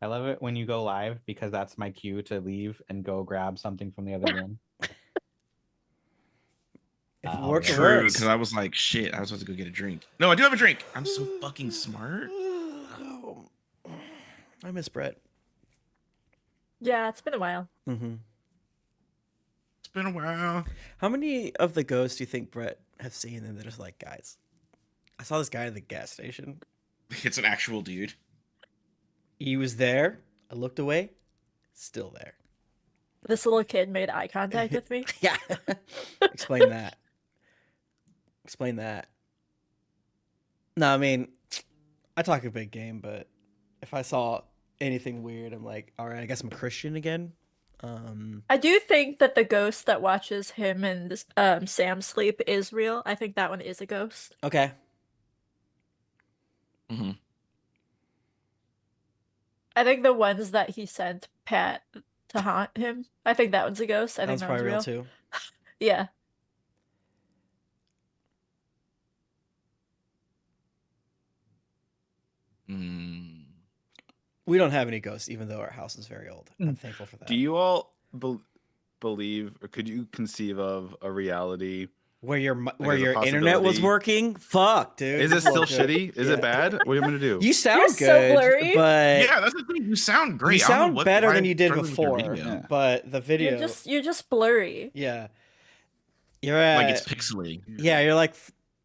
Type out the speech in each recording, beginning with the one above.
I love it when you go live because that's my cue to leave and go grab something from the other room. If it I'll be works, it right True, works. because I was like, shit, I was supposed to go get a drink. No, I do have a drink. I'm so fucking smart. I miss Bret. Yeah, it's been a while. Mm-hmm. It's been a while. How many of the ghosts do you think Bret have seen and they're just like, guys, I saw this guy at the gas station. It's an actual dude. He was there. I looked away. Still there. This little kid made eye contact with me. Yeah. Explain that. Explain that. No, I mean, I talk a big game, but if I saw anything weird, I'm like, all right, I guess I'm a Christian again. I do think that the ghost that watches him and this, Sam sleep is real. I think that one is a ghost. Okay. Mm-hmm. I think the ones that he sent Pat to haunt him, I think that one's a ghost. I think That's that one's probably real real. too. Yeah. Mm. We don't have any ghosts, even though our house is very old. I'm thankful for that. Do you all believe, or could you conceive of a reality? Where your there's a internet was possibility- working? Fuck, dude. Is it It's a still little good. shitty? Is it bad? What are you gonna do? You sound You're so good, blurry. but Yeah, that's the thing. You sound great. you I don't know sound what- better why than I'm you did struggling with your before. video. Yeah. But the video, You're just blurry. yeah, you're at Like it's pixely. yeah, you're like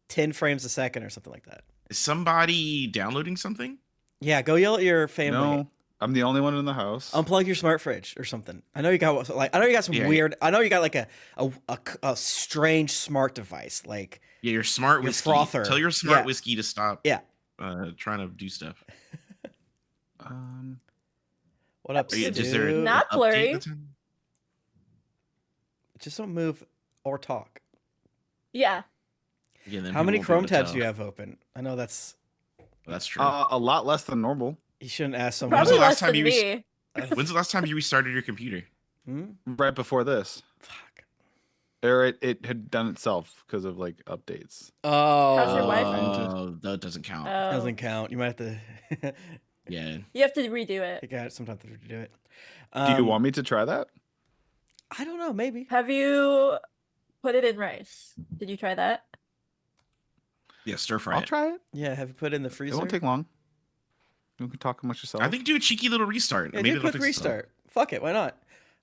10 frames a second or something like that. Is somebody downloading something? Yeah, go yell at your family. No, I'm the only one in the house. Unplug your smart fridge or something. I know you got like I know you got some Yeah. weird. I know you got like a strange smart device. Like Yeah, your smart Your whiskey. frother. Tell your smart Yeah. whiskey to stop. Yeah. Trying to do stuff. what up, Are you, dude? is there an Not update blurry. that's in- Just don't move or talk. Yeah. Yeah, then How people many won't be able Chrome to tabs tell. do you have open? I know that's That's true. A lot less than normal. you shouldn't ask someone. was the Probably last less time than you me. When's the last time you restarted your computer? Hmm? Right before this, Fuck. or it had done itself because of like updates. Oh, How's your wife? Oh, that doesn't count. Oh. doesn't count. You might have to. Yeah. You have to redo it. You got sometimes to do it. Do you want me to try that? I don't know. Maybe. Have you put it in rice? Did you try that? Yeah, stir fry I'll it. try it. Yeah. Have you put it in the It freezer? won't take long. You can talk amongst yourself. I think do a cheeky little restart. Yeah, Maybe do a it'll quick fix itself. restart. Fuck it. Why not?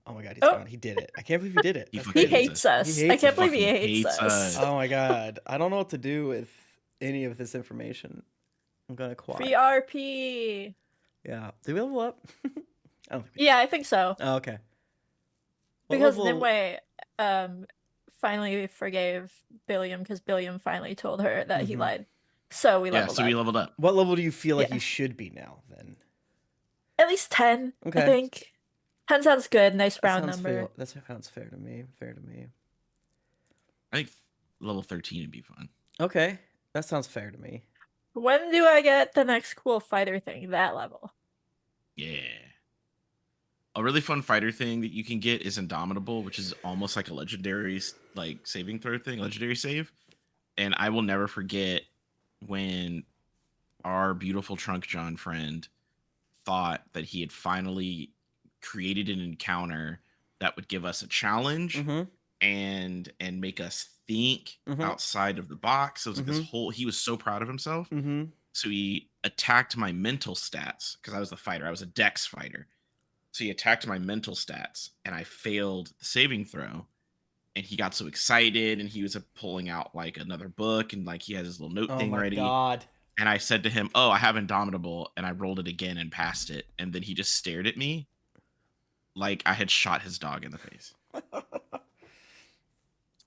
Oh my god, he's Oh. gone. He did it. I can't believe he did it. He That's fucking He crazy. hates us. He I hates can't us. believe he Fucking hates hates us. us. Oh my god, I don't know what to do with any of this information. I'm gonna quiet. Free RP. Yeah. Did we level up? I don't think we did. Yeah, I think so. Oh, okay. What Because level- Nimue finally forgave Billiam because Billiam finally told her that he Mhm. lied. So we Yeah, leveled so we up. leveled up. What level do you feel like Yeah. you should be now? Then At least 10, Okay. I think. 10 sounds good. Nice that round sounds number. That sounds fair to me. Fair to me. I think level 13 would be fun. Okay, that sounds fair to me. When do I get the next cool fighter thing? That level. Yeah. A really fun fighter thing that you can get is Indomitable, which is almost like a legendary like saving throw thing, legendary save. And I will never forget when our beautiful Trunk John friend thought that he had finally created an encounter that would give us a challenge Mm-hmm. and make us think Mhm. outside of the box. It was like this Mhm. whole he was so proud of himself. Mm-hmm. So he attacked my mental stats because I was the fighter. I was a dex fighter. So he attacked my mental stats and I failed the saving throw. And he got so excited and he was pulling out like another book and like he had his little note Oh thing my ready. god. And I said to him, "Oh, I have Indomitable." And I rolled it again and passed it. And then he just stared at me like I had shot his dog in the face.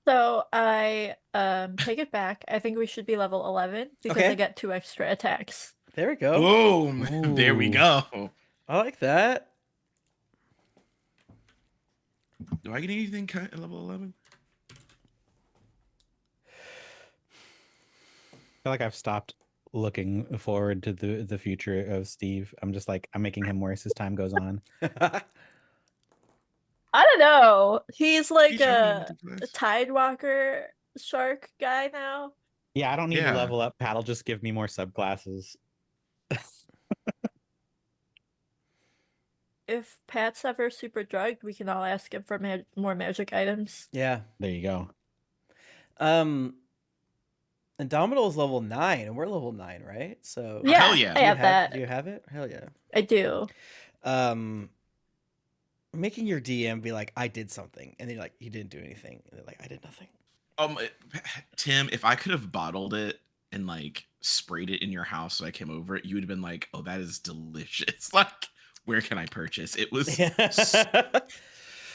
So I take it back. I think we should be level 11 because Okay. I get 2 extra attacks. There we go. Boom! There we Ooh. go. I like that. Do I get anything cut at level 11? I feel like I've stopped looking forward to the future of Steve. I'm just like I'm making him worse as time goes on. I don't know. He's like He's really a ridiculous. Tidewalker shark guy now. Yeah, I don't need Yeah. to level up. Pat'll just give me more subclasses. if Pat's ever super drugged, we can all ask him for more magic items. Yeah. There you go. Indomitable is level 9, and we're level 9, right? So Yeah, hell yeah. I have that. Do you have it? Hell yeah. I do. Making your DM be like, I did something, and then you're like, you didn't do anything, and they're like, I did nothing. Tim, if I could have bottled it and like sprayed it in your house so I came over, you would have been like, "Oh, that is delicious." Like, where can I purchase? It was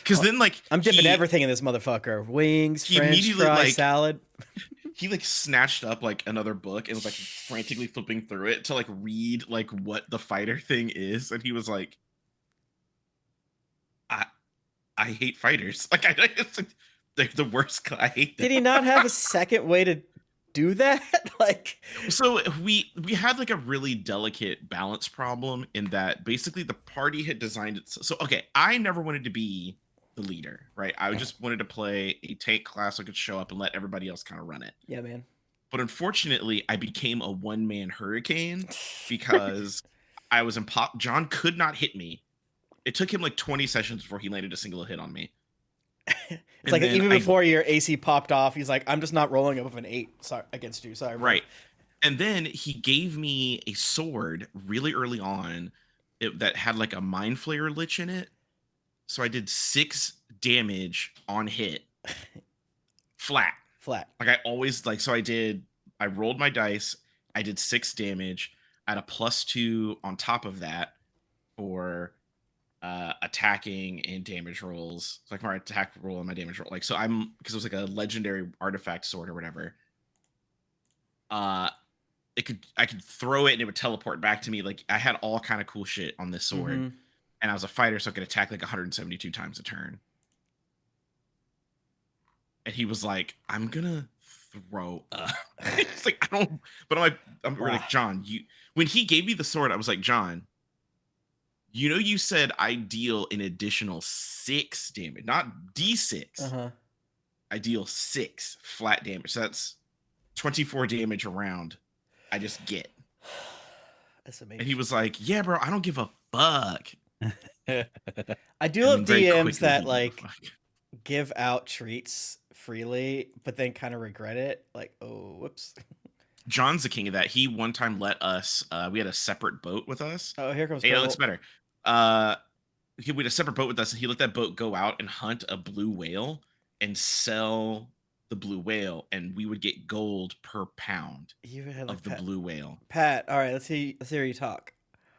because then like I'm dipping everything in this motherfucker: wings, he French immediately, fry, like- salad. he like snatched up like another book and was like frantically flipping through it to like read like what the fighter thing is, and he was like, I hate fighters. Like it's like they're the worst. I hate them. Did he not have a second way to do that? Like, So we had like a really delicate balance problem in that basically the party had designed it. So okay, I never wanted to be the leader, right? I just wanted to play a tank class so I could show up and let everybody else kind of run it. yeah, man. But unfortunately, I became a one-man hurricane because I was John could not hit me. It took him like 20 sessions before he landed a single hit on me. It's like even before your AC popped off, he's like, I'm just not rolling up with an 8 against you. Sorry. Right. And then he gave me a sword really early on that had like a mind flayer lich in it. So I did 6 damage on hit. Flat. Flat. Like I always like, so I rolled my dice. I did 6 damage. I had a +2 on top of that for attacking and damage rolls. So like my attack roll and my damage roll. Like, so because it was like a legendary artifact sword or whatever. I could throw it and it would teleport back to me. Like I had all kind of cool shit on this sword. Mhm. And I was a fighter, so I could attack like 172 times a turn. And he was like, I'm gonna throw up. It's like, I don't, but we're like, John, when he gave me the sword, I was like, John, you said I deal an additional 6 damage, not D6. Uh-huh. I deal 6 flat damage. So that's 24 damage a round. I just get. That's amazing. And he was like, yeah, bro, I don't give a fuck. I do love very DMs quickly that he like gave a fuck. give out treats freely, but then kind of regret it. Like, oh, whoops. John's the king of that. He one time let us, we had a separate boat with us. Oh, here comes Hey, it Purple. looks better. We had a separate boat with us, and he let that boat go out and hunt a blue whale and sell the blue whale, and we would get gold per pound You had of the blue whale. Pat, all right, let's hear you talk.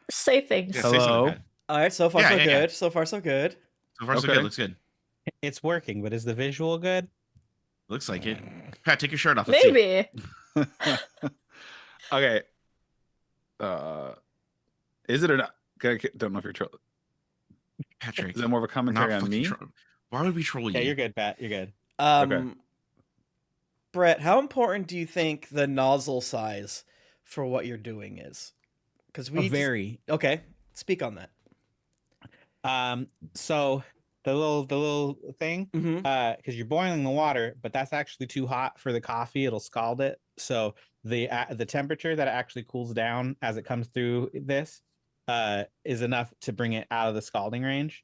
Say things. Yeah, say something, Hello? Pat. All right, so far Yeah, so yeah, good. yeah. So far so good. So far, so Okay. good. Looks good. It's working, but is the visual good? Looks like it. Pat, take your shirt off. Let's see. Maybe. Okay. Is it or not? Don't know if you're trolling. Patrick, Is that more of a we're not commentary on fucking me? Why would we troll you? Yeah, you're good, Pat. You're good. Okay. Brett, how important do you think the nozzle size for what you're doing is? Because Very. okay. Speak on that. So the little thing, Mm-hmm. because you're boiling the water, but that's actually too hot for the coffee. It'll scald it. So the temperature that it actually cools down as it comes through this is enough to bring it out of the scalding range.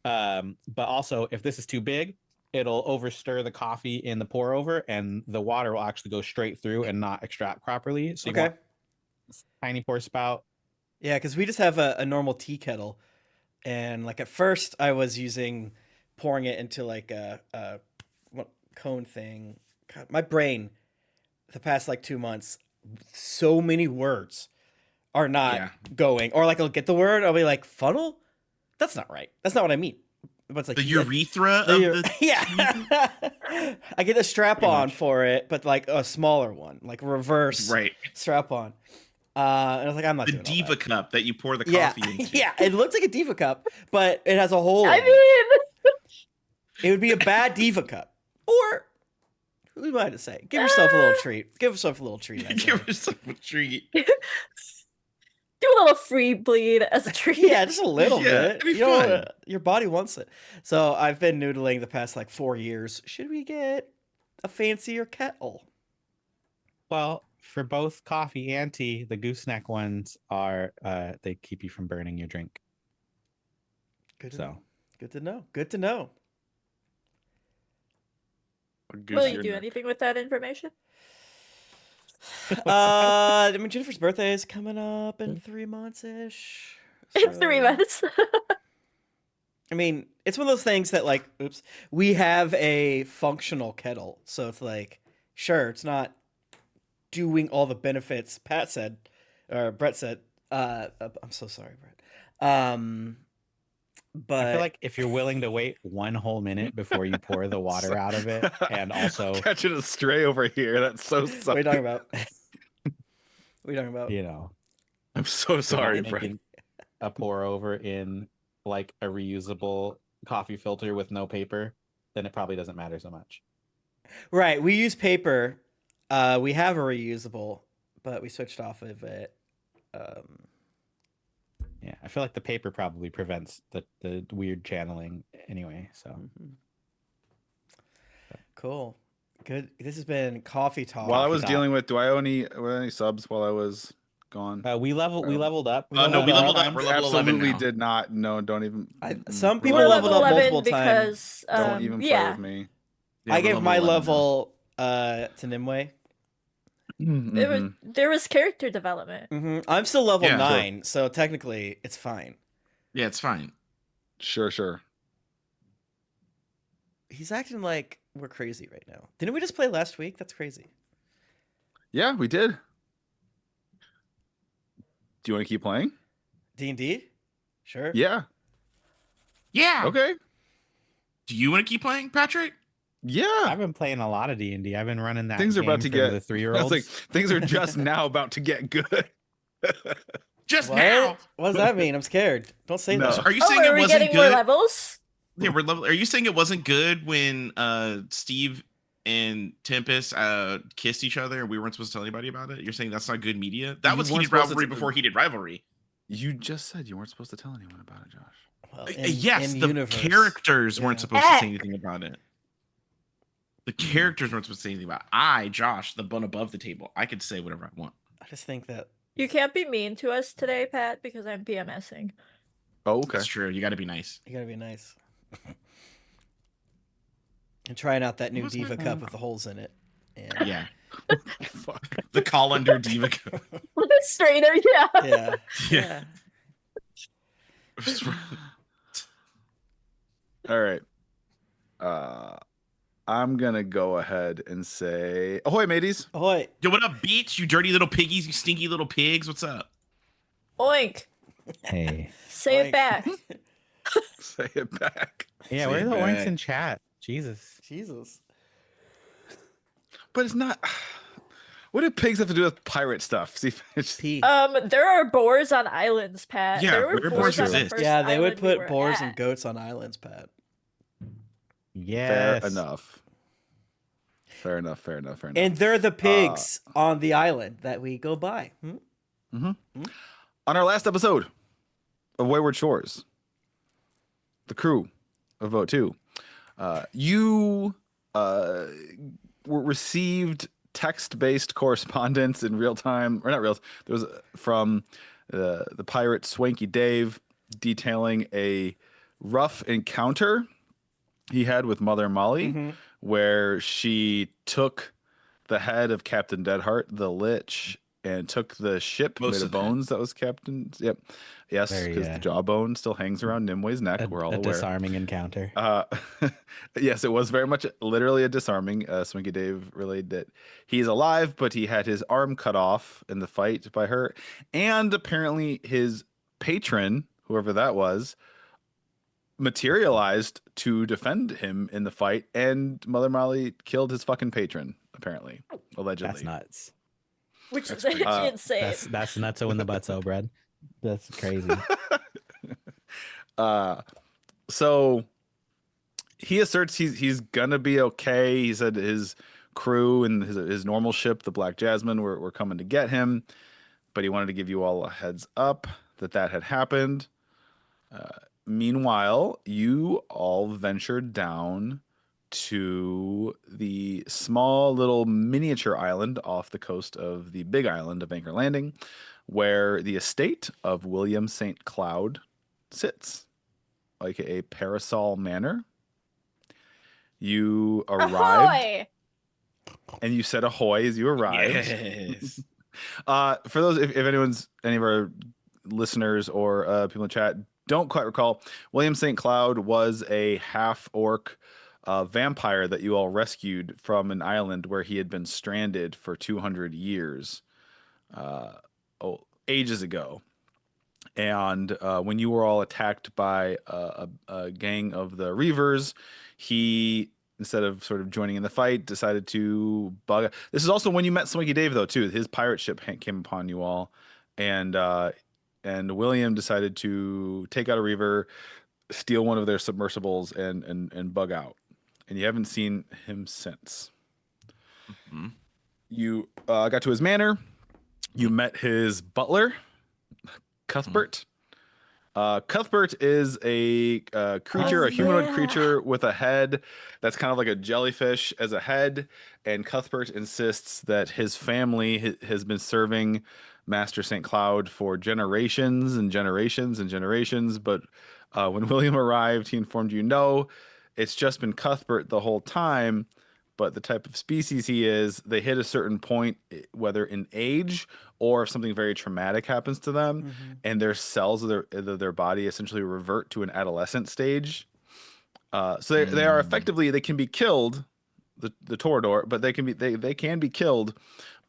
But also, if this is too big, it'll overstir the coffee in the pour over, and the water will actually go straight through and not extract properly. So you want tiny pour spout. Yeah, because we just have a normal tea kettle, and like at first I was pouring it into like a what cone thing. God, my brain, the past like 2 months, so many words are not going, or like I'll get the word, I'll be like funnel. That's not right. That's not what I mean. But it's like The urethra of the yeah. I get a strap Pretty on much. for it, but like a smaller one, like reverse right. strap on. And I was like, I'm not The doing all diva that. cup that you pour the Yeah, coffee into. yeah. It looks like a diva cup, but it has a hole. I in it. mean, It would be a bad diva cup, or who am I to say? Give yourself a little treat. Give yourself a little treat. I say. Give yourself a treat. do a little free bleed as a treat. Yeah, just a little Yeah, bit. it'd be You know, fun. your body wants it. So I've been noodling the past like 4 years. Should we get a fancier kettle? Well, for both coffee and tea, the gooseneck ones are they keep you from burning your drink. Good to So know. Good to know. Good to know. What goose Will you your do neck? anything with that information? I mean, Jennifer's birthday is coming up in 3 months ish. In 3 months. I mean, it's one of those things that, like, oops, we have a functional kettle, so it's like, sure, it's not doing all the benefits Pat said, or Brett said. I'm so sorry, Brett. But I feel like if you're willing to wait 1 whole minute before you pour the water out of it, and also, catching a stray over here. That's so what are sorry. you talking about? What are you talking about? you know, I'm so if you're not sorry, Brett. making a pour over in like a reusable coffee filter with no paper, then it probably doesn't matter so much. Right, we use paper. We have a reusable, but we switched off of it. Yeah, I feel like the paper probably prevents the weird channeling anyway. So Cool. Good. This has been coffee talk. While I was Talk. dealing with, do I owe any subs while I was gone? we leveled up. No, we leveled up. We're level 11 Absolutely now. did not. No, don't even. Some people We're leveled level up 11 multiple times. because Don't even play yeah. with me. Yeah, I we're gave my 11 now. level to Nimue. There was character development. I'm still level Yeah. 9, so technically it's fine. Yeah, it's fine. Sure. He's acting like we're crazy right now. Didn't we just play last week? That's crazy. Yeah, we did. Do you want to keep playing? D&D? Sure. Yeah. Yeah. Okay. Do you want to keep playing, Patrick? Yeah. I've been playing a lot of D&D. I've been running that. Things are about to game for get the I 3-year-olds. was like, things are just now about to get good. Just What? now. What does that mean? I'm scared. Don't say No. that. Are you Oh, saying are it we wasn't getting more good? levels? Yeah, we're level. Are you saying it wasn't good when Steve and Tempest kissed each other and we weren't supposed to tell anybody about it? You're saying that's not good media? That You was weren't heated supposed to rivalry t- before heated rivalry. You just said you weren't supposed to tell anyone about it, Josh. Well, Yes, in the universe. characters weren't Yeah. supposed to say anything about it. The characters weren't supposed to say anything about it. I, Josh, the bun above the table, I could say whatever I want. I just think that You can't be mean to us today, Pat, because I'm PMSing. Oh, okay. That's true. You got to be nice. you gotta be nice. And trying out that new What's Diva my- cup with the holes in it. And Yeah. Fuck. The colander diva. Strainer, yeah. yeah. Yeah. All right. I'm gonna go ahead and say, ahoy, mateys. Ahoy. Yo, what up, beats? You dirty little piggies, you stinky little pigs. What's up? Oink. Hey, Say Oink. it back. Say it back. yeah, Say where are the it oinks back. in chat? Jesus. Jesus. But it's not. What do pigs have to do with pirate stuff? See, it's P. There are boars on islands, Pat. Yeah, there were where boars boars on the exist. first Yeah, they would island we put were boars at. and goats on islands, Pat. Yes. fair enough. Fair enough. And they're the pigs on the island that we go by. On our last episode of Wayward Shores, the crew of Vote 2, you received text-based correspondence in real time, or not real. There was from the pirate Swanky Dave detailing a rough encounter he had with Mother Molly, where she took the head of Captain Deadheart, the Lich, and took the ship Most made of of the head. bones that was Captain. Yep. Yes, Very, because the jawbone still hangs around Nimue's neck. We're all a aware. disarming encounter. Yes, it was very much literally a disarming. Swinky Dave relayed that he's alive, but he had his arm cut off in the fight by her. And apparently his patron, whoever that was, materialized to defend him in the fight, and Mother Molly killed his fucking patron, apparently. Allegedly. That's nuts. Which That's is crazy. insane. That's nutso in the butso, bread. That's crazy. So he asserts he's gonna be okay. He said his crew and his normal ship, the Black Jasmine, were coming to get him, but he wanted to give you all a heads up that had happened. Meanwhile, you all ventured down to the small little miniature island off the coast of the big island of Anchor Landing, where the estate of William St. Cloud sits. aka Parasol Manor. You arrived Ahoy! and you said ahoy as you arrived. Yes. For those, if any of our listeners or people in chat don't quite recall, William St. Cloud was a half-orc vampire that you all rescued from an island where he had been stranded for 200 years, ages ago. And when you were all attacked by a gang of the Reavers, he, instead of sort of joining in the fight, decided to bug. This is also when you met Swanky Dave, though, too. His pirate ship came upon you all, and William decided to take out a Reaver, steal one of their submersibles, and bug out. And you haven't seen him since. Mm-hmm. You got to his manor. You met his butler, Cuthbert. Cuthbert is a creature, a humanoid creature with a head that's kind of like a jellyfish as a head. And Cuthbert insists that his family has been serving Master St. Cloud for generations and generations and generations. But when William arrived, he informed you, no, it's just been Cuthbert the whole time. But the type of species he is, they hit a certain point, whether in age or if something very traumatic happens to them, and their cells of their body essentially revert to an adolescent stage. So they are effectively, they can be killed, the Torador, but they can be killed,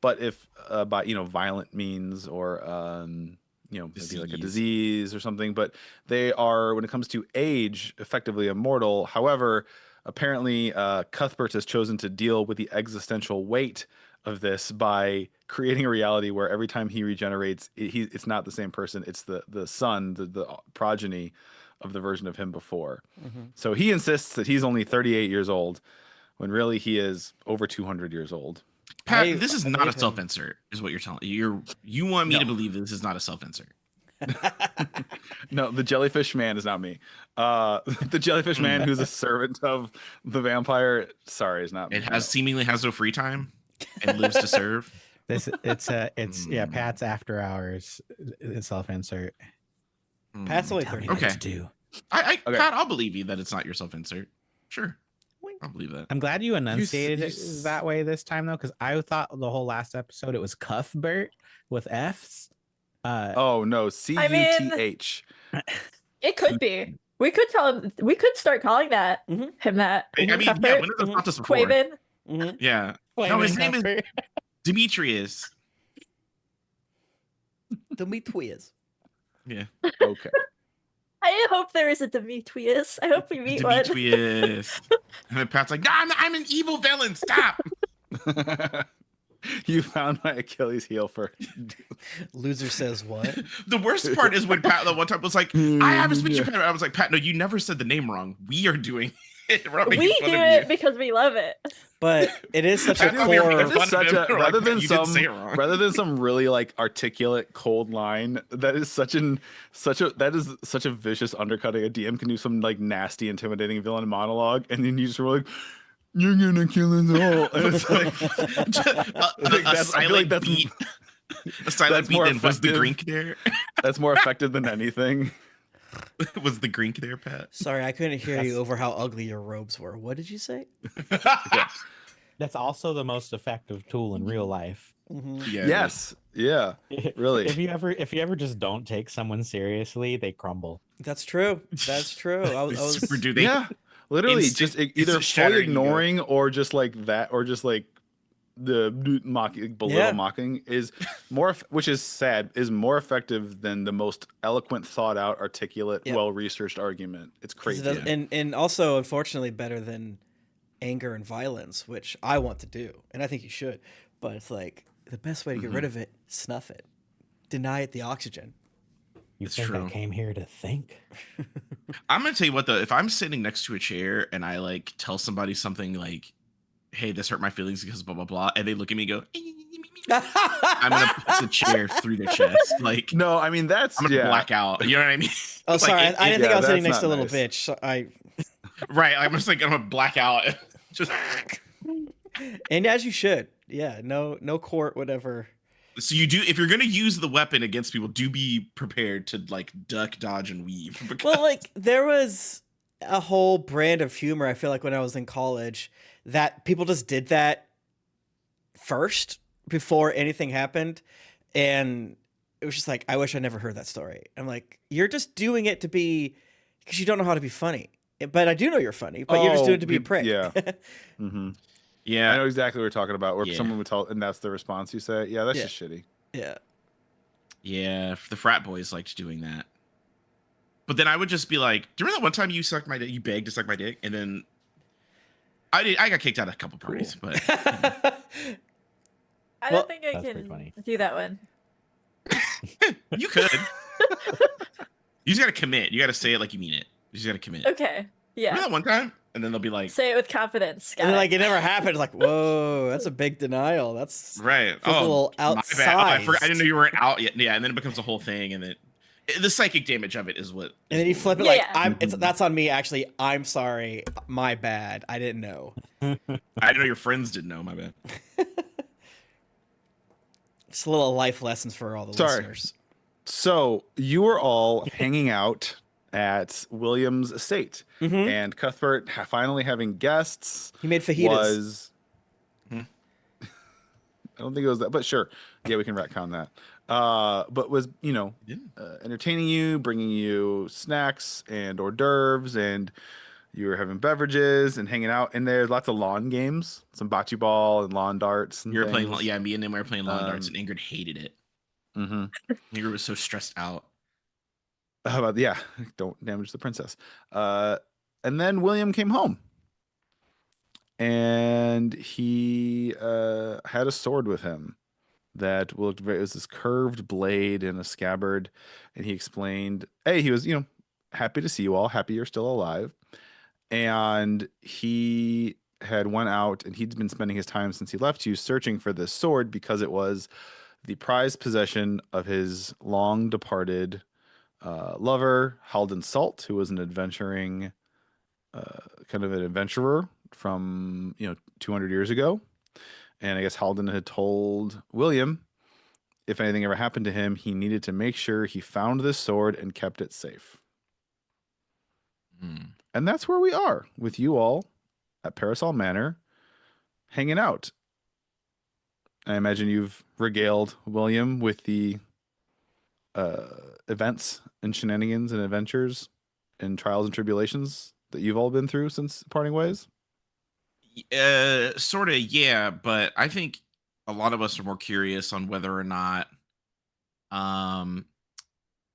but if by violent means or maybe like a disease or something. But they are, when it comes to age, effectively immortal. However, apparently, Cuthbert has chosen to deal with the existential weight of this by creating a reality where every time he regenerates, it's not the same person. It's the son, the progeny of the version of him before. So he insists that he's only 38 years old, when really he is over 200 years old. Pat, this is not a self-insert, is what you're telling. You want me to believe this is not a self-insert. No, the jellyfish man is not me. The jellyfish man who's a servant of the vampire, sorry, is not me. It seemingly has no free time and lives to serve. It's Pat's after hours self-insert. Pat's only Tell me 30. what Okay. to do. Okay. Pat, I'll believe you that it's not your self-insert. Sure. I'll believe that. I'm glad you enunciated it that way this time, though, because I thought the whole last episode it was Cuthbert with F's. Oh no, Cuth. It could be. We could tell him. We could start calling him that. I mean, Cuthbert, yeah, when did this not this before? Quaven. Yeah. No, his name is Demetrius. Demetrius. Yeah. Okay. I hope there is a Demetrius. I hope we meet one. Demetrius. And then Pat's like, nah, I'm an evil villain. Stop. You found my Achilles heel for Loser says what? The worst part is when Pat the one time was like, I have a speech impediment. I was like, Pat, no, you never said the name wrong. We are doing it. We're not making We fun do of it you. because we love it. But it is such a Pat, we are core. making fun of him. We're rather like, than you didn't say it wrong. rather than some really like articulate cold line, that is such a vicious undercutting. A DM can do some like nasty, intimidating villain monologue, and then you just were like, "You're gonna kill us all." And it's like a silent beat. A silent beat. And was the Grink there? That's more effective than anything. Was the Grink there, Pat? Sorry, I couldn't hear you over how ugly your robes were. What did you say? That's also the most effective tool in real life. Yeah. Yes. Yeah. Really. If you ever just don't take someone seriously, they crumble. That's true. That's true. I was Super do they? Yeah. Literally, Instant- just either it's fully shattering ego. ignoring or just like that, or just like the mocking, mocking is more, which is sad, is more effective than the most eloquent, thought out, articulate, well researched argument. It's crazy. and also, unfortunately, better than anger and violence, which I want to do, and I think you should. But it's like the best way to get rid of it: snuff it, deny it the oxygen. You It's think true. I came here to think? I'm gonna tell you what though, if I'm sitting next to a chair and I like tell somebody something like, hey, this hurt my feelings because blah blah blah, and they look at me and go, I'm gonna put the chair through their chest. Like, No, I mean that's I'm gonna black out. You know what I mean? Oh, Like, sorry, I didn't think I was sitting that's next to a not little nice. bitch. So I right. I'm just like I'm gonna black out. Just and as you should. Yeah, no court would ever So you do, if you're gonna use the weapon against people, do be prepared to like duck, dodge, and weave. Because Well, like there was a whole brand of humor. I feel like when I was in college, that people just did that first before anything happened, and it was just like, I wish I never heard that story. I'm like, you're just doing it to be because you don't know how to be funny. But I do know you're funny, but you're just doing it to be a prick. Yeah. Mm-hmm. yeah, I know exactly what we're talking about. Where Yeah. someone would tell, and that's the response you say. Yeah, that's Yeah. just shitty. Yeah. yeah, the frat boys liked doing that. But then I would just be like, do you remember that one time you sucked my dick? You begged to suck my dick, and then I got kicked out of a couple parties, but I Well, don't think I That's pretty can funny. do that one. you could. You just gotta commit. You gotta say it like you mean it. You just gotta commit. Okay. Yeah. Remember that one time? And then they'll be like, Say it with confidence. And then, Got like, it. it never happened. It's like, whoa, that's a big denial. That's right. feels a little my bad. Oh, I forgot. I outsized. didn't know you weren't out yet. Yeah, and then it becomes a whole thing, and then the psychic damage of it is what. And then you flip it Yeah, like, yeah. that's on me. Actually, I'm sorry. My bad. I didn't know. I didn't know your friends didn't know. My bad. Just a little life lessons for all the Sorry. listeners. So you were all hanging out at William's estate, Mhm. and Cuthbert finally having guests He made fajitas. was. I don't think it was that, but sure, yeah, we can retcon that. But was Yeah. entertaining you, bringing you snacks and hors d'oeuvres, and you were having beverages and hanging out. And there's lots of lawn games, some bocce ball and lawn darts. And You were playing. things. Yeah, me and them were playing lawn darts, Um, and Ingrid hated it. Mhm. Ingrid was so stressed out. How about yeah? Don't damage the princess. And then William came home, and he had a sword with him that looked very. It was this curved blade and a scabbard, and he explained, "Hey, he was happy to see you all. Happy you're still alive." And he had went out, and he'd been spending his time since he left you searching for this sword because it was the prized possession of his long departed lover, Halden Salt, who was an adventuring, kind of an adventurer from 200 years ago. And I guess Halden had told William if anything ever happened to him, he needed to make sure he found this sword and kept it safe. Hmm. And that's where we are with you all at Parasol Manor, hanging out. I imagine you've regaled William with the events and shenanigans and adventures and trials and tribulations that you've all been through since parting ways. Sort of, yeah. But I think a lot of us are more curious on whether or not,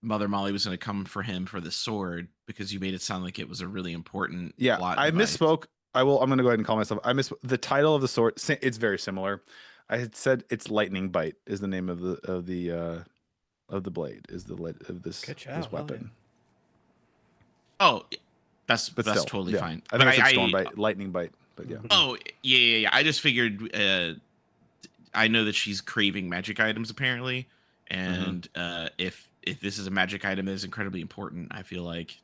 Mother Molly was going to come for him for the sword, because you made it sound like it was a really important. Yeah, plot I device. misspoke. I'm going to go ahead and call myself. The title of the sword. It's very similar. I had said it's Lightning Bite is the name of the blade, is the lead of this Good job, this weapon. Oh, that's But that's still, totally yeah. fine. I But think I said Storm Bite, Lightning Bite, but yeah. Oh yeah. I just figured. I know that she's craving magic items apparently, and if this is a magic item that is incredibly important, I feel like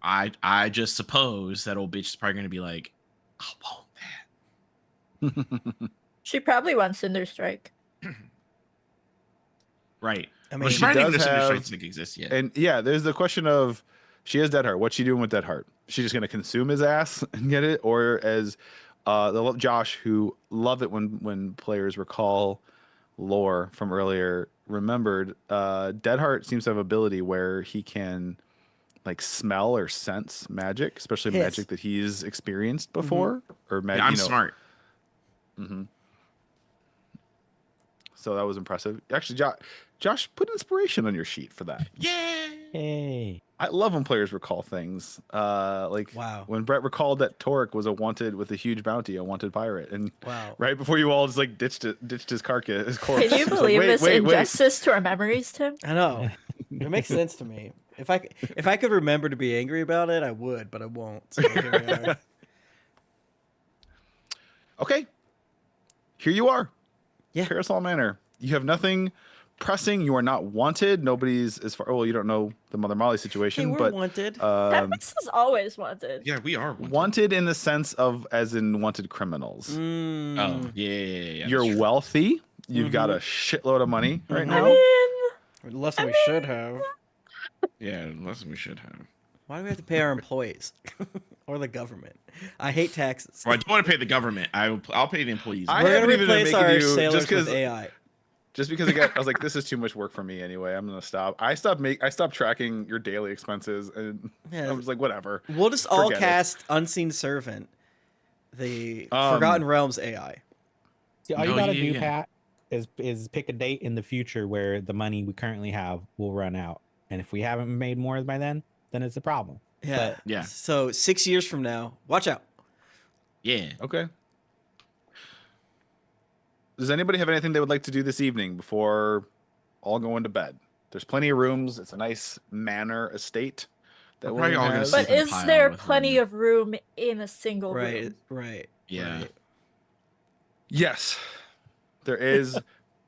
I just suppose that old bitch is probably going to be like, I want that. She probably wants Cinder Strike. Right. I Well, mean, she she probably didn't does know Cinder have- Strikes didn't exist yet. And yeah, there's the question of, she has Dead Heart. What's she doing with Dead Heart? She's just gonna consume his ass and get it, or as Josh, who love it when players recall lore from earlier, remembered Dead Heart seems to have ability where he can like smell or sense magic, especially Hiss. magic that he's experienced before, or Yeah, magic. I'm smart. Mm-hmm. So that was impressive. Actually, Josh put inspiration on your sheet for that. Yeah. Hey. I love when players recall things. Like Wow. when Bret recalled that Torek was a wanted with a huge bounty, a wanted pirate, and wow. right before you all just like ditched his carcass, his corpse. Can you It's like, believe wait, this wait, wait. injustice to our memories, Tim? I know. It makes sense to me. If I could remember to be angry about it, I would, but I won't. So here we are. Okay, here you are. Yeah. Parasol Manor. You have nothing pressing. You are not wanted. Nobody's as far. Well, you don't know the Mother Molly Hey, situation, we're but wanted. Tempest is always wanted. Yeah, we are wanted. wanted in the sense of as in wanted criminals. Mm. Oh, yeah. You're that's true. wealthy. You've got a shitload of money right Mhm. I now. mean, Less than we should have. Yeah, less than we should have. Why do we have to pay our employees or the government? I hate taxes. Well, I don't want to pay the government. I'll pay the employees. I We're haven't gonna even been replace making our you- sailors just 'cause- with AI. Just because I was like, this is too much work for me anyway. I'm gonna stop. I stopped tracking your daily expenses, and Yeah. I was like, whatever. We'll just all Forget it. cast Unseen Servant, the Um, Forgotten Realms AI. See, all you Oh, gotta yeah, do, yeah. Pat, is pick a date in the future where the money we currently have will run out, and if we haven't made more by then it's a problem. Yeah. But Yeah. So 6 years from now, watch out. Yeah. Okay. Does anybody have anything they would like to do this evening before all going to bed? There's plenty of rooms. It's a nice manor estate that We're probably William all gonna has. sleep but in a is pile there with plenty one. of room in a single Right. room? Right. Yeah. Right. Yes, there is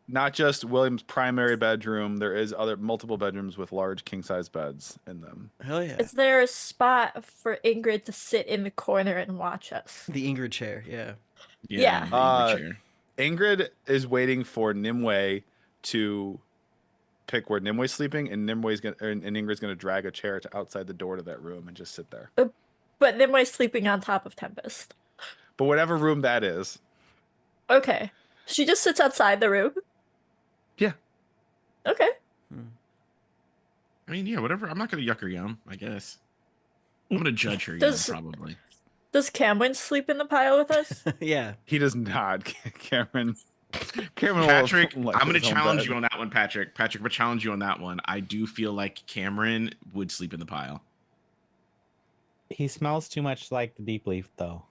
not just William's primary bedroom. There is other multiple bedrooms with large king size beds in them. Hell yeah. Is there a spot for Ingrid to sit in the corner and watch us? The Ingrid chair. Yeah. Yeah. the Ingrid chair. Ingrid is waiting for Nimue to pick where Nimwe's sleeping, and Ingrid's gonna drag a chair to outside the door to that room and just sit there. But then we're sleeping on top of Tempest. But whatever room that is, Okay. She just sits outside the room? Yeah. Okay. I mean, yeah, whatever. I'm not gonna yuck her yum, I guess. I'm gonna judge her yum, Does- probably. Does Cameron sleep in the pile with us? Yeah. he does not. Cameron will Patrick, like I'm gonna his own challenge bed. you on that one, Patrick. Patrick, I'm gonna challenge you on that one. I do feel like Cameron would sleep in the pile. he smells too much like the deep leaf, though.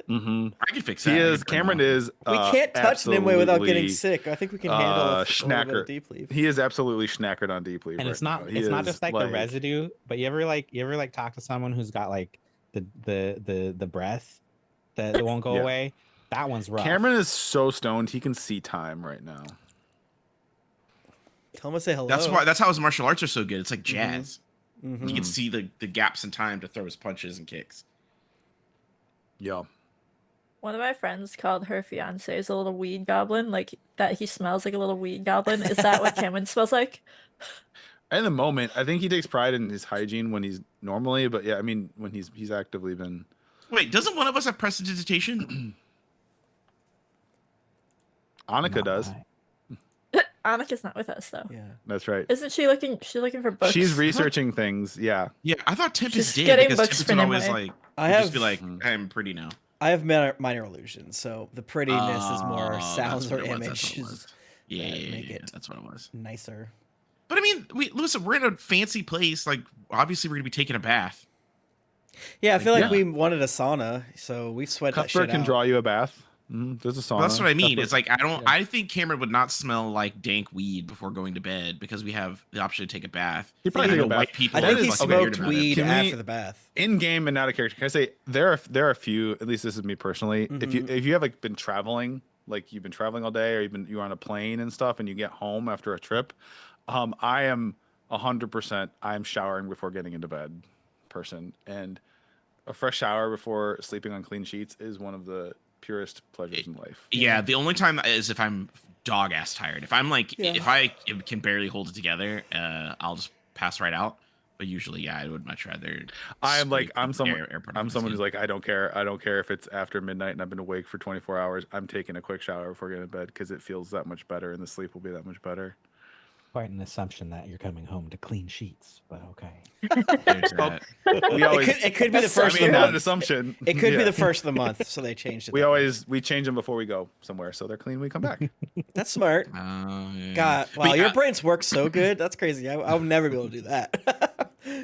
Mm-hmm. I can fix that. He I is. can burn Cameron him off. is. We can't touch Nimue without getting absolutely, sick. I think we can handle a little bit schnacker. of deep leaf. He is absolutely schnackered on deep leaf. And right it's not now. He it's not is, just like the residue, but you ever talk to someone who's got like the breath that won't go Yeah. away? That one's rough. Cameron is so stoned he can see time right now. Tell him to say hello. That's how his martial arts are so good. It's like jazz. Mhm. You can see the gaps in time to throw his punches and kicks. Yeah. One of my friends called her fiance is a little weed goblin, like that he smells like a little weed goblin. Is that what Cameron smells like? In the moment, I think he takes pride in his hygiene when he's normally, but yeah, I mean when he's actively been. Wait, doesn't one of us have prestidigitation? Annika Not does. mine. Annika's not with us though. Yeah. That's right. Isn't she looking? She's looking for books. She's researching things. Yeah. Yeah, I thought Tempest She's did getting because books Tempest for would always Nimue. like I would have just be like, I'm pretty now. I have minor illusions, so the prettiness is more Oh, sounds that's or what it was, that's what it images was. Yeah, make it- that's what it was. nicer. But I mean, listen, we're in a fancy place. Like, obviously, we're gonna be taking a bath. Yeah, I feel like Yeah. we wanted a sauna, so we sweat that Cuthbert shit can out. draw you a bath. There's a sauna. Well, that's what I mean. Cuthbert- It's like I don't. yeah. I think Cameron would not smell like dank weed before going to bed because we have the option to take a bath. He probably And I take a know bath. white people. I think are he fucking weird smoked about it. weed Can we- after the bath. in game and not a character. Can I say there are a few? At least this is me personally. If you have like been traveling, like you've been traveling all day, or you're on a plane and stuff, and you get home after a trip, I am 100%. I'm showering before getting into bed, person, and a fresh shower before sleeping on clean sheets is one of the purest pleasures in life. Yeah, the only time is if I'm dog ass tired. If I'm like, Yeah. if I can barely hold it together, I'll just pass right out. But usually, yeah, I would much rather. I'm like scrape I'm the someone air product I'm from someone my who's like I don't care if it's after midnight and I've been awake for 24 hours. I'm taking a quick shower before getting to bed because it feels that much better and the sleep will be that much better. Quite an assumption that you're coming home to clean sheets, but okay. skin. There's that. We always It could be the That's first I of mean the not an month. assumption. It could be Yeah. the first of the month, so they changed it. We that way. we change them before we go somewhere so they're clean when we come back. That's smart. Yeah. God, But wow, your yeah, brains work so good. That's crazy. I would never be able to do that. Well,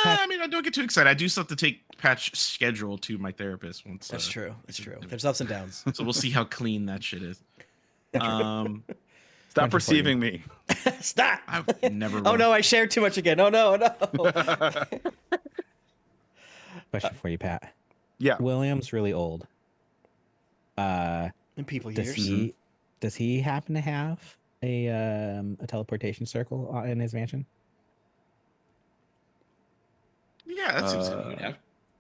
I mean, I don't get too excited. I do still have to take patch schedule to my therapist once. That's true. That's true. There's ups and downs. So we'll see how clean that shit is. Stop 24 receiving me. Stop. I've never. Oh no, I shared too much again. Oh no, no. Question for you, Pat. Yeah. William's really old. In people Does years. he happen to have a teleportation circle in his mansion? Yeah, that seems good. Yeah.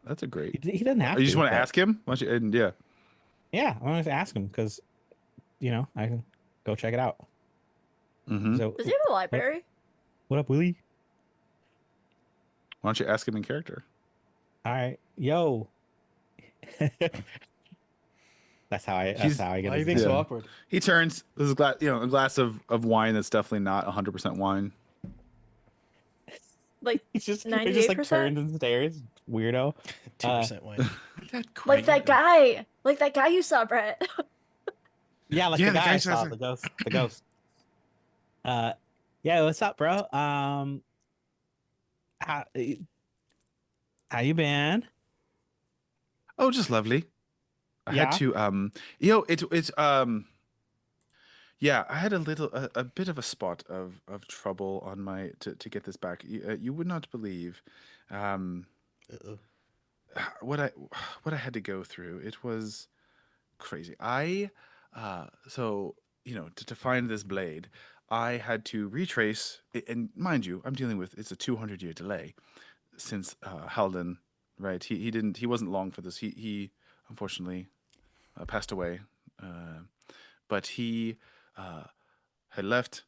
That's a great. He doesn't have You just to. want to but- ask him? Why don't you, and yeah. Yeah, I wanted to ask him because I can go check it out. Mm-hmm. So, Does he have a library? what up, Willie? Why don't you ask him in character? All right, yo. That's how I He's- get Why are you his being name. so Yeah. awkward? He turns. This is a glass of wine that's definitely not 100% wine. Like He's just 98%? turns and stares, weird. 2% wine. Like that guy. Like that guy you saw, Brett. Yeah, like Yeah, the the guy guy I says saw, it. the ghost. Yeah, what's up, bro? How you been? Oh, just lovely. I had Yeah. to it's yeah, I had a bit of a spot of trouble on my to get this back. You would not believe Uh-oh. what I what I had to go through. It was crazy. I so to find this blade, I had to retrace and mind you, I'm dealing with it's a 200-year delay since Halden, right? He wasn't long for this. He unfortunately passed away. But he had left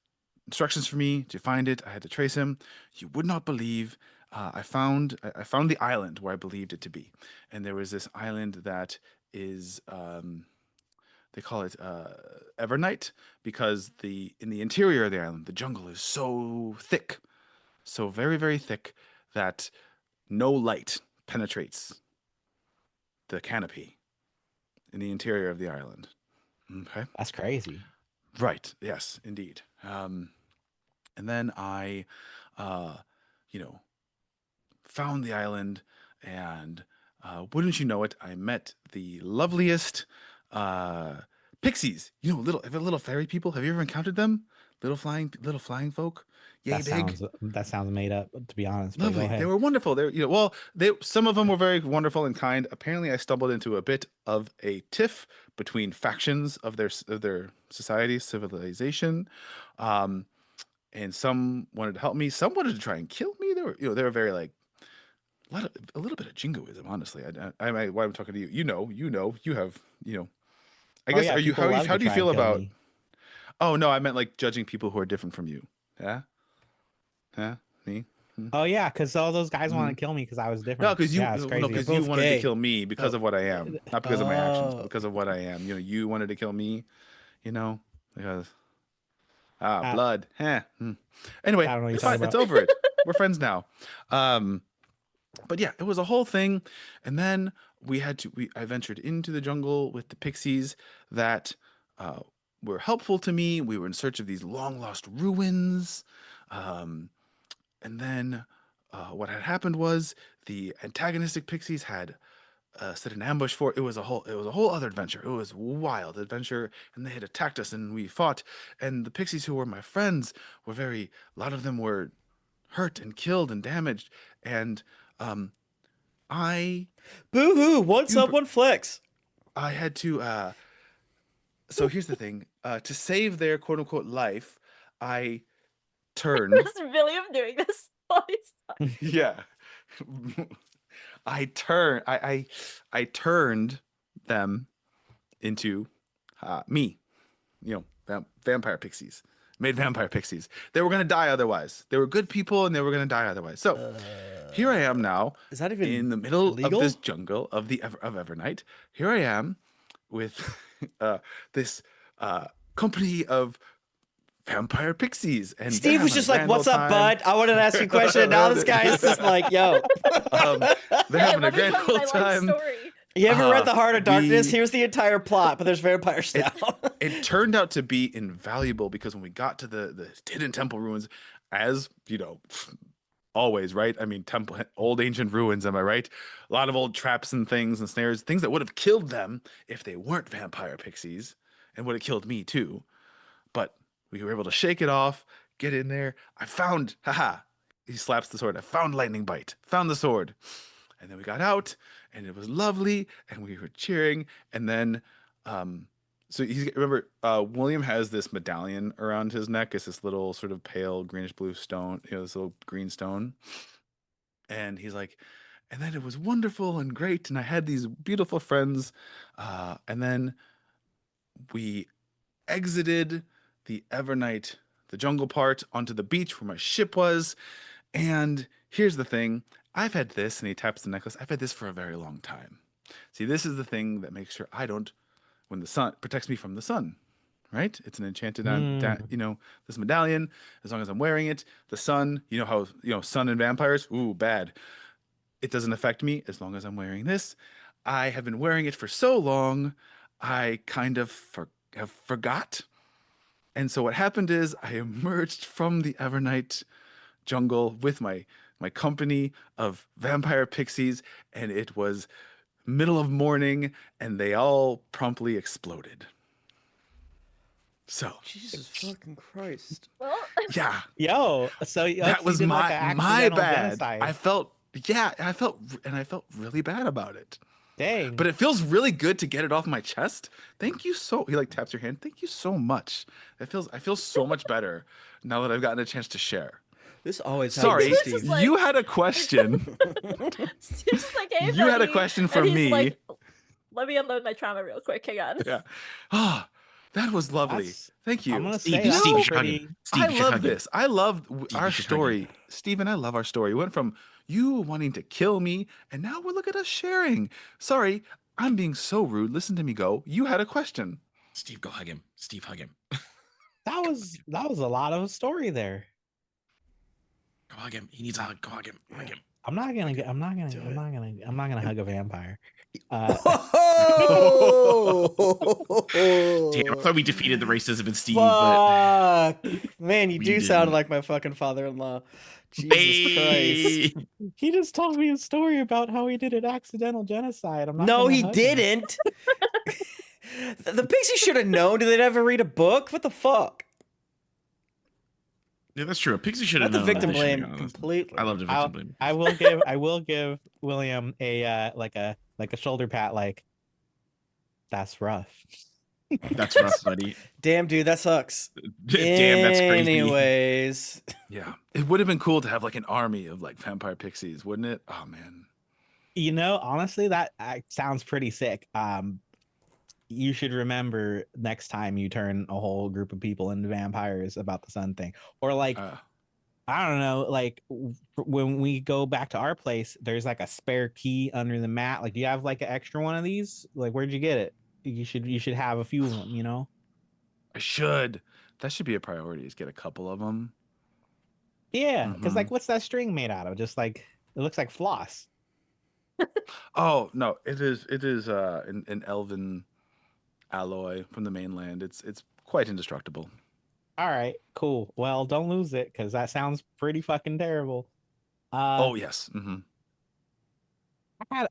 instructions for me to find it. I had to trace him. You would not believe. I found the island where I believed it to be, and there was this island that is they call it Evernight because in the interior of the island the jungle is so thick, so very very thick that no light penetrates the canopy in the interior of the island. Okay. That's crazy. Right. Yes, indeed. And then I, you know, found the island, and wouldn't you know it, I met the loveliest pixies. Little fairy people. Have you ever encountered them? Little flying folk. Yay big. That sounds made up, to be honest. But go Lovely. ahead. They were wonderful. Some of them were very wonderful and kind. Apparently, I stumbled into a bit of a tiff between factions of their society, civilization, and some wanted to help me. Some wanted to try and kill me. They were very like a little bit of jingoism. Honestly, why I'm talking to you. You have. I guess yeah, are you people love how to do you try and feel kill about? me. Oh no, I meant like judging people who are different from you. Yeah. Me. Oh yeah, because all those guys want Mhm. to kill me because I was No, different. because Yeah, it's You're crazy. you both wanted gay. to kill me because of what I am, not because of my actions, but Oh. because of what I am. You wanted to kill me, because Uh, blood. Heh. Anyway, I don't know what you're it's talking fine. It's about. over it. We're friends now. But yeah, it was a whole thing, and then I ventured into the jungle with the pixies that were helpful to me. We were in search of these long lost ruins. And then what had happened was the antagonistic pixies had set an ambush for it. It was a whole other adventure. It was wild adventure, and they had attacked us, and we fought. And the pixies who were my friends were a lot of them were hurt and killed and damaged. And I Boo hoo! One You sub, br- one flex. I had to. So here's the thing: to save their quote unquote life, I turned. This William doing this all these times. Yeah. I turned them into me, vampire pixies. Made vampire pixies. They were gonna die otherwise. They were good people and they were gonna die otherwise. So here I am now Is that even in the middle legal? of this jungle of Evernight. Here I am with this company of vampire pixies, and Steve was just like, "What's up, bud? I wanted to ask you a question." Now this guy is just like, "Yo." They're Hey, having a let me grand tell you my old life time. story. You ever read The Heart of Darkness? we- Here's the entire plot, but there's vampires now. It turned out to be invaluable because when we got to the hidden temple ruins, as always, right? I mean, old ancient ruins, am I right? A lot of old traps and things and snares, things that would have killed them if they weren't vampire pixies, and would have killed me too. But we were able to shake it off, get in there. I found, he slaps the sword. I found lightning bite, found the sword. And then we got out, and it was lovely, and we were cheering. And then, William has this medallion around his neck. It's this little sort of pale greenish blue stone, this little green stone. And he's like, and then it was wonderful and great, and I had these beautiful friends. And then we exited the Evernight, the jungle part, onto the beach where my ship was. And here's the thing. I've had this, and he taps the necklace. I've had this for a very long time. See, this is the thing that makes sure I don't, when the sun protects me from the sun, right? It's an enchanted, this medallion. As long as I'm wearing it, the sun, you know how, sun and vampires, ooh, bad. It doesn't affect me as long as I'm wearing this. I have been wearing it for so long, I kind of have forgot. And so what happened is I emerged from the Evernight jungle with my company of vampire pixies, and it was middle of morning, and they all promptly exploded. So Jesus fucking Christ. Well, yeah, Yo, so that was you did like an my accidental bad. genocide. I felt really bad about it. Dang. But it feels really good to get it off my chest. Thank you so. He like taps your hand. Thank you so much. I feel so much better now that I've gotten a chance to share. This always Sorry, happens, Steve's Steve. just you had a question. Steve's just like, hey, You had a buddy," question and for he's me. like, let me unload my trauma real quick. Hang on. Yeah. Oh, that was lovely. That's- Thank you. I'm gonna Steve, say that's Steve, you a should hug pretty. him. Steve, I you should love hug him. this. I love Steve, our you should hug him. story. Stephen, I love our story. We went from you wanting to kill me, and now look at us sharing. Sorry, I'm being so rude. Listen to me go. You had a question. Steve, go hug him. Steve, hug him. That was a lot of a story there. Go hug him. He needs a hug. Go hug him. Hug him. I'm not gonna hug a vampire. Damn, I thought we defeated the racism in Steve, but Fuck. Man, you We do sound didn't. like my fucking father-in-law. Jesus Christ. Hey! He just told me a story about how he did an accidental genocide. I'm not No, gonna he hug him. didn't. The Pixie should have known. Did they ever read a book? What the fuck? Yeah, that's true. A pixie should have Not the known. victim They should've blame gone. completely. I love the victim blame. I will give William a like a shoulder pat. Like, that's rough. That's rough, buddy. Damn, dude, that sucks. Damn, that's crazy. Anyways, Yeah, it would have been cool to have like an army of like vampire pixies, wouldn't it? Oh man. You know, honestly, that sounds pretty sick. You should remember next time you turn a whole group of people into vampires about the sun thing, or like I don't know, like when we go back to our place, there's like a spare key under the mat. Like, do you have like an extra one of these? Like, where'd you get it? You should have a few of them. You know? I should. That should be a priority. Is get a couple of them. Yeah, because Mhm. like, what's that string made out of? Just like it looks like floss. Oh no, it is an elven alloy from the mainland. It's quite indestructible. All right, cool. Well, don't lose it because that sounds pretty fucking terrible. Oh yes. Mm-hmm.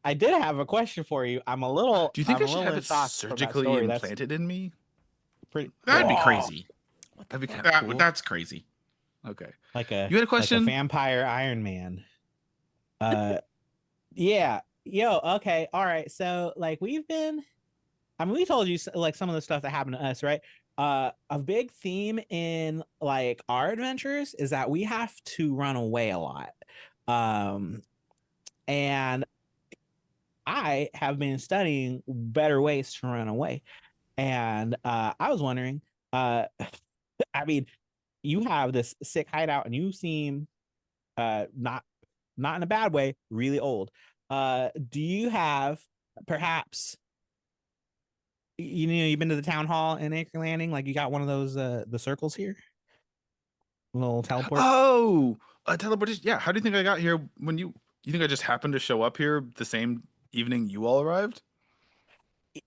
I did have a question for you. I'm a little. Do you think I'm I a should little have in it shock from that surgically story. That's implanted in me? pretty. That'd be Whoa. crazy. That'd be kind of cool. That's crazy. Okay. Like a You had a like question? a vampire Iron Man. Yeah. Yo. Okay. All right. So like we told you like some of the stuff that happened to us, right? A big theme in like our adventures is that we have to run away a lot. And I have been studying better ways to run away. And I was wondering, I mean, you have this sick hideout and you seem not in a bad way, really old. Do you have perhaps you've been to the town hall in Acre Landing? Like you got one of those the circles here? Little teleport? Oh, a teleportation. Yeah. How do you think I got here when you think I just happened to show up here the same evening you all arrived?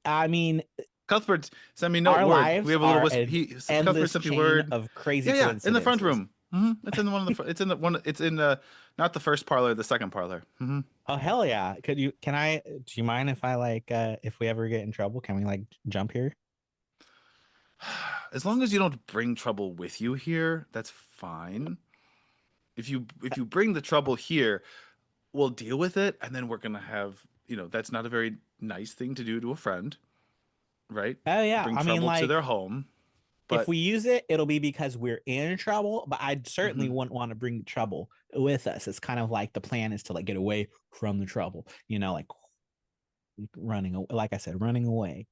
I mean, Cuthbert sent me no our word. lives We have a little are whisper. an Cuthbert endless sent me chain word. of crazy Yeah, in the front coincidences. room. It's in one of the. It's in the one. It's in the not the first parlor, the second parlor. Oh hell yeah! Do you mind if I like if we ever get in trouble, can we like jump here? As long as you don't bring trouble with you here, that's fine. If you bring the trouble here, we'll deal with it, and then we're gonna have that's not a very nice thing to do to a friend, right? Oh yeah, Bring I trouble mean like to their home. But if we use it, it'll be because we're in trouble. But I certainly Mhm. wouldn't want to bring trouble with us. It's kind of like the plan is to like get away from the trouble. Like running. Like I said, running away.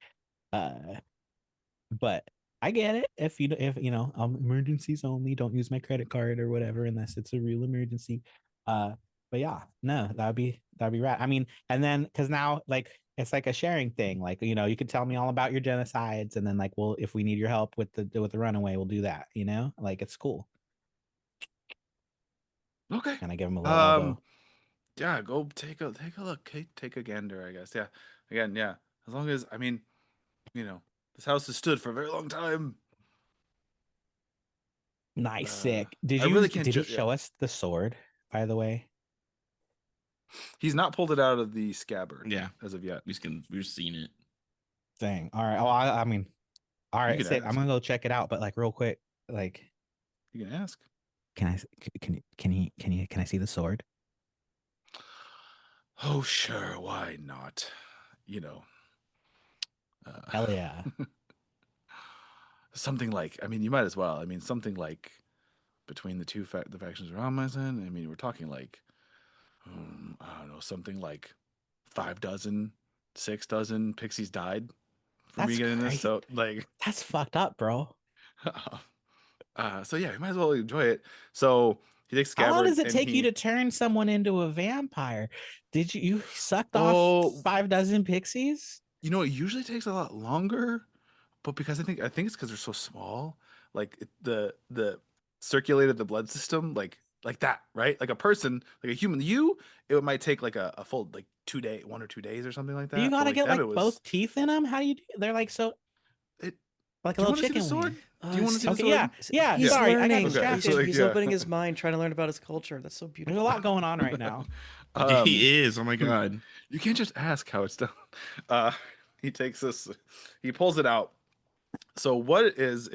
But I get it. If you know, emergencies only, don't use my credit card or whatever unless it's a real emergency. But yeah, no, that'd be rad. I mean, and then because now like it's like a sharing thing. Like, you know, you could tell me all about your genocides, and then like, well, if we need your help with the runaway, we'll do that. You know, like it's cool. Okay. And I give him a little elbow. Yeah, go take a look, take a gander, I guess. Yeah. Again, yeah. As long as, I mean, you know, this house has stood for a very long time. Nice, sick. Did I really did can't he yeah. show us the sword, by the way? He's not pulled it out of the scabbard Yeah, as of yet. we've seen it. Thing. All right. Oh, I mean, all You right, can sick. I'm ask. gonna go check it out, but like real quick, like, You can ask. can I see the sword? Oh, sure, why not? You know. Hell yeah. Something like, I mean, you might as well. I mean, something like between the the factions around my side. I mean, we're talking like, I don't know, something like 5 dozen, 6 dozen pixies died for me That's getting this. great. So like, That's fucked up, bro. so yeah, you might as well enjoy it. So he takes How long scabbard does it and take you he, to turn someone into a vampire? Did you sucked off oh, 5 dozen pixies? you know, it usually takes a lot longer, but because I think it's because they're so small, like the circulated the blood system like that, right? Like a person, like a human, it might take like a full like 2 day, 1 or 2 days or something like You that. But gotta like get them, like it was both teeth in them. How do you do? They're like so it. like a Do you little want to see the chicken sword? wing. Do you want to see the Okay, sword? yeah, yeah. He's Sorry, I got learning. Okay, He's, distracted. like, he's yeah. opening his mind, trying to learn about his culture. That's so There's beautiful. a lot going on right now. He is. Oh my god. You can't just ask how it's done. Uh, he takes this, he pulls it out. So what it is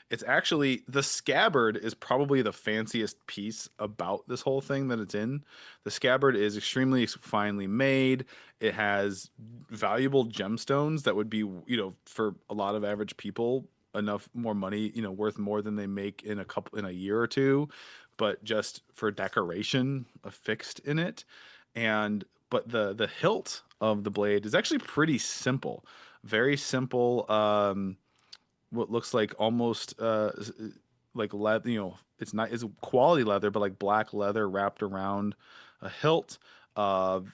it's actually the scabbard is probably the fanciest piece about this whole thing that it's in. The scabbard is extremely finely made. It has valuable gemstones that would be, you know, for a lot of average people enough more money, you know, worth more than they make in a year or two, but just for decoration affixed in it. And but the hilt of the blade is actually pretty simple. Very simple what looks like almost like leather, you know, it's quality leather, but like black leather wrapped around a hilt.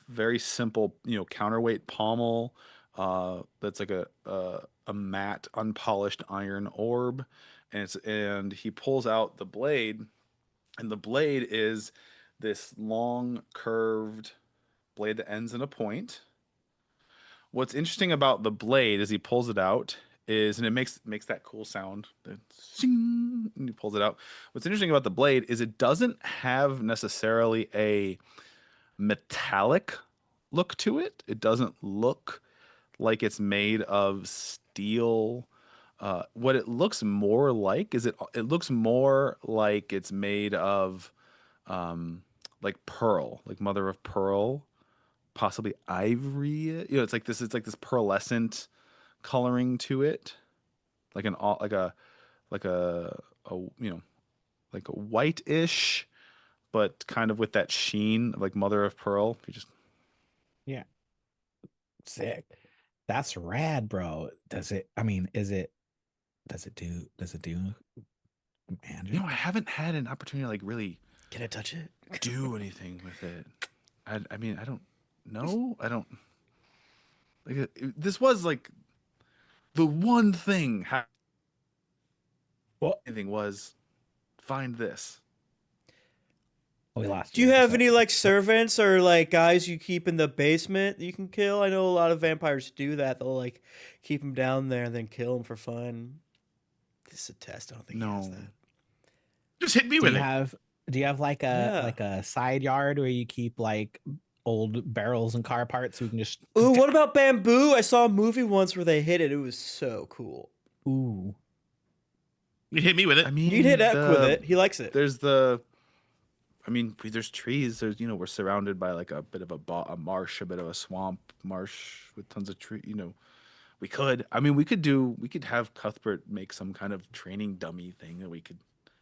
Very simple, you know, counterweight pommel. That's like a matte, unpolished iron orb, and he pulls out the blade, and the blade is this long curved blade that ends in a point. What's interesting about the blade as he pulls it out is, and it makes that cool sound, and he pulls it out. What's interesting about the blade is it doesn't have necessarily a metallic look to it. It doesn't look like it's made of steel. What it looks more like is it looks more like it's made of like pearl, like mother of pearl, possibly ivory. You know, it's like this pearlescent coloring to it, like like a you know, like a white-ish, but kind of with that sheen of like mother of pearl. If you just Yeah, sick. That's rad, bro. Does it? I mean, is it? Does it do magic? you know, I haven't had an opportunity to like really Can I touch it? do anything with it. I mean, I don't know. I don't like this was like the one thing. Well, Anything was find this. we lost Do you have so- any like servants or like guys you keep in the basement that you can kill? I know a lot of vampires do that. They'll like keep them down there and then kill them for fun. This is a test. I don't think he has No. that. Just hit me Do with you it. have? Do you have like Yeah. a side yard where you keep like old barrels and car parts so we can just? Ooh, what about bamboo? I saw a movie once where they hit it. It was so cool. Ooh, You hit me with it. I mean, You'd hit Eck with it. He likes it. There's I mean, there's trees. There's, you know, we're surrounded by like a bit of a marsh, a bit of a swamp marsh with tons of tree. You know, we could. I mean, we could have Cuthbert make some kind of training dummy thing that we could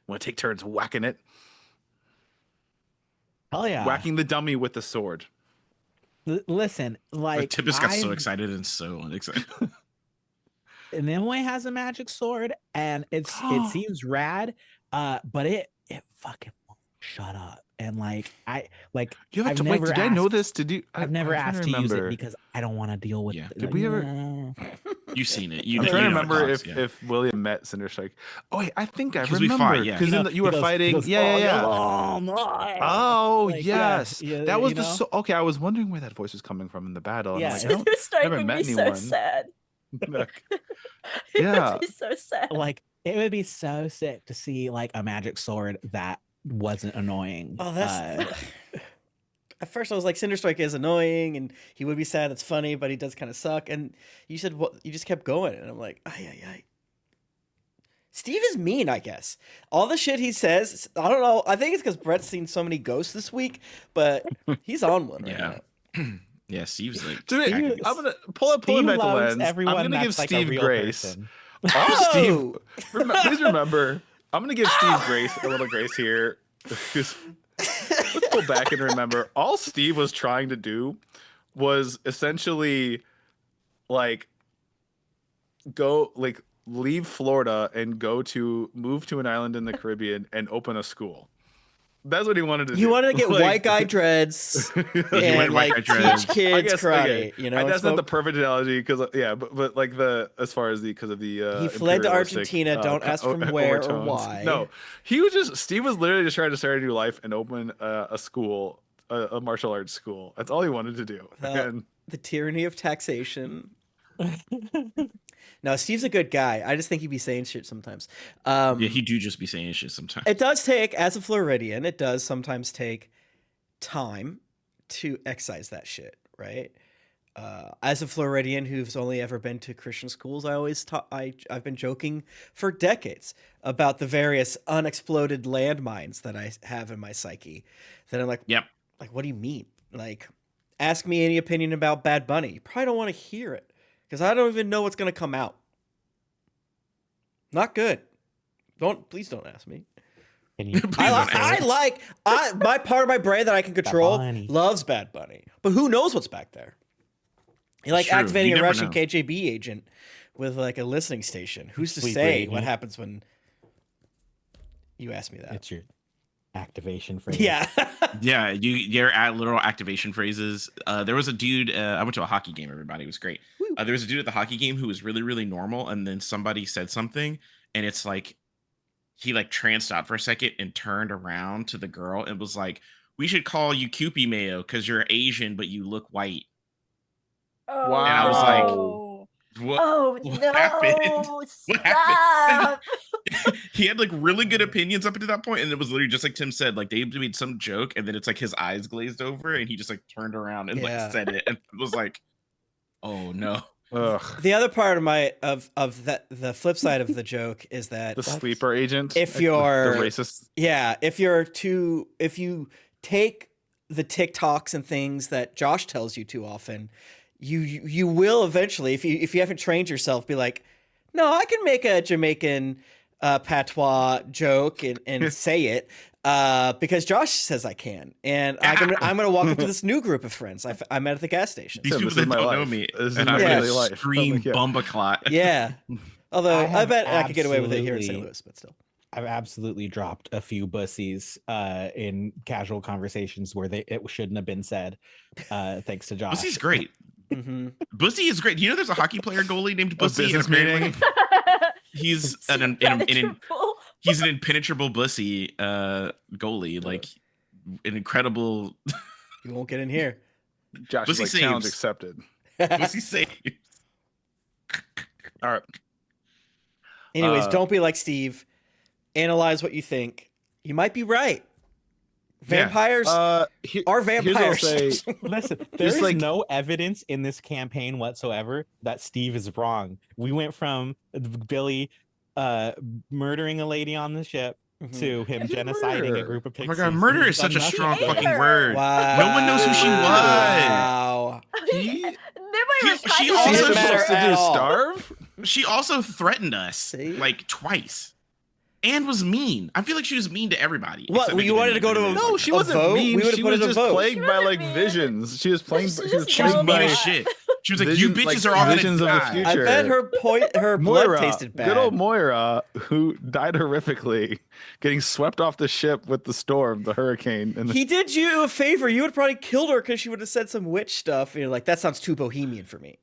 want to take turns whacking it, hell yeah! whacking the dummy with the sword. Listen, like Tippus got so I've- excited and so unexcited. Nimue has a magic sword, and it seems rad, but it fucking won't shut up. And like You have I've to wait. never Did I know asked- this? Did you? I've never I'm trying asked to use it remember. because I don't want to deal with. Yeah. Did we ever? You've seen it. I'm trying to remember if if William met Cinderstrike. Oh wait, I think I 'Cause we remember fought, yeah. because you were fighting. Yeah. Oh Like, yeah, yes, yeah, that was you the know? so. Okay, I was wondering where that voice was coming from in the battle. And Yeah, I'm like, I it's- don't. Strike never would met be so anyone. sad. Like, It Yeah. would be so sad. Like it would be so sick to see like a magic sword that wasn't annoying. Oh, that's. At first, I was like, Cinderstrike is annoying, and he would be sad. That's funny, but he does kind of suck. And you said, "What?" You just kept going, and I'm like, ay. Steve is mean, I guess. All the shit he says, I don't know. I think it's because Brett's seen so many ghosts this week, but he's on one right Yeah. now. Yeah, Steve's like. Dude, Steve- I'm gonna pull Steve back the loves lens. everyone I'm gonna give that's like a Steve real grace. person. Steve, Oh! please remember, I'm gonna give Steve grace, a little grace here. Because let's go back and remember, all Steve was trying to do was essentially like leave Florida and move to an island in the Caribbean and open a school. That's what he wanted to do. You wanted to get Like- white guy dreads wanted and white like guy dreads. teach kids karate. okay, You know, that's and not the smoke- perfect analogy because but like as far as because of the He fled to imperialistic, Argentina. Don't ask from where or overtones. why. No, Steve was literally just trying to start a new life and open a school, a martial arts school. That's all he wanted to do. And The tyranny of taxation. No, Steve's a good guy. I just think he'd be saying shit sometimes. Yeah, he do just be saying shit sometimes. It does take, as a Floridian, it does sometimes take time to excise that shit, right? As a Floridian who's only ever been to Christian schools, I've been joking for decades about the various unexploded landmines that I have in my psyche. That I'm like, Yep. like, what do you mean? Like, ask me any opinion about Bad Bunny. You probably don't want to hear it because I don't even know what's gonna come out. Not good. Please don't ask me. Can you My part of my brain that I can control Bunny. loves Bad Bunny, but who knows what's back there? You like True. activating You a never Russian know. KGB agent with like a listening station. Who's to Sweet say baby. what happens when you ask me that? It's your activation phrase. Yeah. Yeah, you're at literal activation phrases. There was a dude. I went to a hockey game. Everybody, it was great. There was a dude at the hockey game who was really, really normal, and then somebody said something, and it's like he like tranced out for a second and turned around to the girl and was like, "We should call you Kewpie Mayo because you're Asian, but you look white." Oh, Wow. And I was like, no. What? Oh what no! happened? What Stop! He had like really good opinions up to that point, and it was literally just like Tim said, like they made some joke, and then it's like his eyes glazed over, and he just like turned around and Yeah. like said it, and it was like, "Oh no." ugh, The other part of the flip side of the joke is that the sleeper agent. if the you're- racist. yeah, if you take the TikToks and things that Josh tells you too often, you will eventually, if you haven't trained yourself, be like, no, I can make a Jamaican patois joke and say it because Josh says I can, and I'm gonna walk up to this new group of friends I met at the gas station. These Tim, people this is that my don't know life. me, This is and my I'm daily gonna life. scream Like, yeah. bumbaclot. Yeah, although I have bet I could get away with it here in St. absolutely- Louis, but still. I've absolutely dropped a few bussies in casual conversations where it shouldn't have been said. Thanks to Josh. Bussy's great. Hmm. Bussy is great. You know, there's a hockey player goalie named Bussy. business and apparently meeting? He's an Impenetrable. he's an impenetrable Bussy goalie, like an incredible You won't get in here. Josh is Pussy like challenge saves. accepted. Bussy saves. All right. Anyways, Uh, don't be like Steve. Analyze what you think. You might be right. Yeah. Vampires are Here's what I'll vampires. say. Listen, there's like- no evidence in this campaign whatsoever that Steve is wrong. We went from Billy murdering a lady on the ship Mhm. to him genociding Murder. a group of Oh my pixies. god, murder He's is such done a nothing strong good. fucking Hater. word. Wow. No one knows who she was. Wow. He, Nobody She- was she trying also to she's doesn't say matter supposed her. to at do all. starve. She also threatened us See? like twice. And was mean. I feel like she was mean to everybody. What, except you maybe wanted to go to Minnie. a- No, she A wasn't vote? mean. We would've She put was it a just vote. plagued She by wasn't like mean. visions. She was plagued. She She was just She was plagued mean by. as shit. She was like, "You bitches are all gonna visions of the die." I future. bet her blood Moira, tasted bad. good old Moira, who died horrifically, getting swept off the ship with the storm, the hurricane, and He did you a favor. You would have probably killed her because she would have said some witch stuff. And you're like, that sounds too bohemian for me.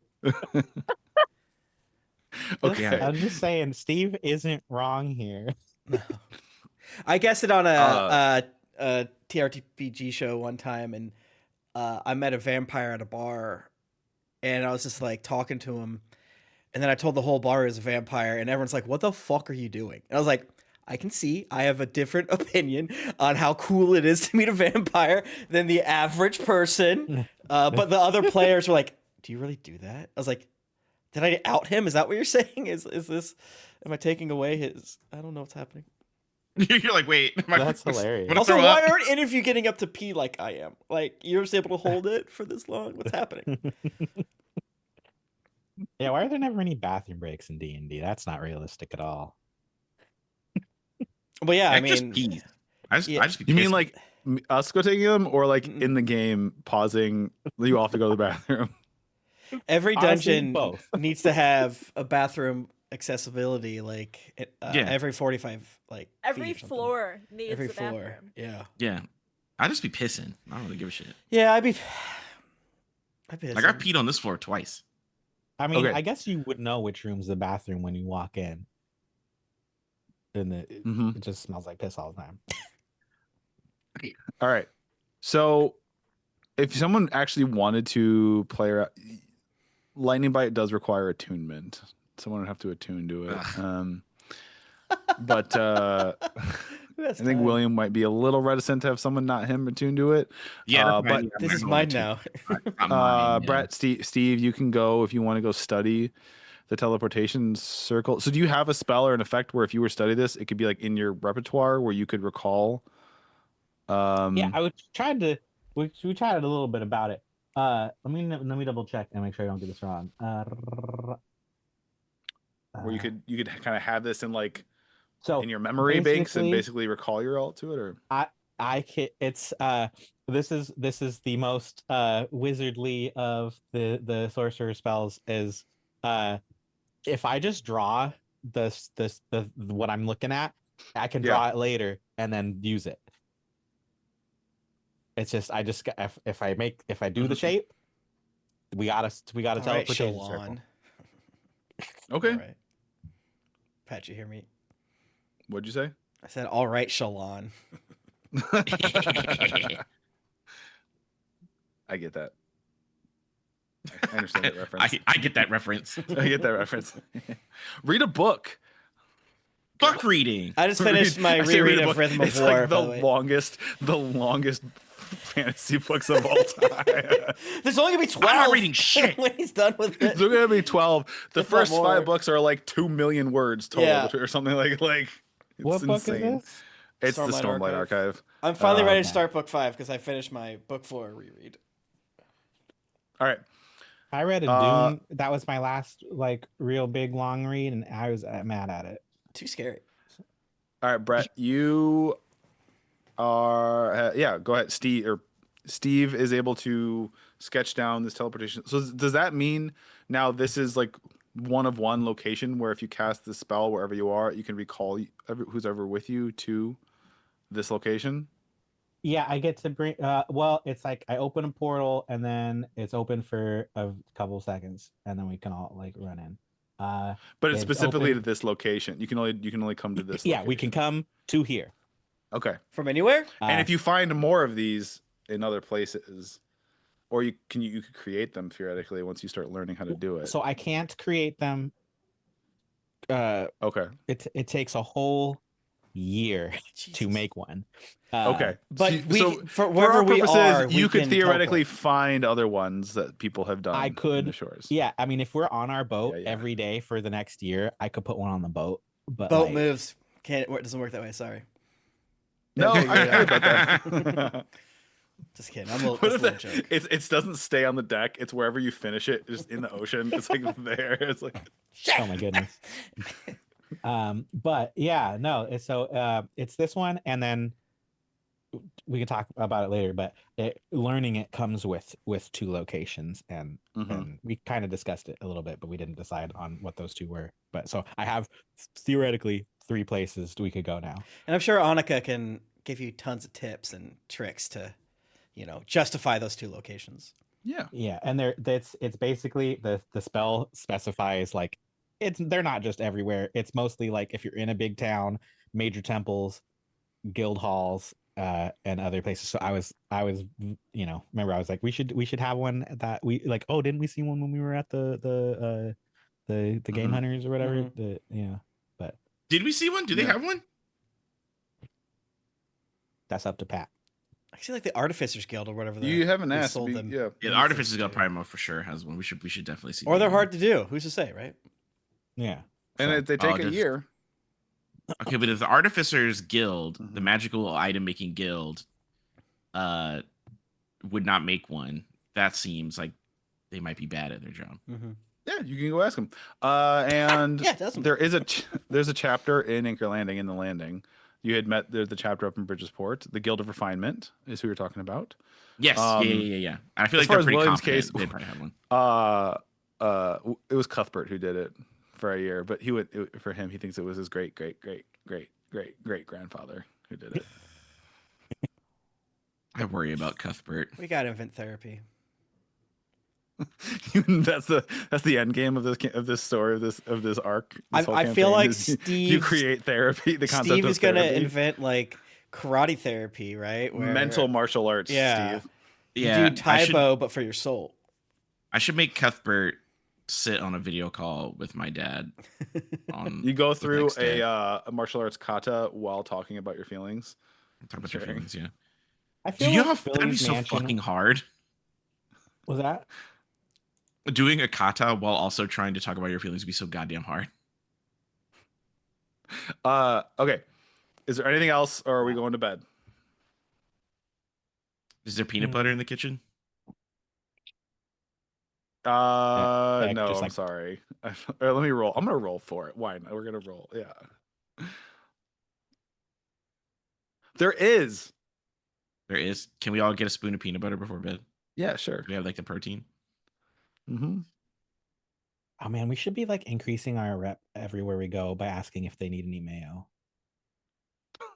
okay. I'm just saying, Steve isn't wrong here. I guessed it on a TRPG show one time, and I met a vampire at a bar, and I was just like talking to him, and then I told the whole bar he was a vampire, and everyone's like, "What the fuck are you doing?" And I was like, I can see I have a different opinion on how cool it is to meet a vampire than the average person. But the other players were like, "Do you really do that?" I was like, "Did I out him? Is that what you're saying? Is this? Am I taking away his? I don't know what's happening." You're like, wait, That's hilarious. Wanna Also, throw why up? aren't any of you getting up to pee like I am? Like, you're just able to hold it for this long? What's happening? Yeah, why are there never any bathroom breaks in D&D? That's not realistic at all. But yeah, I Just mean, pee. I just be You mean pissed. like us go taking them, or like in the game pausing? You all have to go to the bathroom. every Honestly, dungeon both. needs to have a bathroom accessibility, like Yeah. every 45 like Every feet or something. floor needs Every a floor, bathroom. yeah, Yeah, I just be pissing. I don't really give a shit. yeah. I'd be Like I peed on this floor twice. I mean, Okay. I guess you would know which room's the bathroom when you walk in. And it just smells like piss all the time. All right. So, if someone actually wanted to play, Lightning Bite does require attunement. Someone would have to attune to it. But I think William might be a little reticent to have someone not him attune to it. Yeah, but this is mine now. Brett, Steve, you can go if you want to go study the teleportation circle. So do you have a spell or an effect where if you were to study this, it could be like in your repertoire where you could recall? Yeah, I would try to. We chatted a little bit about it. Let me double check and make sure I don't get this wrong. Where you could kind of have this in like so in your memory banks and basically, basically recall your alt to it, or I can. It's this is the most wizardly of the sorcerer spells is if I just draw the what I'm looking at, I can draw it later and then use it. It's just if I do the shape, we gotta teleportation circle. okay. All right. Pat, you hear me? What'd you say? I said, "All right, Shalon." I get that. I understand that reference. I get that reference. I get that reference. Read a book. Book reading. I just finished my I say read reread a of book. Rhythm of It's War. like by the way. the longest fantasy books of all time. There's only gonna be 12. I'm not reading shit. when he's done with it. There's gonna be 12. The If not first more. 5 books are like 2 million words total, Yeah. or something like. It's What book is insane. this? It's the Stormlight Stormlight Archive. Archive. I'm finally ready to okay. start book 5 because I finished my book 4 reread. All right. I read a Uh, Dune. That was my last like real big long read, and I was mad at it. Too scary. All right, Brett, you are go ahead. Steve is able to sketch down this teleportation. So does that mean now this is like one of one location where if you cast the spell wherever you are, you can recall who's ever with you to this location? Yeah, I get to bring. Well, it's like I open a portal and then it's open for a couple seconds, and then we can all like run in. But it's specifically open. to this location. You can only come to this. Yeah, we can come to here. Okay. From anywhere? And if you find more of these in other places, or you could create them theoretically once you start learning how to do it. So I can't create them. Okay. It takes a whole year to Jesus. make one. Okay. But So for for wherever our we purposes, are, you we could can theoretically teleport. find other ones that people have done. I could. in the shores. Yeah, I mean, if we're on our boat Yeah, yeah. every day for the next year, I could put one on the boat. But Boat like, moves. Can't. It doesn't work that way. Sorry. No, Okay, I yeah. bet that. Just kidding. I'm a What little, if that's a little that- joke. it doesn't stay on the deck. It's wherever you finish it, just in the ocean. It's like there. It's like Oh my goodness. But yeah, no. So it's this one, and then we can talk about it later, but learning it comes with 2 locations, and we kind of discussed it a little bit, but we didn't decide on what those 2 were. But so I have theoretically 3 places we could go now. And I'm sure Annika can give you tons of tips and tricks to, justify those 2 locations. Yeah, and it's basically the spell specifies like they're not just everywhere. It's mostly like if you're in a big town, major temples, guild halls, and other places. So I was remember I was like we should have one that we like. Oh, didn't we see one when we were at the game hunters or whatever? But Did we see one? Do they have one? that's up to Pat. I see like the Artificers Guild or whatever. You haven't they asked sold me. them. Yeah, Yeah, the Artificers Guild probably for sure has one. We should definitely see. Or they're hard to do. Who's to say, right? Yeah, and they take a year. Okay, but if the Artificers Guild, the magical item making guild, would not make one, that seems like they might be bad at their job. Yeah, you can go ask them. And there's a chapter in Anchor Landing in the Landing. You had met the chapter up in Bridgesport. The Guild of Refinement is who you're talking about. Yes, yeah. I feel like far they're as pretty William's confident case, they probably have one. It was Cuthbert who did it for a year, but for him, he thinks it was his great grandfather who did it. I worry about Cuthbert. We got invent therapy. that's the end game of this story of this arc. I feel like Steve, you create therapy. The concept Steve is going to therapy. invent like karate therapy, right? Mental martial arts. Yeah, Steve. Yeah, you do Taibo, but for your soul. I should make Cuthbert sit on a video call with my dad. You go through a martial arts kata while talking about your feelings. Talk about your feelings, yeah. I feel do you like know how that'd be so fucking hard? Was that? Doing a kata while also trying to talk about your feelings would be so goddamn hard. Okay. Is there anything else, or are we going to bed? Is there peanut butter in the kitchen? No, just I'm sorry. Let me roll. I'm gonna roll for it. Why not? We're gonna roll. Yeah. There is. Can we all get a spoon of peanut butter before bed? Yeah, sure. Do we have like the protein? Oh man, we should be like increasing our rep everywhere we go by asking if they need any mayo.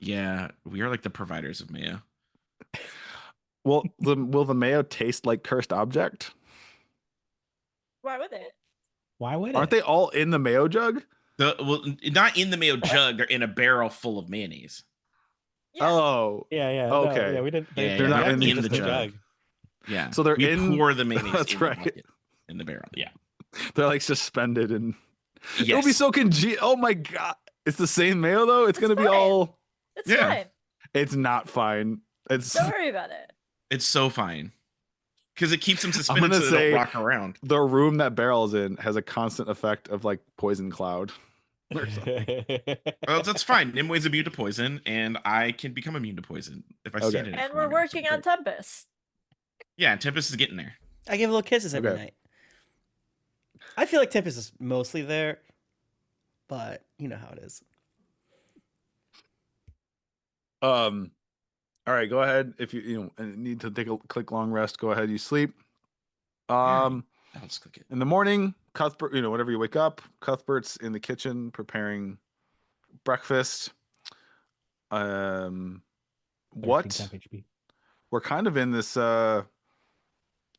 Yeah, we are like the providers of mayo. Well, will the mayo taste like cursed object? Why would it? Why would Aren't they all in the mayo jug? Well, not in the mayo jug. They're in a barrel full of mayonnaise. Yeah. Oh, yeah. Okay. No, yeah, we didn't. They're not in the jug. Yeah. So they're we pour the mayonnaise. That's right. In the barrel. Yeah. They're like suspended and yes. It'll be so Oh my god! It's the same mayo though. It's gonna be all. It's fine. It's not fine. Don't worry about it. It's so fine. Because it keeps them suspended so they don't rock around. The room that barrel is in has a constant effect of like poison cloud. Well, that's fine. Nimwe's immune to poison, and I can become immune to poison if I stand in it. And we're working on Tempest. Yeah, Tempest is getting there. I give little kisses every night. I feel like Tempest is mostly there, but you know how it is. All right, go ahead. If you need to take a quick long rest, go ahead. You sleep. I'll just click it. In the morning, Cuthbert, whenever you wake up, Cuthbert's in the kitchen preparing breakfast. What? We're kind of in this.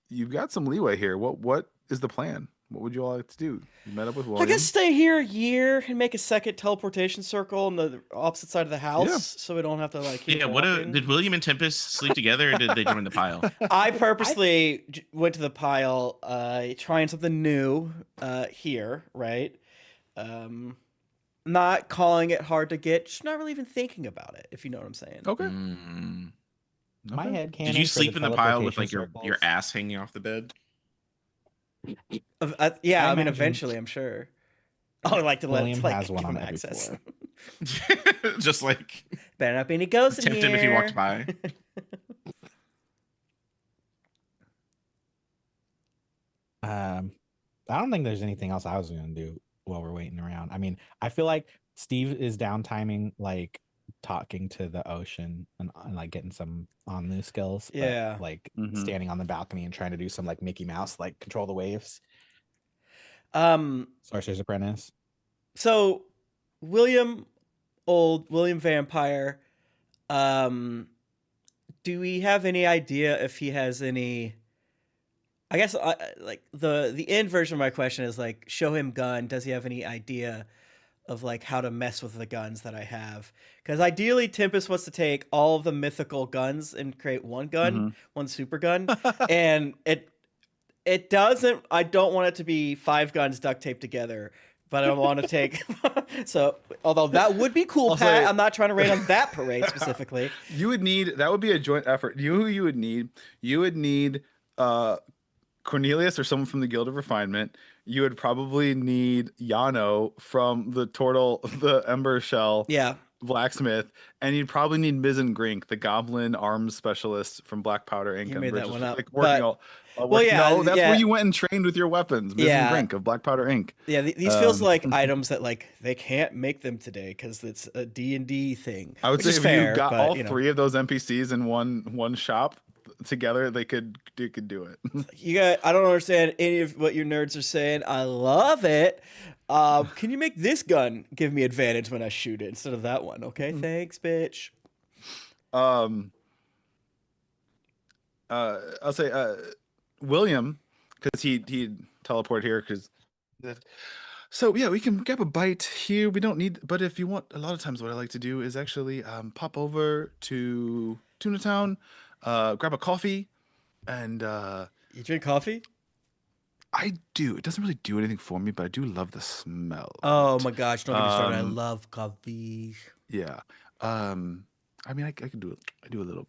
You've got some leeway here. What is the plan? What would you all like to do? You met up with William. I guess stay here a year and make a second teleportation circle on the opposite side of the house, so we don't have to keep walking. Did William and Tempest sleep together, or did they join the pile? I purposely went to the pile, trying something new here, right? Not calling it hard to get, just not really even thinking about it, if you know what I'm saying. Okay. My head can't. Did you sleep in the pile with your ass hanging off the bed? Yeah, I mean, eventually, I'm sure. I would like to let William has one on access. Just better not be any ghosts in here. Tempt him if he walked by. I don't think there's anything else I was going to do while we're waiting around. I mean, I feel like Steve is downtiming talking to the ocean and like getting some on skills. But, Yeah. like Mhm. standing on the balcony and trying to do some like Mickey Mouse, like control the waves. Sorcerer's Apprentice. So William Vampire, do we have any idea if he has any? I guess like the end version of my question is like, show him gun. Does he have any idea of like how to mess with the guns that I have? Because ideally, Tempest wants to take all of the mythical guns and create one gun, one super gun, and it doesn't. I don't want it to be 5 guns duct taped together. But I want to take so. Although that would be cool, I'll Pat. say- I'm not trying to raid on that parade specifically. You would need that would be a joint effort. You would need Cornelius or someone from the Guild of Refinement. You would probably need Yano from the Ember Shell Yeah, blacksmith, and you'd probably need Mizzen Grink, the goblin arms specialist from Black Powder Inc. You and made that Bridges, one up, like working but- all. yeah, no, that's yeah. where you went and trained with your weapons. Mizzen Yeah. Grink of Black Powder Inc. yeah. These feels like items that like they can't make them today because it's a D&D thing. I would which say is if fair, you got but, all you know. 3 of those NPCs in one shop together, they could do it. You got. I don't understand any of what you nerds are saying. I love it. Can you make this gun give me advantage when I shoot it instead of that one? Okay, thanks, bitch. I'll say William, because he teleported here because so yeah, we can grab a bite here. We don't need, but if you want, a lot of times what I like to do is actually pop over to Tuna Town, grab a coffee, and You drink coffee? I do. It doesn't really do anything for me, but I do love the smell. Oh of it. my gosh! Don't get me started. I Um, love coffee. Yeah. I mean, I can do it. I do a little.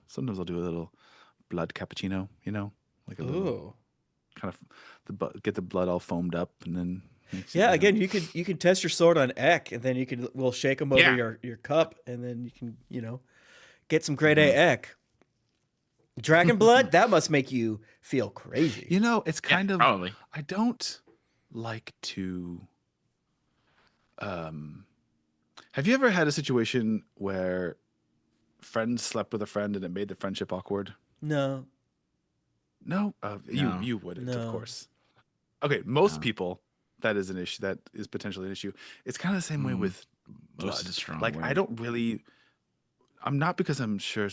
Sometimes I'll do a little blood cappuccino. You know, like a little Ooh. kind of get the blood all foamed up, and then mix it, Yeah, you know. again, you can test your sword on Eck, and then we'll shake them over Yeah. your cup, and then you can get some grade A Eck. Dragon blood, that must make you feel crazy. You know, it's Yeah, kind of. probably. I don't like to. Have you ever had a situation where friends slept with a friend and it made the friendship awkward? No, No, No. you wouldn't, No. of course. Okay, most No. people, that is an issue. That is potentially an issue. It's kind of the same way Mm, with most blood. is a strong Like I word. don't really. I'm not, because I'm sure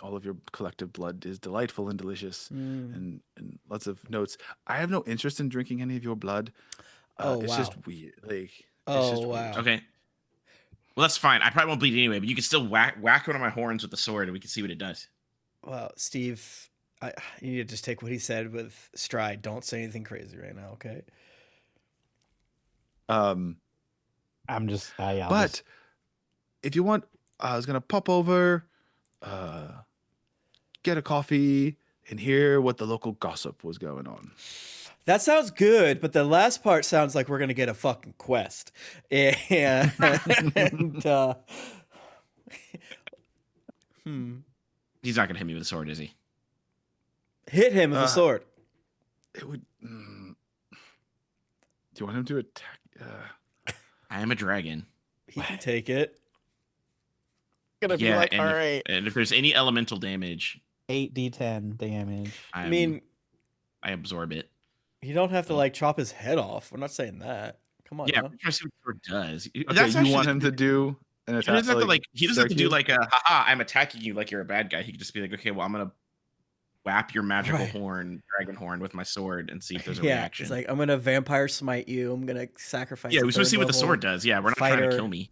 all of your collective blood is delightful and delicious Mm. and lots of notes. I have no interest in drinking any of your blood. Oh, It's wow. just weird. Like it's Oh, just wow. weird. Okay. Well, that's fine. I probably won't bleed anyway, but you can still whack one of my horns with the sword, and we can see what it does. Well, Steve, you need to just take what he said with stride. Don't say anything crazy right now, okay? I'm just yeah. I'll But just- if you want, I was gonna pop over, get a coffee, and hear what the local gossip was going on. That sounds good, but the last part sounds like we're gonna get a fucking quest. And He's not gonna hit me with a sword, is he? hit him with a sword. It would. Do you want him to attack? I am a dragon. He can take it. gonna be Yeah, like, and all if, right, and if there's any elemental damage, 8d10 damage. I mean, I absorb it. you don't have to like chop his head off. We're not saying that. Come on, Yeah, now. I'm trying to see what the sword does. Okay, That's you actually want just- him to do an He attack? doesn't have to he doesn't have to strike do you? like a haha, I'm attacking you like you're a bad guy. He could just be like, okay, well, I'm gonna whap your magical Right. dragon horn with my sword and see if there's a Yeah, reaction. it's like I'm gonna vampire smite you. I'm gonna sacrifice. yeah, a we supposed to see third what the level sword does. Yeah, we're not trying fighter to kill me.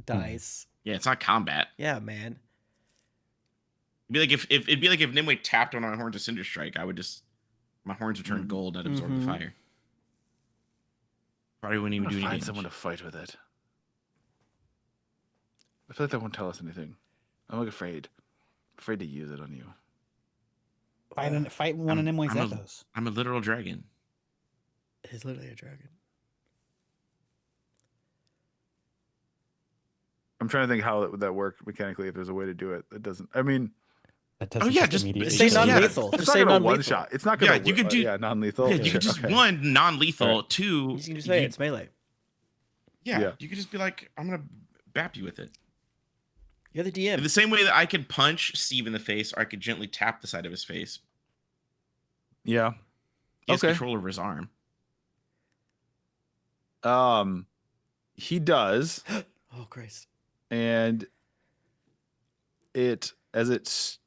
dice. Yeah, it's not combat. Yeah, man. It'd be like if Nimue tapped one of my horns of Cinder Strike, I would just my horns would turn Mhm. gold and I'd absorb Mhm. the fire. Probably wouldn't I'm even do gonna any find someone to damage. fight with it. I feel like that won't tell us anything. I'm like afraid to use it on you. Fight one of I'm- Nimue I'm a- Zethos. I'm a literal dragon. It's literally a dragon. I'm trying to think how that would work mechanically. If there's a way to do it, it doesn't. I mean, That doesn't yeah, just just immediately say kill you. non-lethal. it's Just not say gonna non-lethal. one shot. It's not gonna. Yeah, you could do- non-lethal. Yeah, you could just one non-lethal, Alright. two. You can just say you- it's melee. Yeah, Yeah. you could just be like, I'm gonna bap you with it. You're the In DM. the same way that I could punch Steve in the face, or I could gently tap the side of his face. Yeah. He has Okay. control over his arm. He does, Oh Christ. and it as it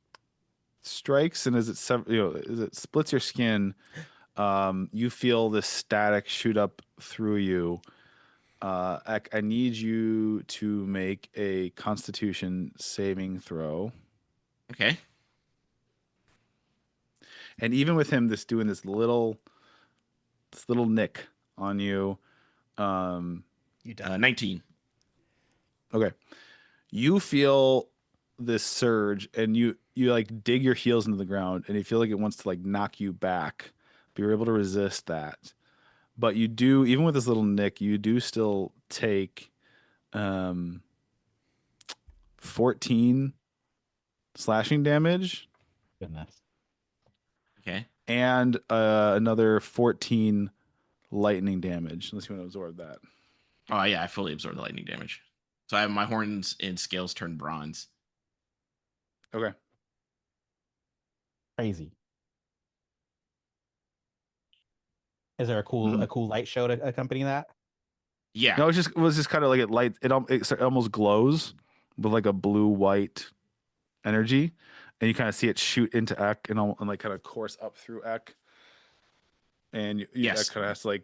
strikes and as it as it splits your skin, you feel this static shoot up through you. I need you to make a Constitution saving throw. Okay. And even with him doing this little nick on you, You die. 19. okay, you feel this surge, and you like dig your heels into the ground, and you feel like it wants to like knock you back, but you're able to resist that. But you do, even with this little nick, you do still take 14 slashing damage Goodness. Okay. and another 14 lightning damage, unless you want to absorb that. Oh yeah, I fully absorb the lightning damage. So I have my horns and scales turned bronze. Okay. Crazy. Is there a cool light show to accompany that? Yeah. No, it was just kind of like it almost glows with like a blue white energy, and you kind of see it shoot into Eck and like kind of course up through Eck, and Yes. Eck kind of has to like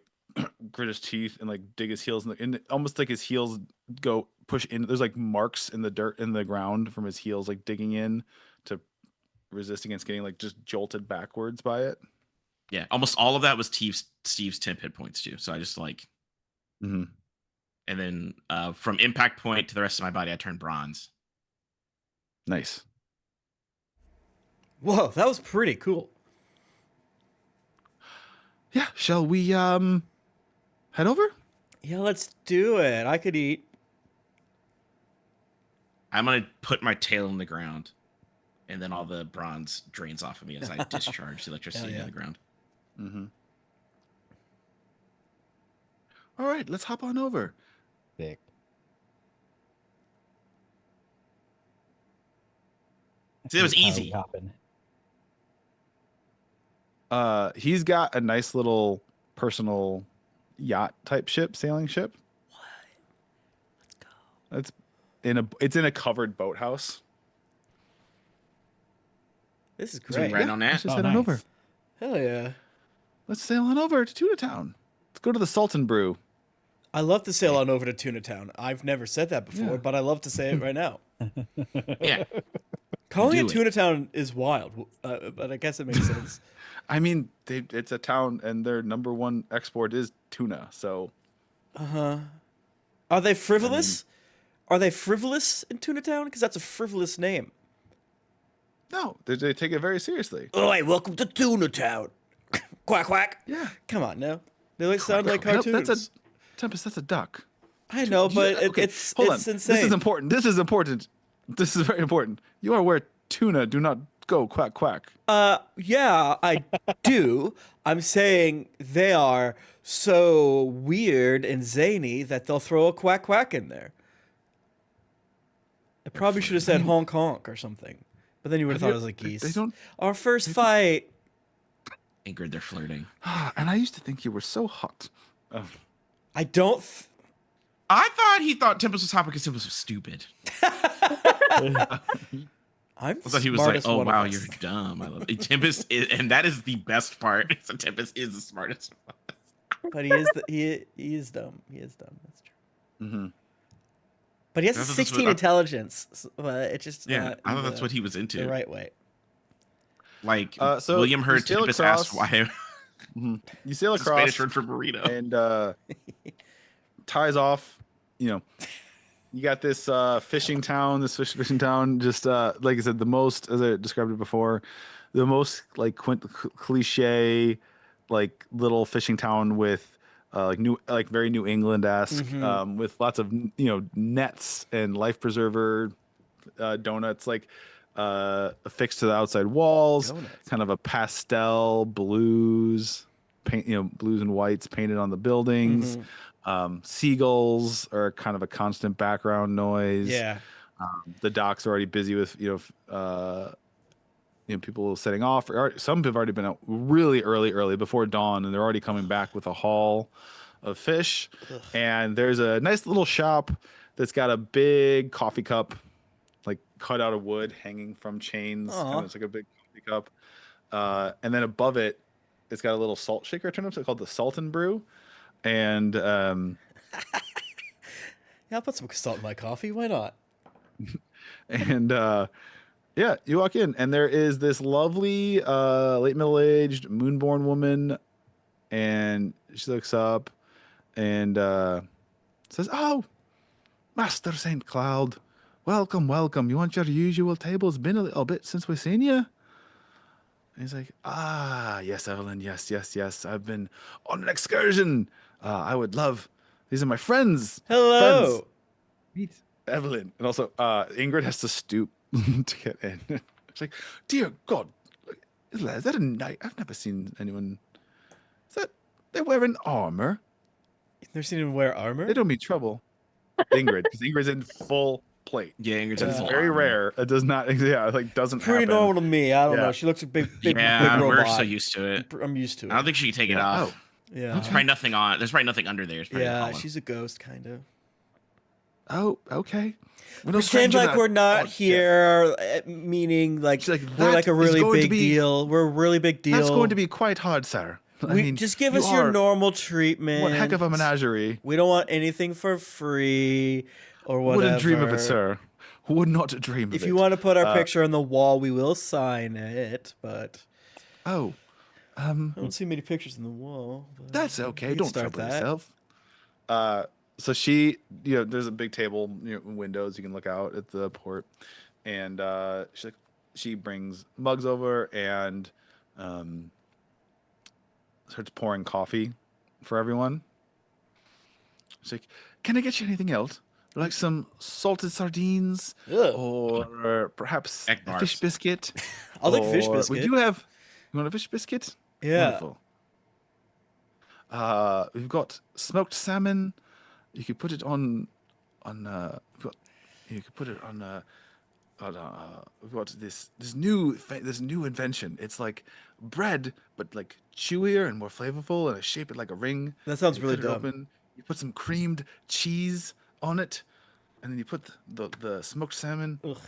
grit his teeth and like dig his heels and almost like his heels go push in. There's like marks in the dirt in the ground from his heels, like digging in to resist against getting like just jolted backwards by it. Yeah. Almost all of that was Steve's temp hit points too. So I just like, Mm-hmm. and then from impact point to the rest of my body, I turned bronze. Nice. Whoa, that was pretty cool. Yeah. Shall we head over? Yeah, let's do it. I could eat. I'm gonna put my tail in the ground, and then all the bronze drains off of me as I discharge the electricity yeah. in the ground. Mm-hmm. All right, let's hop on over. Sick. See, that was How are we easy. hopping? He's got a nice little personal yacht type ship, sailing ship. What? Let's go. It's in a covered boathouse. This is Zoom great. right on that. Let's just Oh, head on nice. over. Hell yeah. Let's sail on over to Tuna Town. Let's go to the Sultan Brew. I love to sail on over to Tuna Town. I've never said that before, Yeah. but I love to say it right now. Yeah. Calling Do it it. Tuna Town is wild, but I guess it makes sense. I mean, it's a town, and their number one export is tuna. So, Are they frivolous? Are they frivolous in Tuna Town? Because that's a frivolous name. no, they take it very seriously. Oi, welcome to Tuna Town. Quack quack. Yeah. Come on, no. They like sound like Nope, cartoons. Tempest, that's a duck. I know, but Okay, it's hold on. insane. This is important. This is important. This is very important. You are where tuna do not go quack quack. Yeah, I do. I'm saying they are so weird and zany that they'll throw a quack quack in there. I probably should have said honk honk or something, but then you would have thought it was like geese. They don't. Our first fight. Ingrid, they're flirting. And I used to think you were so hot. I don't. I thought he thought Tempest was hot because Tempest was stupid. I'm I thought he was like, "Oh wow, you're dumb." I love it. Tempest, and that is the best part. So Tempest is the smartest. But he is he is dumb. He is dumb. That's true. Mm-hmm. But he has a That's what- 16 intelligence. But it's just Yeah, not I thought in that's what he was into. the right way. Like So William you heard sail Tempest across- ask why. You sail It's a across Spanish word for burrito. and ties off. You know, you got this fishing town. This fishing town, just like I said, the most, as I described it before, the most like cliche, like little fishing town with like very New England-esque, with lots of nets and life preserver donuts like affixed to the outside walls. Donuts. Kind of a pastel blues paint, blues and whites painted on the buildings. Seagulls are kind of a constant background noise. Yeah. The docks are already busy with people setting off. Some have already been out really early before dawn, and they're already coming back with a haul of fish. And there's a nice little shop that's got a big coffee cup, like cut out of wood, hanging from chains. Aw. It's like a big coffee cup. And then above it, it's got a little salt shaker turned up. So it's called the Salt and Brew. And Yeah, I'll put some salt in my coffee. Why not? and yeah, you walk in, and there is this lovely late middle-aged moonborn woman, and she looks up and says, "Oh, Master Saint Cloud, welcome, welcome. You want your usual table? It's been a little bit since we've seen you." And he's like, "Ah, yes, Evelyn, yes. I've been on an excursion. I would love. These are my friends. Hello. Friends. Meet Evelyn." And also, Ingrid has to stoop to get in. It's like, dear God, is that a knight? I've never seen anyone. Is that they're wearing armor? You've never seen him wear armor? They don't mean trouble. Ingrid, because Ingrid's in full plate. Yeah, Ingrid's It's full very armor. rare. It does not. Yeah, like doesn't. Pretty happen. normal to me. I don't Yeah. know. She looks a big Yeah, we're robot. so used to it. I'm used to it. I don't think she can take it Yeah. off. yeah. There's probably nothing on. There's probably nothing under there. It's probably Yeah, hollow. she's a ghost, kind of. Oh, okay. We're no Pretend stranger like to we're not that. here, meaning like, She's like, we're like "That a is really going to big be- deal. We're a really big deal. That's going to be quite hard, sir. I We, mean, just give you us your are normal treatment. One heck of a menagerie. We don't want anything for free or whatever. Wouldn't dream of it, sir. Would not dream of it. If you want to put our Uh, picture on the wall, we will sign it, but Oh, I don't see many pictures on the wall. but that's we okay. can Don't start trouble that. yourself. So there's a big table, windows. You can look out at the port, and she brings mugs over and starts pouring coffee for everyone. She's like, "Can I get you anything else? Like some salted sardines, Ugh. or perhaps Egg a fish bars. biscuit?" I'll take fish Or biscuit. You want a fish biscuit? Yeah. Wonderful. We've got smoked salmon. You could put it on. You could put it on. We've got this new invention. It's like bread, but like chewier and more flavorful, and I shape it like a ring. That sounds You really cut it dumb. open, you put some creamed cheese on it, and then you put the smoked salmon. Ugh.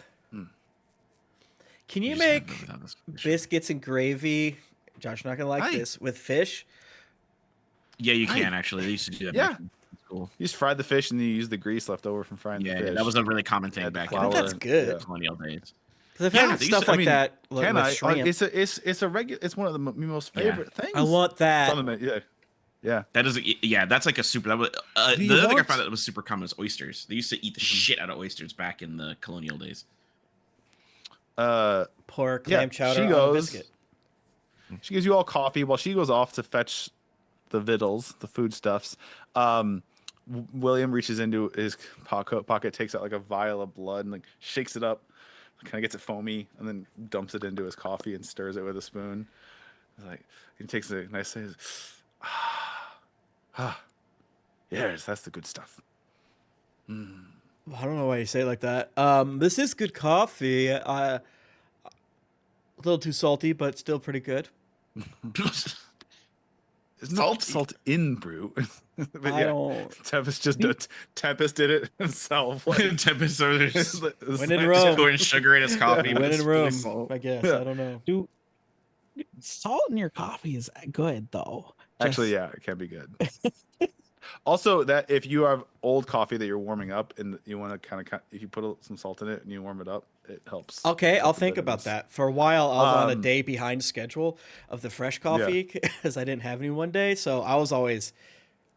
Can you just can't make live without this fish. biscuits and gravy? Josh, not gonna like Aye. this with fish. Yeah, you Aye. can actually. They used to do that. Yeah. back then. It's cool. You just fry the fish, and then you use the grease left over from frying the Yeah, fish. that was a really common thing Add back flour in that's and- good. yeah. colonial days. Because I've Yeah, had they used stuff to- I like mean, that with Can I? shrimp. It's a regular. It's one of the most Yeah. favorite things. I want that. Some of it, yeah, yeah. That is, yeah, that's like a super. That was, Do the you other thing I want- found that was super common is oysters. They used to eat the shit out of oysters back in the colonial days. Pour Yeah, clam chowder she on a goes- biscuit. She gives you all coffee while she goes off to fetch the victuals, the foodstuffs. William reaches into his pocket, takes out like a vial of blood, and like shakes it up, kind of gets it foamy, and then dumps it into his coffee and stirs it with a spoon. It's like he takes a nice size. Yes, that's the good stuff. I don't know why you say it like that. This is good coffee. A little too salty, but still pretty good. It's not salt in brew. But I yeah, don't. Tempest did it himself. Like, Tempest orders it's When in like- Rome. pouring sugar in his coffee. When but in it's Rome, really salt. I guess. Yeah. I don't know. Dude, salt in your coffee is good though. Actually, yeah, it can be good. Also, that if you have old coffee that you're warming up and you want to kind of, if you put some salt in it and you warm it up, it helps. Okay, I'll the think about bitterness. that. For a while, I was on a Um, day behind schedule of the fresh coffee because I didn't have any one day. So I was always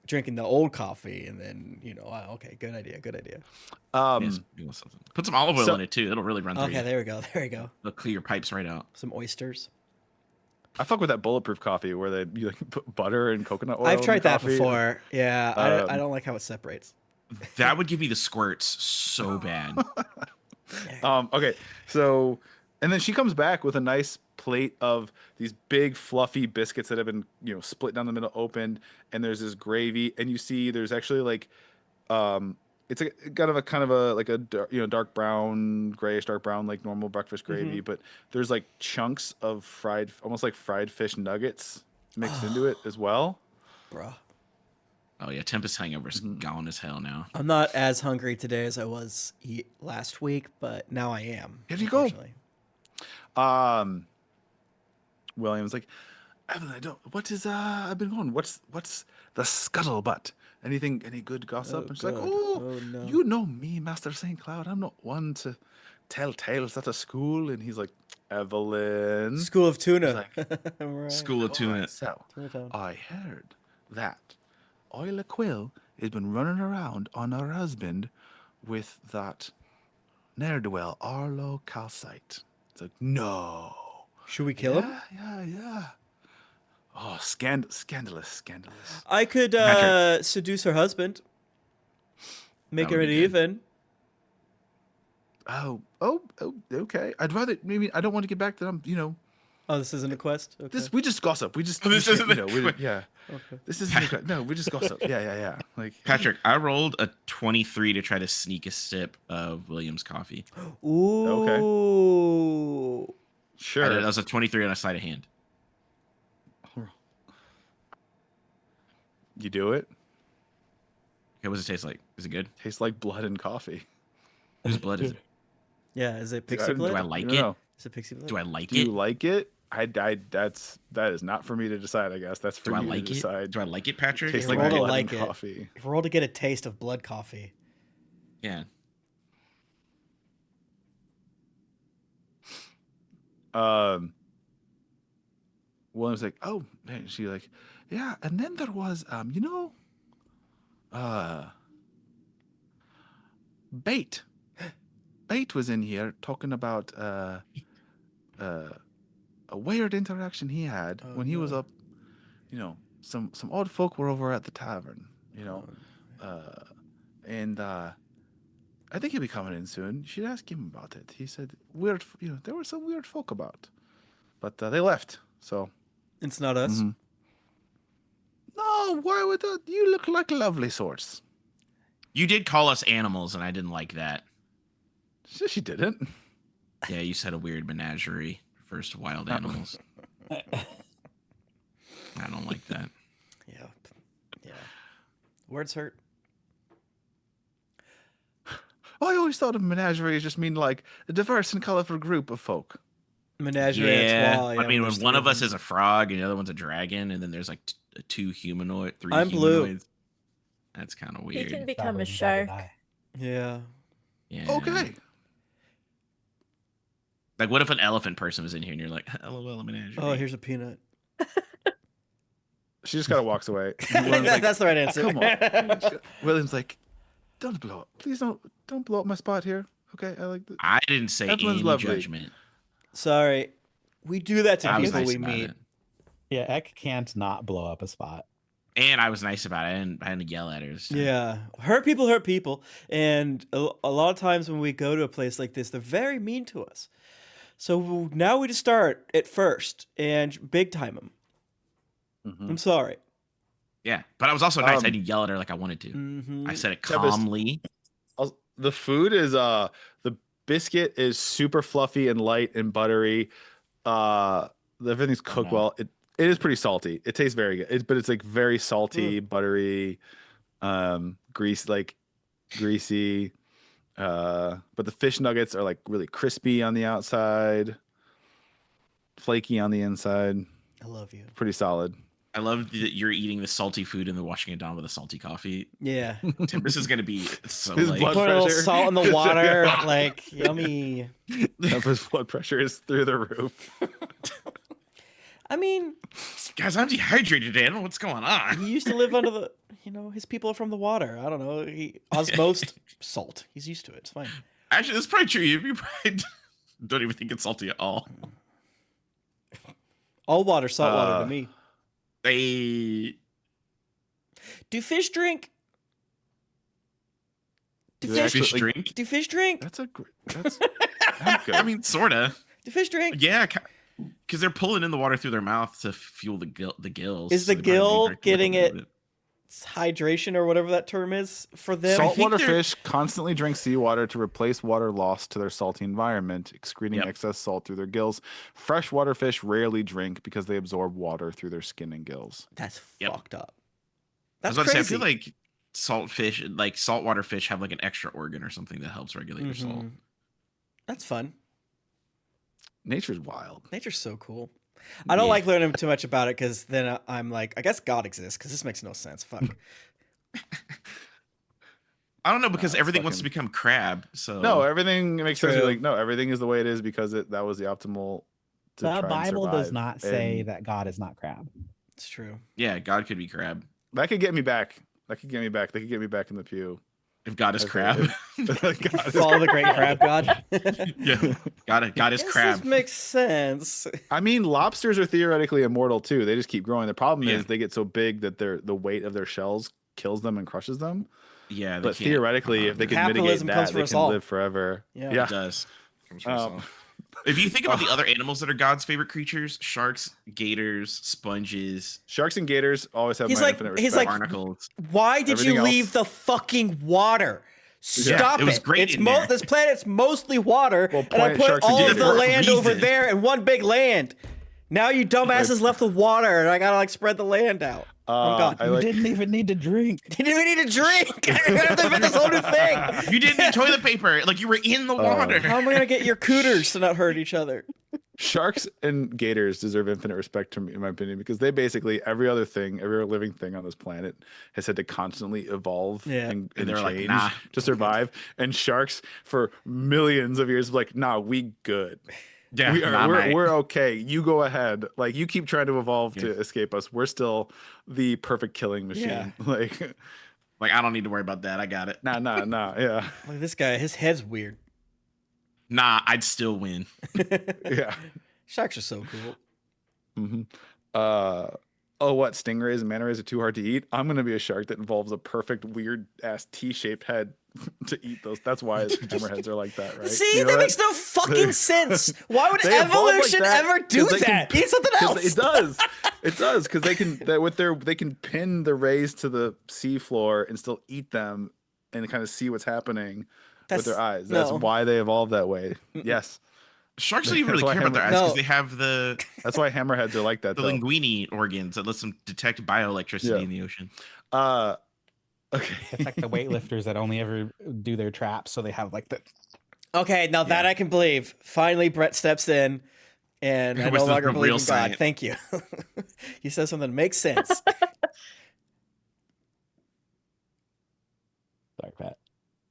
drinking the old coffee, and then okay, good idea. Yes, you want something. Put some olive oil so- in it too. It'll really run through Okay, you. there we go. It'll clear your pipes right out. Some oysters. I fuck with that bulletproof coffee where you like put butter and coconut oil. I've in tried the that coffee. before. Yeah, Um, I don't like how it separates. That would give me the squirts so bad. Okay, so and then she comes back with a nice plate of these big fluffy biscuits that have been split down the middle, opened, and there's this gravy, and you see there's actually like it's a kind of a like a dark brown, grayish dark brown, like normal breakfast gravy, but there's like chunks of almost like fried fish nuggets mixed into it as well. Bruh. Oh yeah, Tempest Hangover's gone as hell now. I'm not as hungry today as I was last week, but now I am. Here you go. Unfortunately. William's like, Evelyn, what is I've been going. What's the scuttlebutt? Any good gossip? And she's like, oh no. you know me, Master St. Cloud. I'm not one to tell tales at a school. And he's like, Evelyn. School of Tuna. He's Right. School of Tuna. So, Tuna Town. I heard that Oila Quill has been running around on her husband with that ne'er-do-well Arlo Calcite. It's like, no. Should we kill him? Yeah. Oh, scandalous. I could seduce her husband. Make That her would an be good. even. Oh, okay. I'd rather maybe I don't want to get back to them. Oh, this isn't a quest. Okay. We just gossip. We just This isn't a quest. yeah. Okay. This isn't no. We just gossip. Yeah. Like Patrick, I rolled a 23 to try to sneak a sip of William's coffee. Ooh. sure. That was a 23 on a sleight of hand. You do it. Okay, what does it taste like? Is it good? Tastes like blood and coffee. Whose blood is it? Yeah, is it Do pixie blood? Do I like No, it? no. Is it pixie blood? Do I like Do you it? like it? That is not for me to decide. I guess that's for Do I you like to decide. it? Do I like it, Patrick? Tastes If like you roll blood to and like it. coffee. If we roll to get a taste of blood coffee. Yeah. William's like, oh, man. She's like, yeah. And then there was, Bait. Bait was in here talking about a weird interaction he had Oh, when he was no. up. Some odd folk were over at the tavern. And I think he'll be coming in soon. You should ask him about it. He said there were some weird folk about, but they left. So It's not us. Mhm. No, why would that? You look like lovely sorts. You did call us animals, and I didn't like that. She didn't. Yeah, you said a weird menagerie first wild animals. I don't like that. Yeah. Yeah. Words hurt. I always thought of menagerie as just mean like a diverse and colorful group of folk. Menagerie à trois. I mean, when there's one three of us them. is a frog and the other one's a dragon, and then there's like three I'm blue. humanoids. That's kind of He weird. can become a shark. Yeah. Yeah. Okay. Like, what if an elephant person was in here and you're like, LOL, menagerie? Oh, here's a peanut. She just kind of walks away. William's like, That's the right answer. come on. William's like, don't blow up. Please don't blow up my spot here. Okay, I like. I didn't say Everyone's any lovely. judgment. Sorry. We do that to I was people nice we about meet. it. Yeah, Ek can't not blow up a spot. And I was nice about it. I didn't yell at her. So. Yeah. Hurt people. And a lot of times when we go to a place like this, they're very mean to us. So now we just start at first and big time them. Mhm. I'm sorry. Yeah, but I was also nice. I Um, didn't yell at her like I wanted to. Mm-hmm. I said it Tempest- calmly. The food is the biscuit is super fluffy and light and buttery. Everything's cooked well. It is pretty salty. It tastes very good. But it's like very salty, buttery, greasy. But the fish nuggets are like really crispy on the outside, flaky on the inside. I love you. Pretty solid. I love that you're eating the salty food and then washing it down with a salty coffee. Yeah. This is gonna be so His like blood Put a little pressure. salt in the water. Like, yummy. His blood pressure is through the roof. I mean, guys, I'm dehydrated today. I don't know what's going on. he used to live under the, his people are from the water. I don't know. He osmosed salt. He's used to it. It's fine. Actually, that's probably true. You probably don't even think it's salty at all. All water, salt water to me. They Do fish drink? Do Do they fish, actually- like- drink. do fish drink? That's good. I mean, sorta. Do fish drink? Yeah, because they're pulling in the water through their mouth to fuel the gills. Is the so they might be gill drinking getting a little it- bit. hydration or whatever that term is for them. Saltwater they're- fish constantly drink seawater to replace water lost to their salty environment, excreting Yep. excess salt through their gills. Freshwater fish rarely drink because they absorb water through their skin and gills. That's Yep. fucked up. I That's was about to crazy. say, I feel like saltwater fish have like an extra organ or something that helps regulate your salt. Mhm. That's fun. Nature's wild. Nature's so cool. I don't Yeah. like learning too much about it because then I'm like, I guess God exists because this makes no sense. Fuck. I don't know because it's everything wants to fucking- become crab. So No, everything makes sense. You're True. like, no, everything is the way it is because that was the optimal. To The try and Bible does survive. not say And that God is not crab. It's true. yeah, God could be crab that could get me back. That could get me back. They could get me back in the pew. if God is Okay. crab. God is- Follow the great crab God. Yeah, God is Guess crab. This makes sense. I mean, lobsters are theoretically immortal too. They just keep growing. The problem Yeah. is they get so big that the weight of their shells kills them and crushes them. Yeah, they But can't- theoretically, if they can Capitalism mitigate comes that, for they us can all. live forever. Yeah. Yeah. It does. Comes from Um, us all. If you think about the other animals that are God's favorite creatures, sharks, gators, sponges, Sharks and gators always have He's my like- infinite he's respect. like- barnacles. Why did Everything you else- leave the fucking water? Yeah, Stop it was great It's in there. this planet's mostly water, Well, and I planet put sharks and all of gators the for a land over reason. there in one big land. Now you dumbasses left the water, and I gotta like spread the land out. I'm gone. I You like didn't even need to drink. You didn't even need a drink. I have to invent this whole new thing. You didn't need toilet paper. Like you were in the water. How am I gonna get your cooters to not hurt each other? sharks and gators deserve infinite respect from me, in my opinion, because they basically every other living thing on this planet has had to constantly evolve Yeah. and And they're like, change nah, to survive. And sharks for millions of years like, nah, we good. Yeah, We're okay. You go ahead. Like you keep trying to evolve to escape us. We're still the perfect killing machine. Yeah. Like like I don't need to worry about that. I got it. nah. Yeah. Like this guy, his head's weird. Nah, I'd still win. Yeah. Sharks are so cool. hmm Oh, what? Stingrays and manta rays are too hard to eat? I'm going to be a shark that involves a perfect, weird ass T-shaped head to eat those. That's why hammerheads are like that, right? See, You know that makes no fucking sense. Why would They evolved like evolution that ever do 'cause they can- that? Eat something 'Cause else. It does. It does because they can pin the rays to the sea floor and still eat them and kind of see what's happening with their eyes. That's no. why they evolved that way. Yes, Sharks don't even That's really why care about their eyes No. because they have the that's why hammerheads are like that. Though. linguini organs that lets them detect bioelectricity Yeah. in the ocean. Okay. It's like the weightlifters that only ever do their traps, so they have like the. Okay, now that I can believe. Finally, Brett steps in, and I With no the longer believe real in God. science. Thank you. He says something that makes sense. Sorry, Pat.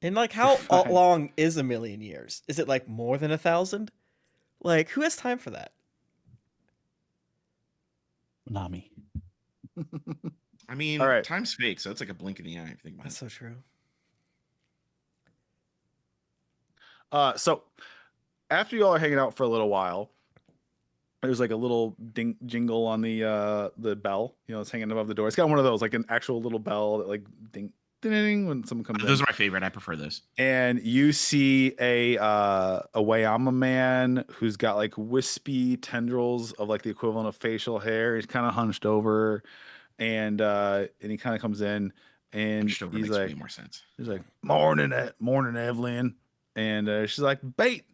And like, how Fine. long is a million years? Is it like more than 1,000? Like, who has time for that? Nami. I mean, All right. time's fake, so it's like a blink in the eye. If you think about That's it. so true. So after y'all are hanging out for a little while, there's like a little jingle on the bell. You know, it's hanging above the door. It's got one of those, like an actual little bell that like ding ding when someone comes in. Those are my favorite. I prefer those. And you see a Wayama man who's got like wispy tendrils of like the equivalent of facial hair. He's kind of hunched over, and he kind of comes in and Hunched over he's makes like, way more sense. he's like, morning, Evelyn. And she's like, Bait,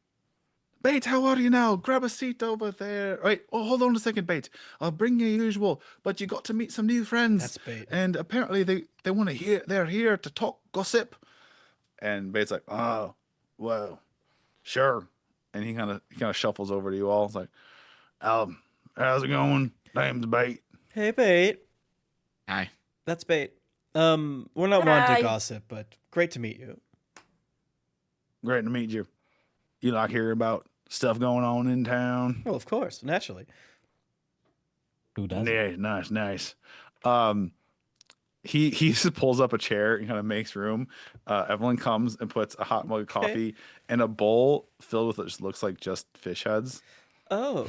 how are you now? Grab a seat over there. Wait, oh, hold on a second, Bait. I'll bring you usual, but you got to meet some new friends. That's bait. And apparently they want to hear, they're here to talk gossip. And Bait's like, oh, well, sure. And he kind of shuffles over to you all. It's like, how's it going? Name's Bait. Hey, Bait. Hi. That's Bait. We're not wanting Hi. to gossip, but great to meet you. Great to meet you. You like hearing about stuff going on in town? Well, of course, naturally. Who does? Yeah, nice. He just pulls up a chair and kind of makes room. Evelyn comes and puts a hot mug of Okay. coffee and a bowl filled with what just looks like just fish heads. Oh,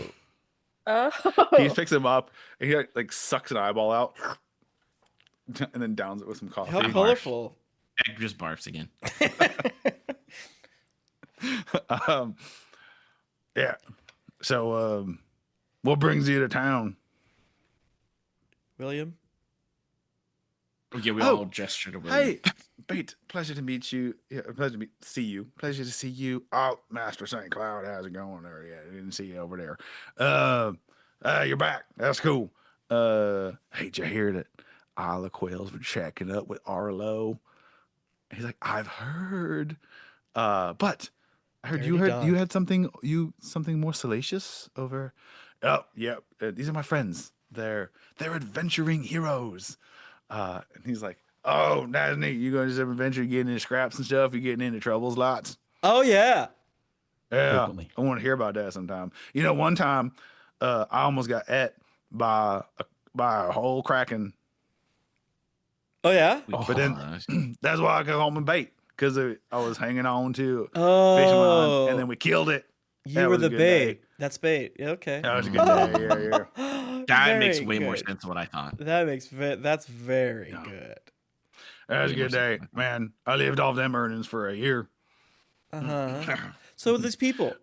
Oh. He picks him up and he like sucks an eyeball out and then downs it with some coffee. how Barf. colorful. Egg just barfs again. Yeah. So what brings you to town? William? Okay, we Oh, all gestured away. Hey, Bait, pleasure to meet you. Yeah, pleasure to see you. Pleasure to see you. Oh, Master St. Cloud, how's it going there? Yeah, I didn't see you over there. You're back. That's cool. Hey, did you hear that Isla Quails were checking up with Arlo? He's like, I've heard. But I heard you Dirty had dog. something more salacious over. Oh, yeah. These are my friends. They're adventuring heroes. And he's like, oh, that's neat. You going to some adventure, getting into scraps and stuff? You getting into troubles lots? Oh yeah. Yeah, Frequently. I want to hear about that sometime. You know, one time, I almost got ate by a whole kraken. Oh yeah. But then that's why I got home and bait because I was hanging on to fishing line, and then Oh, we killed it. you that were was a the good bait. day. That's bait. Yeah, okay. That was a good day. Yeah. That makes Very way more good. sense than what I thought. That's very Yeah. good. That was a Way more good sense day, than I thought. man. I lived off them earnings for a year. Uh-huh. So these people.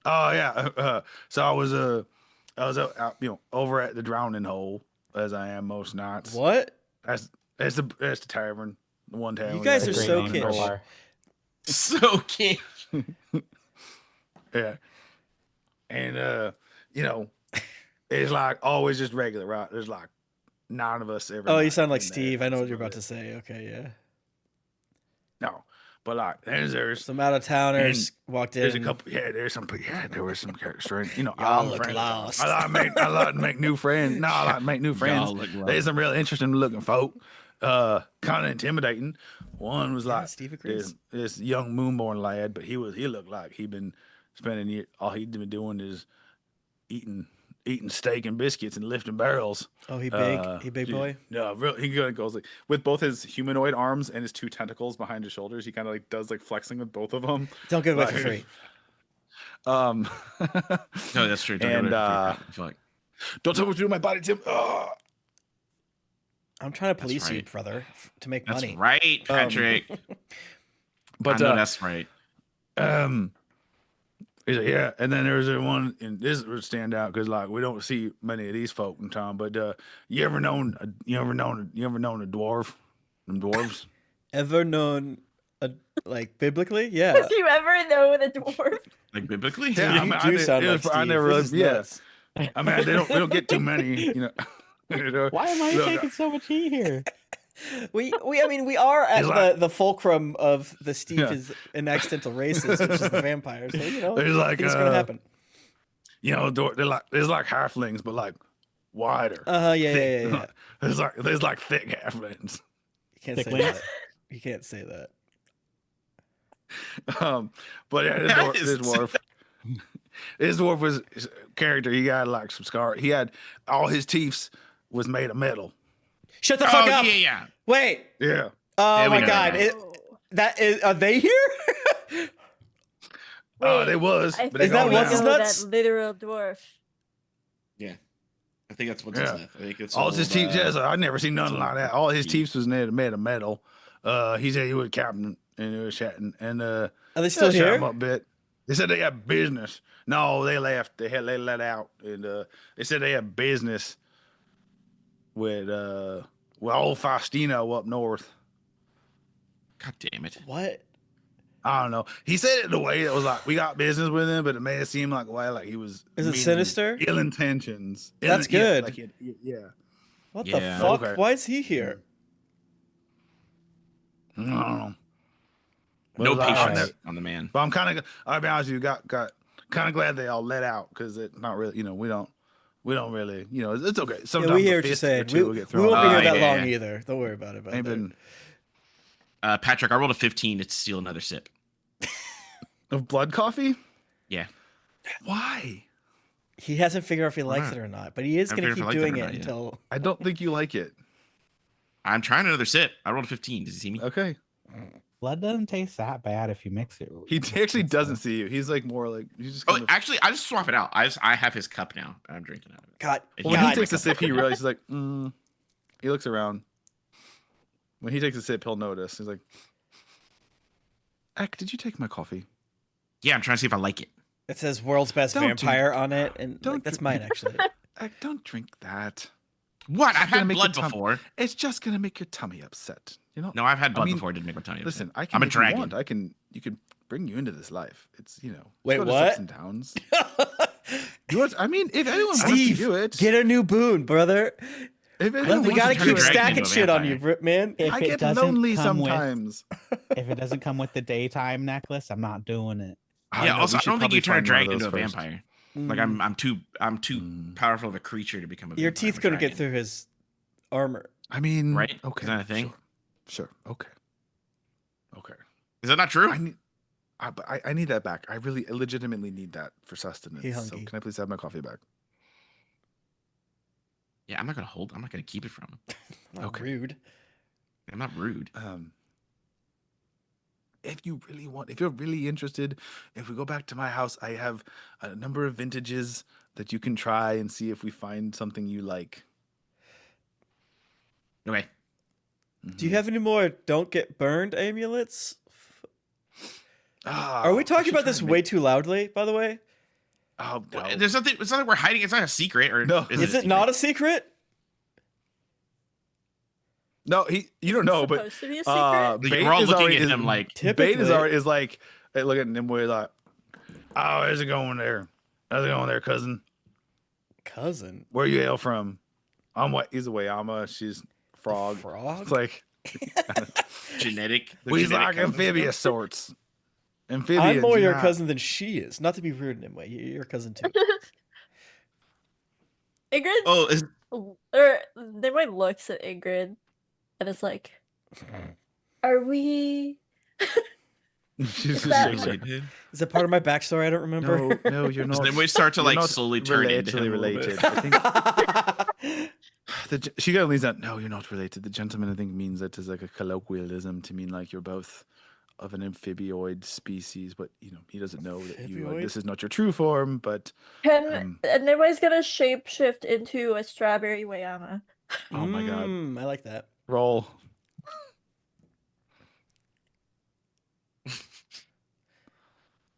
Oh yeah. So I was out, over at the drowning hole as I am most nights. What? That's the tavern, the one tavern. You guys we are got so going on. kitsch. So king. Yeah. And it's like always just regular, right? There's like 9 of us every Oh, you night sound like in there. Steve. I know what That's you're about it. to say. Okay, yeah. No, but like there's Some out of towners walked in. there's a couple. Yeah, there were some strange. Y'all I'm look friends. lost. I like to make new friends. No, I like to make new friends. Y'all look lost. There's some real interesting looking folk. Kind of intimidating. One was Yeah, like Steve agrees. this young moonborn lad, but he looked like he'd been spending all he'd been doing is eating steak and biscuits and lifting barrels. Oh, he big. He big boy. No, really, he goes like with both his humanoid arms and his 2 tentacles behind his shoulders. He kind of like does like flexing with both of them. Don't give it away for Like, free. No, that's true. Don't And, give it a fuck. Don't tell me what to do with my body, Tim. I'm trying to That's police you, right. brother, to make That's money. right, Patrick. But I know that's right. he's like, yeah. And then there's one, and this would stand out because like we don't see many of these folk in town. But you ever known a dwarf? Them dwarves? Ever known, like biblically? Yeah. Have you ever known a dwarf? Like biblically? Yeah, I You mean, do sound like Steve. I never This really, is yeah. nuts. I mean, we don't get too many, you know. Why am I Look, taking so much heat here? I mean, we are at It's like- the fulcrum of the Steve Yeah. is an accidental racist, which is the vampire. So There's like things are gonna happen. they're like there's like halflings, but like wider. Yeah. There's like thick halflings. You can't say Thicklings? that. You can't say that. But yeah, this dwarf was his character. He got like some scar. He had all his teeth was made of metal. Shut the fuck Oh, up! yeah. Wait. Yeah. Oh Yeah, we my know god. that. That is. Are they here? They was. I But they Is that gone what's now. his know nuts? that literal dwarf. Yeah. I think that's what's Yeah. his name. I think it's All his teeth. Yes, I never seen nothing old like that. All his teeth. teeth was made of metal. He said he was captain and he was chatting and Are they still shut him here? up a bit. They said they had business. No, they left. They let out, and they said they had business with old Faustino up north. God damn it. What? I don't know. He said it in a way that was like we got business with him, but it made it seem like like he was. Is it meaning sinister? Ill intentions. That's Yeah, good. like yeah. What Yeah. the fuck? Okay. Why is he here? I don't know. No But, patience on the man. But I'm kind of. I'll be honest with you. Got kind of glad they all let out because it's not really. We don't really. It's okay. Sometimes Yeah, we hear a what you're fist or saying. two will We get thrown won't be out. here that yeah, long yeah. either. Don't worry about it. Ain't been Patrick, I rolled a 15 to steal another sip. of blood coffee. Yeah. Why? He hasn't figured out if he likes not? it or not, but he is I going to haven't keep figured doing out if I like it it or not yet. until. I don't think you like it. I'm trying another sip. I rolled a 15. Does he see me? Okay. Blood doesn't taste that bad if you mix it. He actually doesn't see you. He's like more like he's just. Oh, Kind of, actually, I just swap it out. I have his cup now. I'm drinking out of it. God, If when you he like God. takes a my sip, cup- he realizes he's like. He looks around. When he takes a sip, he'll notice. He's like, "Eck, did you take my coffee?" Yeah, I'm trying to see if I like it. It says world's best Don't do vampire on it, and Don't like, that's do- mine actually. Eck, don't drink that. What? It's I've gonna had make your blood tum- before. It's just gonna make your tummy upset. You know. No, I've had blood mean, before. It didn't make my tummy upset. Listen, I can. I'm a If you dragon. want, you can bring you into this life. It's Wait, go to what? ups and downs. I mean, if anyone wants to Steve, do it, get a new boon, brother. if don't anyone We want gotta to wants turn a keep dragon stacking into a shit on you, vampire. man. If I it get doesn't lonely come sometimes. if it doesn't come with the daytime necklace, I'm not doing it. I Yeah. know, Also, we I should don't think you probably turn a find one of dragon into a those first. vampire. Like I'm too Mm. powerful of a creature to become a vampire. Your I'm teeth a couldn't get dragon. through his armor. I mean, Right? Okay, Is that a thing? Sure. Okay. Is that not true? I need that back. I legitimately need that for sustenance. He So hungry. can I please have my coffee back? Yeah, I'm not gonna keep it from him. Not Okay. rude. I'm not rude. If you're really interested, if we go back to my house, I have a number of vintages that you can try and see if we find something you like. Okay. Do you have any more don't get burned amulets? Ah, Are we I talking should about try this and way make- too loudly, by the way? Oh, no. There's nothing. It's not like we're hiding. It's not a secret. Or No. Is it not a secret? No, you don't know, but supposed to be a secret? Like, we're all Bait is looking already- at him like. Bait is Typically. already is like, hey, look at Nimue like, oh, how's it going there? How's it going there, cousin? Cousin. Where you hail from? He's a Wayama. She's frog. Frog? It's like Genetic. he's like genetic amphibious sorts. Amphibians. I'm more your yeah. cousin than she is. Not to be rude in any way. You're your cousin too. Ingrid, Oh, is or Nimue looks at Ingrid, and it's like, "Are we?" She's just that- shakes her. related? Is that part of my backstory? I don't remember. No, you're Does not. Nimue start to you're like not slowly turn into him a little related. bit? I think she kind of leans out. No, you're not related. The gentleman, I think, means that as like a colloquialism to mean like you're both of an amphibioid species, but he doesn't know that Amphibioid? this is not your true form. But Can Nimue's gonna shapeshift into a strawberry Wayama? oh my god, I like that. roll.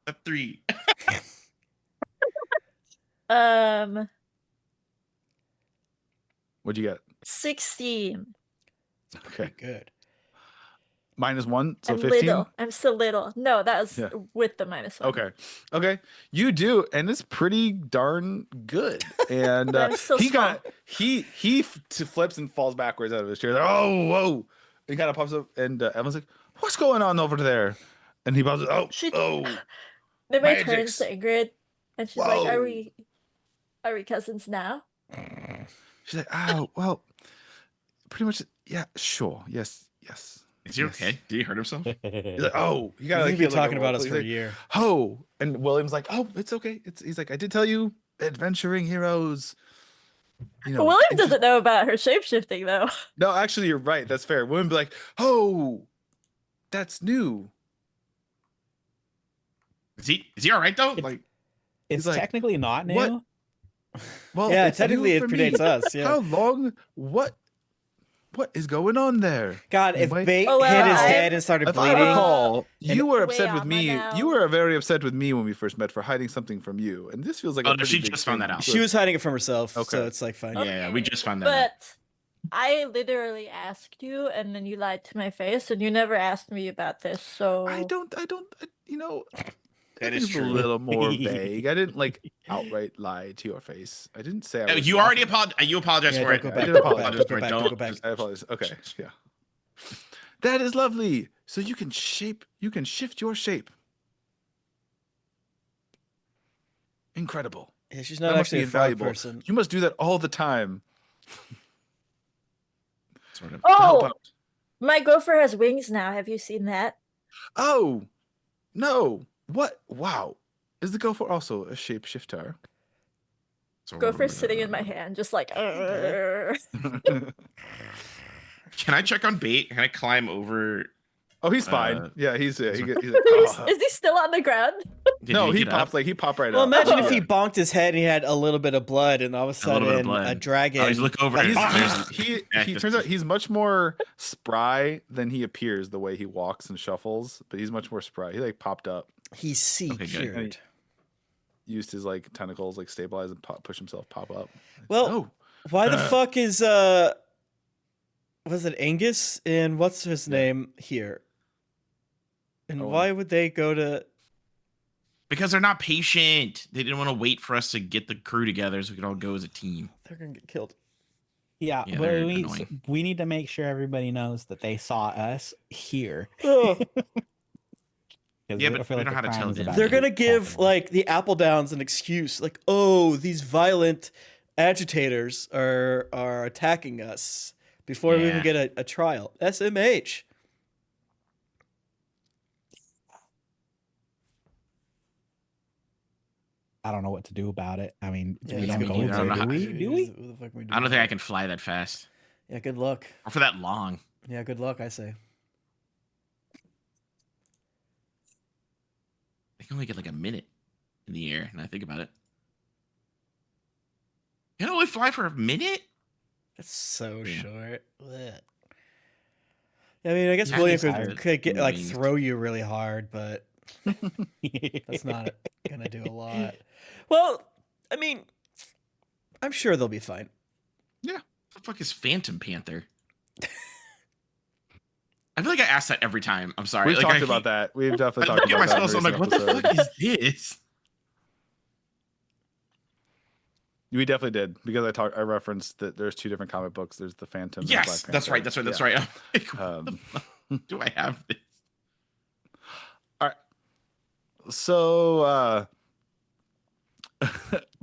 A 3. What'd you get? 16. Okay, Pretty good. -1, so I'm 15. little. I'm still little. No, that was Yeah. with the -1. Okay, you do, and it's pretty darn good. And But I'm still he small. flips and falls backwards out of his chair. Like, oh, whoa! He kind of pops up, and Evan's like, "What's going on over there?" And he pops up. She- Oh, Nimue Magics. turns to Ingrid, and she's like, Whoa. Are we cousins now?" she's like, "Oh, well, pretty much, yeah, sure, yes." Is he okay? Did he hurt himself? He's like, "Oh, you gotta You've like, been talking about us he's for a like, year. Oh, and William's like, "Oh, it's okay. He's like, I did tell you, adventuring heroes." William and doesn't know about her shapeshifting though. No, actually, you're right. That's fair. William be like, "Oh, that's new." Is he all right though? Like, It's like, technically not new. what? Well, Yeah, it's technically new it for me. predates us. Yeah. How long? What is going on there? God, if Wait. Bait Oh, well, hit his I- head and started If I bleeding, recall, you were Way upset with on me. now. You were very upset with me when we first met for hiding something from you, and this feels like Oh, a no, pretty she big just found thing. that out. she was hiding it from herself, Okay. so it's like fine. Yeah, we just found that out. But I literally asked you, and then you lied to my face, and you never asked me about this. So I don't. That It's is a true. little more vague. I didn't like outright lie to your face. I didn't say I was You already laughing. apologized. You apologized Yeah, for don't it. go I back. did Don't go apologize back. for Don't it. go back. Don't go back. I apologize. Okay, yeah. That is lovely. So you can shift your shape. Incredible. Yeah, she's That not must be actually a frog invaluable. person. You must do that all the time. Sort of. To help Oh, out. my gopher has wings now. Have you seen that? Oh, no. What? Wow. Is the gopher also a shapeshifter? Gopher's sitting in my hand, just like. Can I check on Bait? Can I climb over? Oh, he's fine. Uh, Yeah, he's like, Is he still on the ground? no, Did he get popped up? he popped right Well, up. imagine if Oh. he bonked his head and he had a little bit of blood, and all of a A little bit of sudden blood. a dragon. Oh, he's look over. He's, and Ah! there's- he Yeah, he just- turns out he's much more spry than he appears the way he walks and shuffles, but he's much more spry. He like popped up, He's sea Okay, good. cured. used his like tentacles like stabilize and push himself pop up. Well, Oh, Why the fuck is was it Angus and what's his name here? And Owen. why would they go to? Because they're not patient. They didn't want to wait for us to get the crew together so we could all go as a team. They're gonna get killed. Yeah, Yeah, well, they're we annoying. we need to make sure everybody knows that they saw us here. Oh, 'Cause Yeah, I but feel we like know the how to crime tell is them. about they're to gonna be give happening. like the Apple Downs an excuse, like, oh, these violent agitators are attacking us before we even Yeah. get a trial. SMH. I don't know what to do about it. I mean, Yeah, we that's don't a good go point. I don't there, know do how- we? Do we? What the fuck can we do I don't about think I it? can fly that fast Yeah, good luck. or for that long. Yeah, good luck. I say. I can only get like a minute in the air, and I think about it. You can only fly for a minute? That's so Yeah. short. Blech. I mean, I guess Yeah, William it's could get like wings. throw you really hard, but that's not gonna do a lot. Well, I mean, I'm sure they'll be fine. What the fuck is Phantom Panther? I feel like I ask that every time. I'm sorry. We've Like, talked I about keep- that. We've I definitely look talked at about that. myself, so I'm like, what the fuck is this? We definitely did because I referenced that there's two different comic books. There's the Phantom. and the Yes, Black that's right. Panther. That's Yeah. right. That's right. I'm like, what the Um, fuck do I have this? So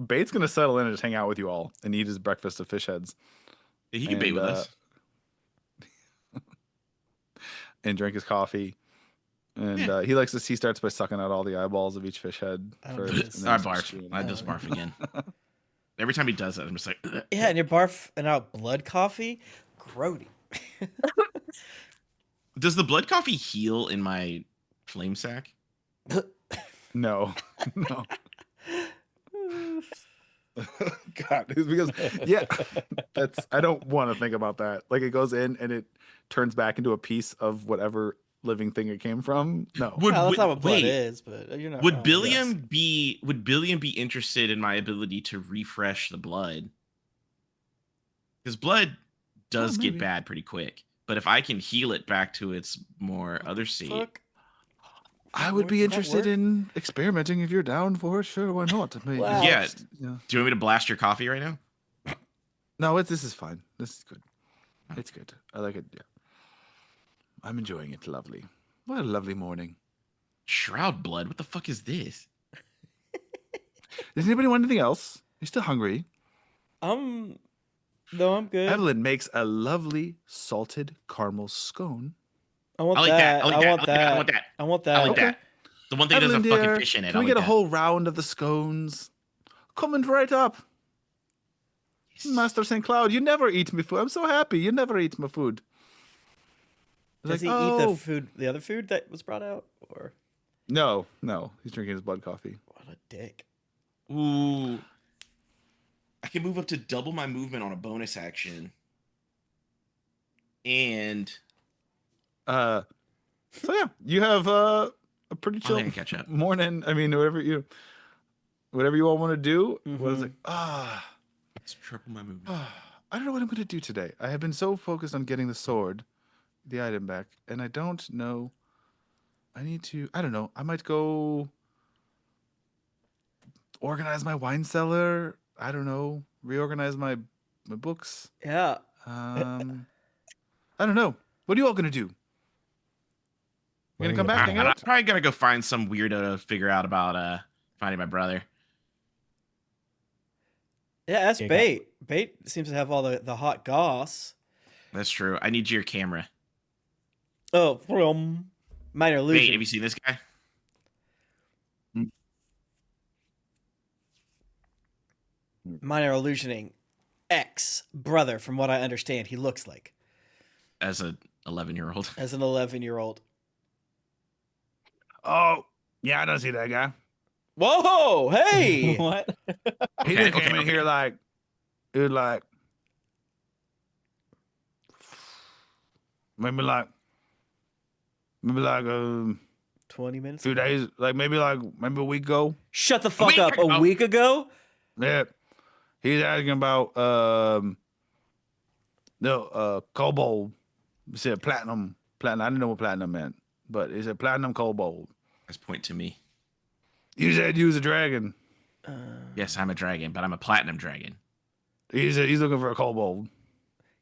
Bate's gonna settle in and just hang out with you all and eat his breakfast of fish heads He can bait And, with us. and drink his coffee. And Yeah. he starts by sucking out all the eyeballs of each fish head I don't first. do and this. then I he starts barf. chewing I it. just barf again. Every time he does that, I'm just like, ugh. Yeah, and you're barfing out blood coffee. Grody. Does the blood coffee heal in my flame sack? No, no. God, it's because that's I don't want to think about that. Like it goes in and it turns back into a piece of whatever living thing it came from. No. Well, that's not what blood wait, is, but you're not Would wrong. Billiam be interested in my ability to refresh the blood? Because blood does get maybe. bad pretty quick. But if I can heal it back to its more other state, Fuck. I would be Would that interested work? in experimenting if you're down for it. Sure, why not? I mean, Wow. Yeah. yeah. do you want me to blast your coffee right now? No, this is fine. This is good. It's good. I like it. Yeah. I'm enjoying it. Lovely. What a lovely morning. Shroud blood? What the fuck is this? Does anybody want anything else? You're still hungry? No, I'm good. Evelyn makes a lovely salted caramel scone. I want I like that. that. I like I that. want that. I want that. I want that. I like Okay. that. The one thing that Evelyn, doesn't have dear, fucking fish in it. can we I get like a that. whole round of the scones? Coming right up. Master St. Cloud, you never eat my food. I'm so happy. You never eat my food. It's Does he like, eat oh. the other food that was brought out, or No. He's drinking his blood coffee. what a dick? Ooh. I can move up to double my movement on a bonus action. And So yeah, you have a pretty I chill think I catch up. morning. I mean, whatever you all want to do. What is Mhm. it? let's triple my movement. I don't know what I'm going to do today. I have been so focused on getting the sword, the item back, and I don't know. I don't know. I might go organize my wine cellar. I don't know. Reorganize my books. Yeah. I don't know. What are you all going to do? You going to come back, hang I'm out? probably gonna go find some weirdo to figure out about finding my brother. Yeah, that's Yeah, Bait. Bait seems to have all the hot goss. That's true. I need your camera. Oh, from minor Wait, illusion. have you seen this guy? Minor illusioning. Ex brother, from what I understand, he looks like As a 11-year-old. as an 11-year-old. Oh, yeah, I don't see that guy. Whoa! Hey! What? He Okay, just came okay, in here okay. like, it was like, maybe like 20 minutes. 2 ago? days, like maybe a week ago. Shut the fuck week up! A ago? week ago? Yeah, He's asking about kobold. He said platinum. I didn't know what platinum meant, but he said platinum kobold. Let's point to me. You said you was a dragon. Yes, I'm a dragon, but I'm a platinum dragon. He said he's looking for a kobold.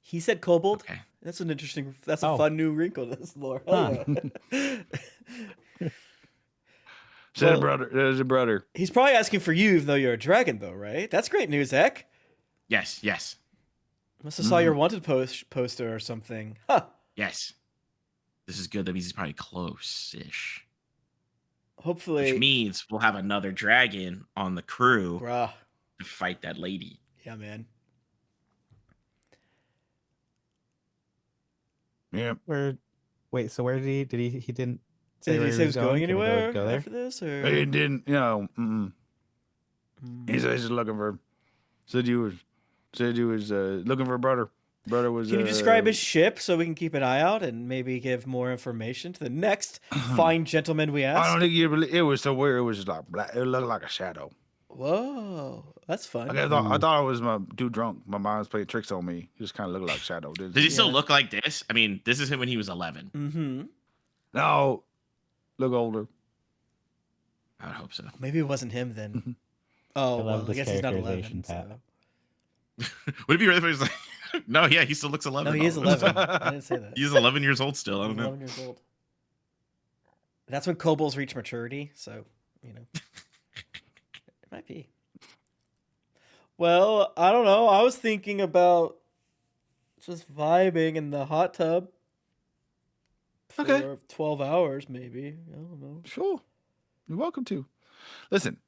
He said kobold. Okay. That's an interesting. That's a Oh. fun new wrinkle to this lore. Huh. Said Well- a brother. There's a brother. He's probably asking for you, even though you're a dragon, though, right? That's great news, Ek. Yes. Must have saw your wanted poster or something. Huh. Yes. This is good. That means he's probably close-ish. Hopefully. Which means we'll have another dragon on the crew Bruh. to fight that lady. Yeah, man. Yeah. Wait, so where he didn't say Did where he say he was going Can we anywhere go there? after this? Or? He didn't. Mm-mm. Mm. He said he's just looking for. Said you was looking for a brother. Brother was. Can you describe his ship so we can keep an eye out and maybe give more information to the next fine gentleman we I ask? don't think you really. It was so weird. It was just like black. It looked like a shadow. Whoa, that's fun. I thought it was my dude drunk. My mom was playing tricks on me. He just kind of looked like a shadow. Does he still Yeah. look like this? I mean, this is him when he was 11. Mm-hmm. No, look older. I would hope so. Maybe it wasn't him then. Mhm. Oh, I love well, I this guess he's not 11. characterization, Pat. So. Would it be really funny? He's like, no, yeah, he still looks 11. No, he is though. 11. I didn't say that. He's 11 years old still. I He's don't know. 11 years old. That's when kobolds reach maturity, so, you know. It might be. Well, I don't know. I was thinking about just vibing in the hot tub for Okay. 12 hours, maybe. I don't know. Sure, you're welcome to. Listen,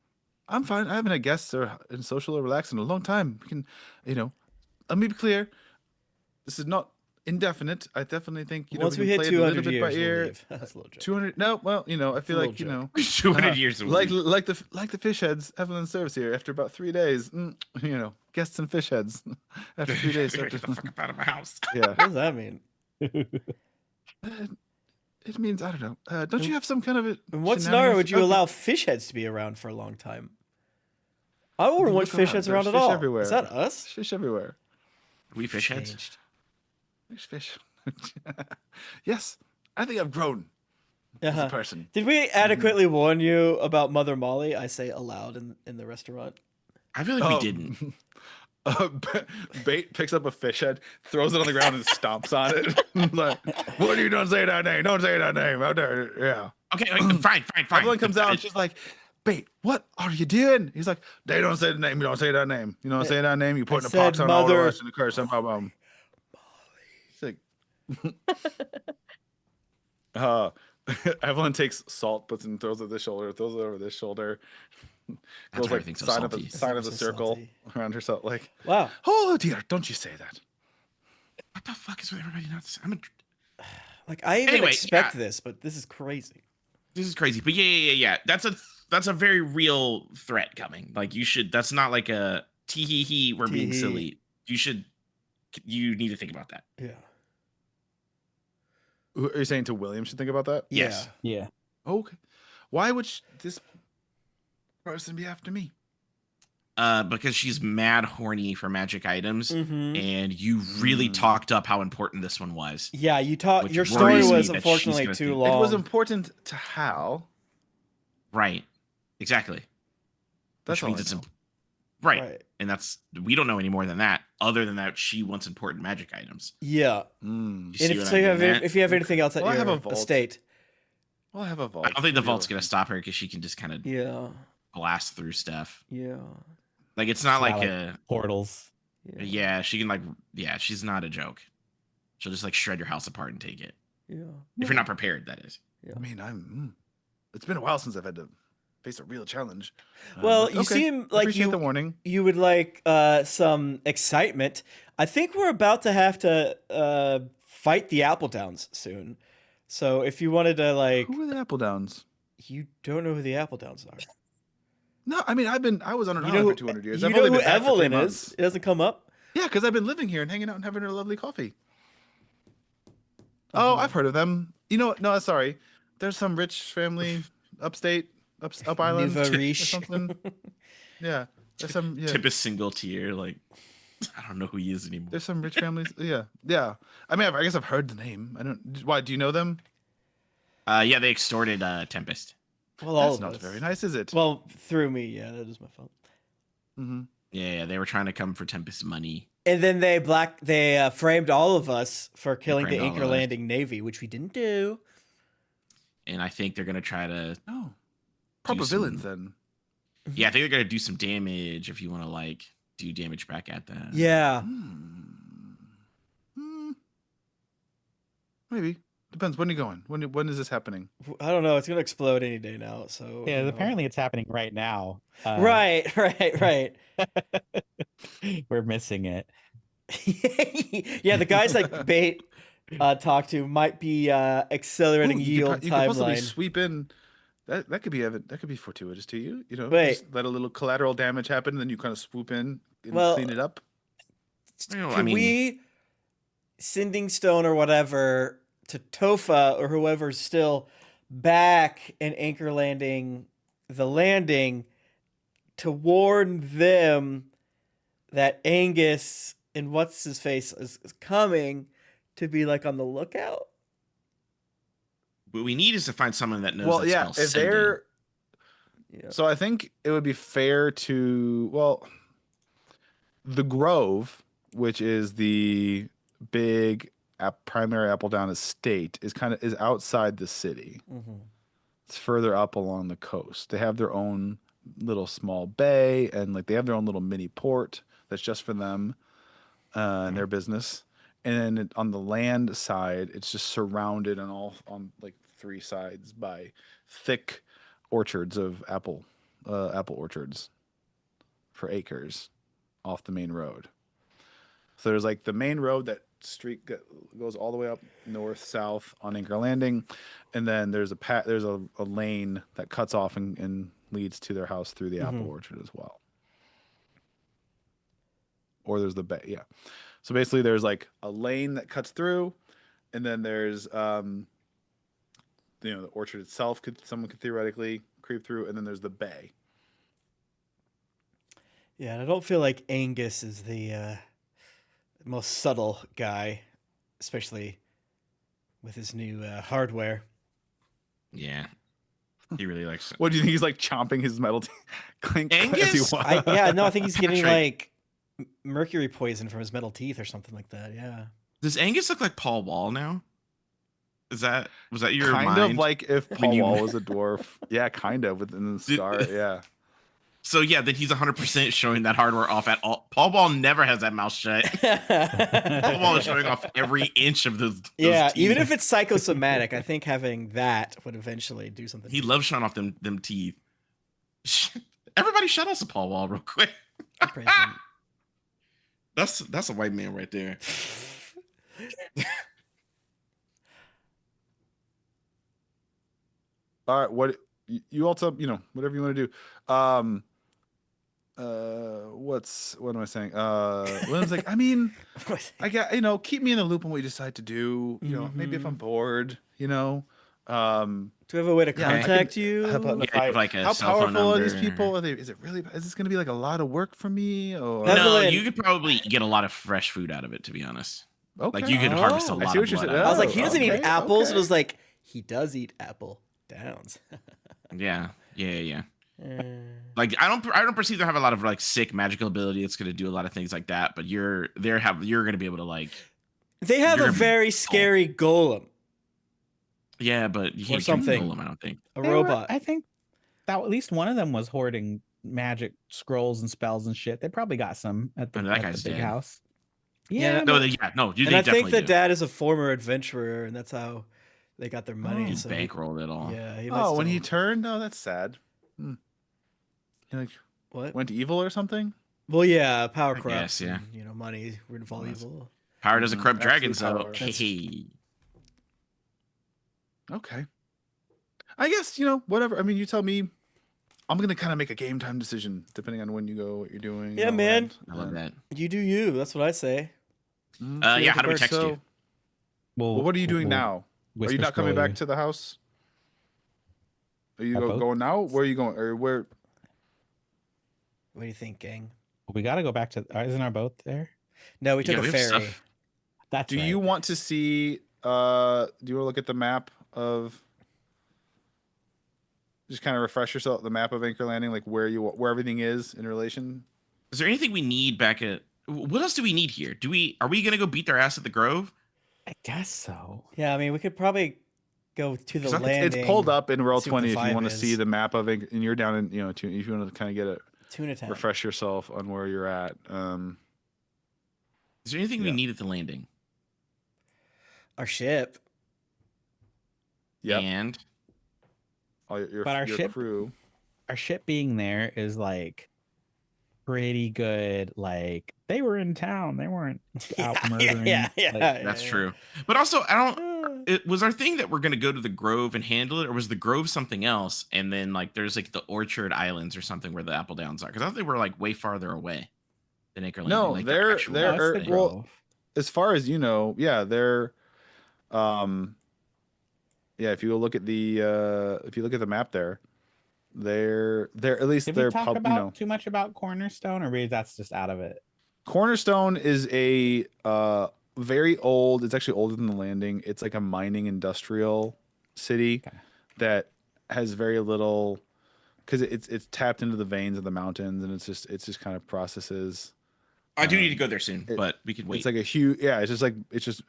I'm fine. I haven't had guests or in social or relaxed in a long time. We can, let me be clear. This is not indefinite. I definitely think Once we can hit play it a little 200 bit by years, we'll ear. leave. That's a little joke. 200. No, well, I feel a like little 200 years of like weed. like the fish heads Evelyn serves here after about 3 days. Guests and fish heads after 3 days. Get the fuck up out of my house. Yeah, What does that mean? it means I don't know. Don't you have some kind of a? In what scenario would you allow fish heads to be around for a long time? I wouldn't want Look fish around. heads There's around at fish all. everywhere. Is that us? There's fish everywhere. We fish heads. Changed. There's fish. Yes, I think I've grown as Uh-huh. a person. Did we adequately warn you about Mother Molly? I say aloud in the restaurant. I feel like we didn't. Bait picks up a fish head, throws it on the ground, and stomps on it. Like, what are you don't say that name? Don't say that name out there. Yeah. Okay, fine. Evelyn comes out and she's like, Bait, what are you doing? He's like, they don't say the name. You don't say that name. You don't say that name. You put I the pox said on all the mother. rest and the curse. He's like, Evelyn takes salt, puts it and throws it this shoulder, throws it over this shoulder. That's Goes why like everything's so sign of salty. the sign of the So circle salty. around herself. Like, Wow. oh dear, don't you say that. What the fuck is with everybody nuts? I'm a Like I even Anyway, expect yeah. this, but this is crazy. This is crazy, but yeah. That's a very real threat coming. Like you should. That's not like a tee hee hee. We're being Tee-hee. silly. You need to think about that. Yeah. Are you saying to William should think about that? Yes. Yeah. Okay. Why would this person be after me? Because she's mad horny for magic items, Mm-hmm. and you really talked up how important this one was. Yeah, you taught Which your story worries me was that unfortunately she's gonna too think- long. It was important to Hal. Right. Exactly. That's Which all means I it's know. right. Right. And we don't know any more than that. Other than that, she wants important magic items. Yeah. Mm. You And see if what so, I you mean have there? if you have anything else at Well, I have your a vault. estate. Well, I have a vault. I don't think the Maybe vault's I'll- gonna stop her because she can just kind of Yeah. blast through stuff. Yeah. Like it's not It's like not a Portals. yeah. She can she's not a joke. She'll just like shred your house apart and take it Yeah. if you're not prepared. That is. I mean, it's been a while since I've had to face a real challenge. Well, But you okay. seem like Appreciate the warning. you would like some excitement. I think we're about to have to fight the Apple Downs soon. So if you wanted to like, Who are the Apple Downs? you don't know who the Apple Downs are. No, I mean I was on an You island know for 200 years. You I've know only who been back for 3 Evelyn is? months. It doesn't come up. Yeah, because I've been living here and hanging out and having a lovely coffee. Oh, I've heard of them. You know what? No, sorry. There's some rich family upstate, up island Nouveau or riche. something. Yeah, There's some Tempest single tier. Like, I don't know who he is anymore. There's some rich families. Yeah. I mean, I guess I've heard the name. I don't. Why? Do you know them? Yeah, they extorted Tempest. Well, all That's of not us. very nice, is it? Well, through me, yeah, that is my fault. Mm-hmm. Yeah, they were trying to come for Tempest's money. And then they framed all of us for killing the framed all Anchor of us. Landing Navy, which we didn't do. And I think they're gonna try to. Oh, proper some- villains then. Yeah, I think they're gonna do some damage if you want to like do damage back at them. Yeah. Maybe depends. When are you going? When is this happening? I don't know. It's gonna explode any day now. So Yeah, you know. apparently it's happening right now. Right. We're missing it. Yeah, the guys like Bait talk to might be accelerating Ooh, yield you could possibly timeline. sweep in. That could be fortuitous to you. You know, Wait. just let a little collateral damage happen, and then you kind of swoop in and Well, clean it up. Well, Can we sending stone or whatever to Tofa or whoever's still back and Anchor Landing the landing to warn them that Angus and what's his face is coming, to be like on the lookout? What we need is to find someone that knows. Well, that yeah, spells if sending. they're Yeah. so, I think it would be fair to the Grove, which is the big primary Appledown estate, is outside the city. Mm-hmm. It's further up along the coast. They have their own little small bay, and like they have their own little mini port that's just for them and their business. And then on the land side, it's just surrounded on like three sides by thick orchards of apple orchards for acres off the main road. So there's like the main road that goes all the way up north south on Anchor Landing, and then there's a lane that cuts off and leads to their house through the apple orchard as well. Or there's the bay, yeah. So basically, there's like a lane that cuts through, and then there's the orchard itself. Someone could theoretically creep through, and then there's the bay. Yeah, and I don't feel like Angus is the most subtle guy, especially with his new hardware. Yeah, he really likes. What do you think? He's like chomping his metal clink as he Angus? walks. I think he's getting Patrick. like mercury poison from his metal teeth or something like that. Yeah. Does Angus look like Paul Wall now? Was that your kind mind? of like if when Paul you- Wall was a dwarf. Yeah, kind of within the scar. Yeah. So yeah, then he's 100% showing that hardware off at all. Paul Ball never has that mouth shut. Paul Ball is showing off every inch of those. Yeah, teeth. even if it's psychosomatic, I think having that would eventually do something. He loves showing off them teeth. Everybody, shut us a Paul Wall real quick. Praise him. That's a white man right there. All right. What you also, whatever you want to do. What am I saying? William's like, I mean, I got, keep me in the loop on what you decide to do. Maybe if I'm bored, Do we have a way to Yeah, I contact you? How about Yeah, like a how cell phone powerful are these number. people? Is this going to be like a lot of work for me? Or That's- No, Evelyn- you could probably get a lot of fresh food out of it, to be honest. okay. Like you could harvest a Oh. lot I see of what you're blood saying. out I of was it. like, he doesn't eat Okay, apples. okay. And it was like, he does eat apple downs. Yeah. Uh, Like I don't perceive to have a lot of like sick magical ability that's going to do a lot of things like that. But you're going to be able to like. they have You're a gonna be very scary golem, Yeah, but you Or can't something. control them. I don't think. a They were- robot. I think that at least one of them was hoarding magic scrolls and spells and shit. They probably got some at the, I mean, that at the guy's big dead. house. Yeah, Yeah, No, but- they, yeah, no. You And I think definitely that do. dad is a former adventurer, and that's how they got their money. He's so bankrolled it all. Yeah. He might Oh, when he still- turned? Oh, that's sad. He like What? went evil or something? Well, yeah, power I corrupts. guess, yeah. And, money would fall Well, that's- evil. Power doesn't corrupt Absolute dragons, though. power. Hey. Okay. I guess, whatever. I mean, you tell me. I'm going to kind of make a game time decision depending on when you go, what you're doing. and Yeah, all man. that. I love that. You do you. That's what I say. Yeah, how do we text you? Well, what are you doing now? Are whisper you not coming scroll back you. to the house? Are you Our boat? going now? Where are you going? Or where? What do you think, gang? We got to go back to. Isn't our boat there? No, we took Yeah, a we have ferry. stuff. That's Do right. you want to see? Do you want to look at the map of? Just kind of refresh yourself the map of Anchor Landing, like where everything is in relation. Is there anything we need back at? What else do we need here? Are we gonna go beat their ass at the Grove? I guess so. Yeah, I mean, we could probably go to the Because landing. It's pulled up in Roll see what the 20 if you vibe want to see is. the map of Anchor, and you're down in if you want to kind of get it, Tuna Town. refresh yourself on where you're at. Is there anything we Yeah. need at the landing? Our ship. Yeah, And all your But our your ship- crew. Our ship being there is like pretty good. Like they were in town. They weren't out murdering. Yeah, like, that's true. But also, I don't. It was our thing that we're gonna go to the Grove and handle it, or was the Grove something else? And then like there's like the Orchard Islands or something where the Apple Downs are. Because I thought they were like way farther away than Anchor Landing. No, like, they're- actual they're- no, it's the thing. well, Grove. As far as you know, yeah, they're, yeah. If you go look at the map there, they're at least Did they're we talk about you know, too much about Cornerstone, or maybe that's just out of it? Cornerstone is a very old. It's actually older than the Landing. It's like a mining industrial city Okay. that has very little because it's tapped into the veins of the mountains, and it's just kind of processes. I do need to go there soon, it- but we can wait. It's like a huge it's just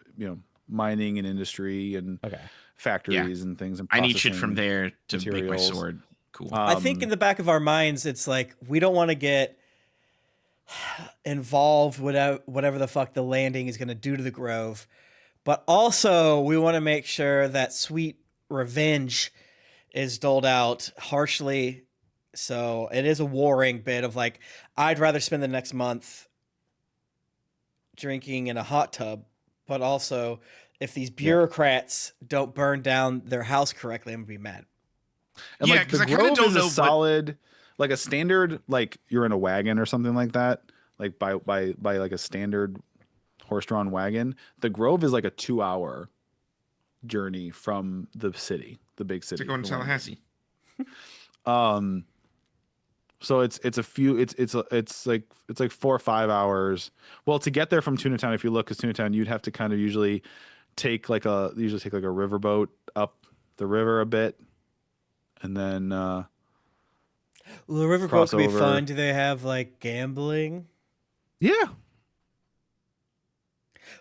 mining and industry and Okay. factories and things. And I need shit processing from there to make my materials. sword. Cool. I think in the back of our minds, it's like we don't want to get involved with whatever the fuck the landing is going to do to the Grove, but also we want to make sure that sweet revenge is doled out harshly. So it is a warring bit of like, I'd rather spend the next month drinking in a hot tub, but also if these bureaucrats don't burn down their house correctly, I'm gonna be mad. And Yeah, like 'cause the I kinda Grove don't is know a what- solid, like a standard, like you're in a wagon or something like that, like by like a standard horse-drawn wagon. The Grove is like a 2-hour journey from the city, the big It's city. like going to the Landing. Tallahassee. So it's like 4 or 5 hours. Well, to get there from Tuna Town, if you look, because Tuna Town, you'd have to kind of usually take like a riverboat up the river a bit, and then Well, the riverboat could be crossover. fun. Do they have like gambling? yeah,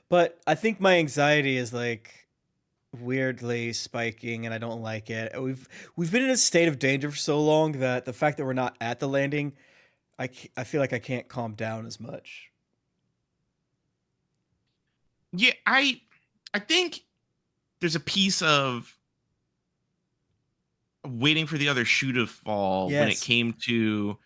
But I think my anxiety is like weirdly spiking, and I don't like it. We've been in a state of danger for so long that the fact that we're not at the landing, I feel like I can't calm down as much. Yeah, I think there's a piece of waiting for the other shoe to fall when it Yes. came to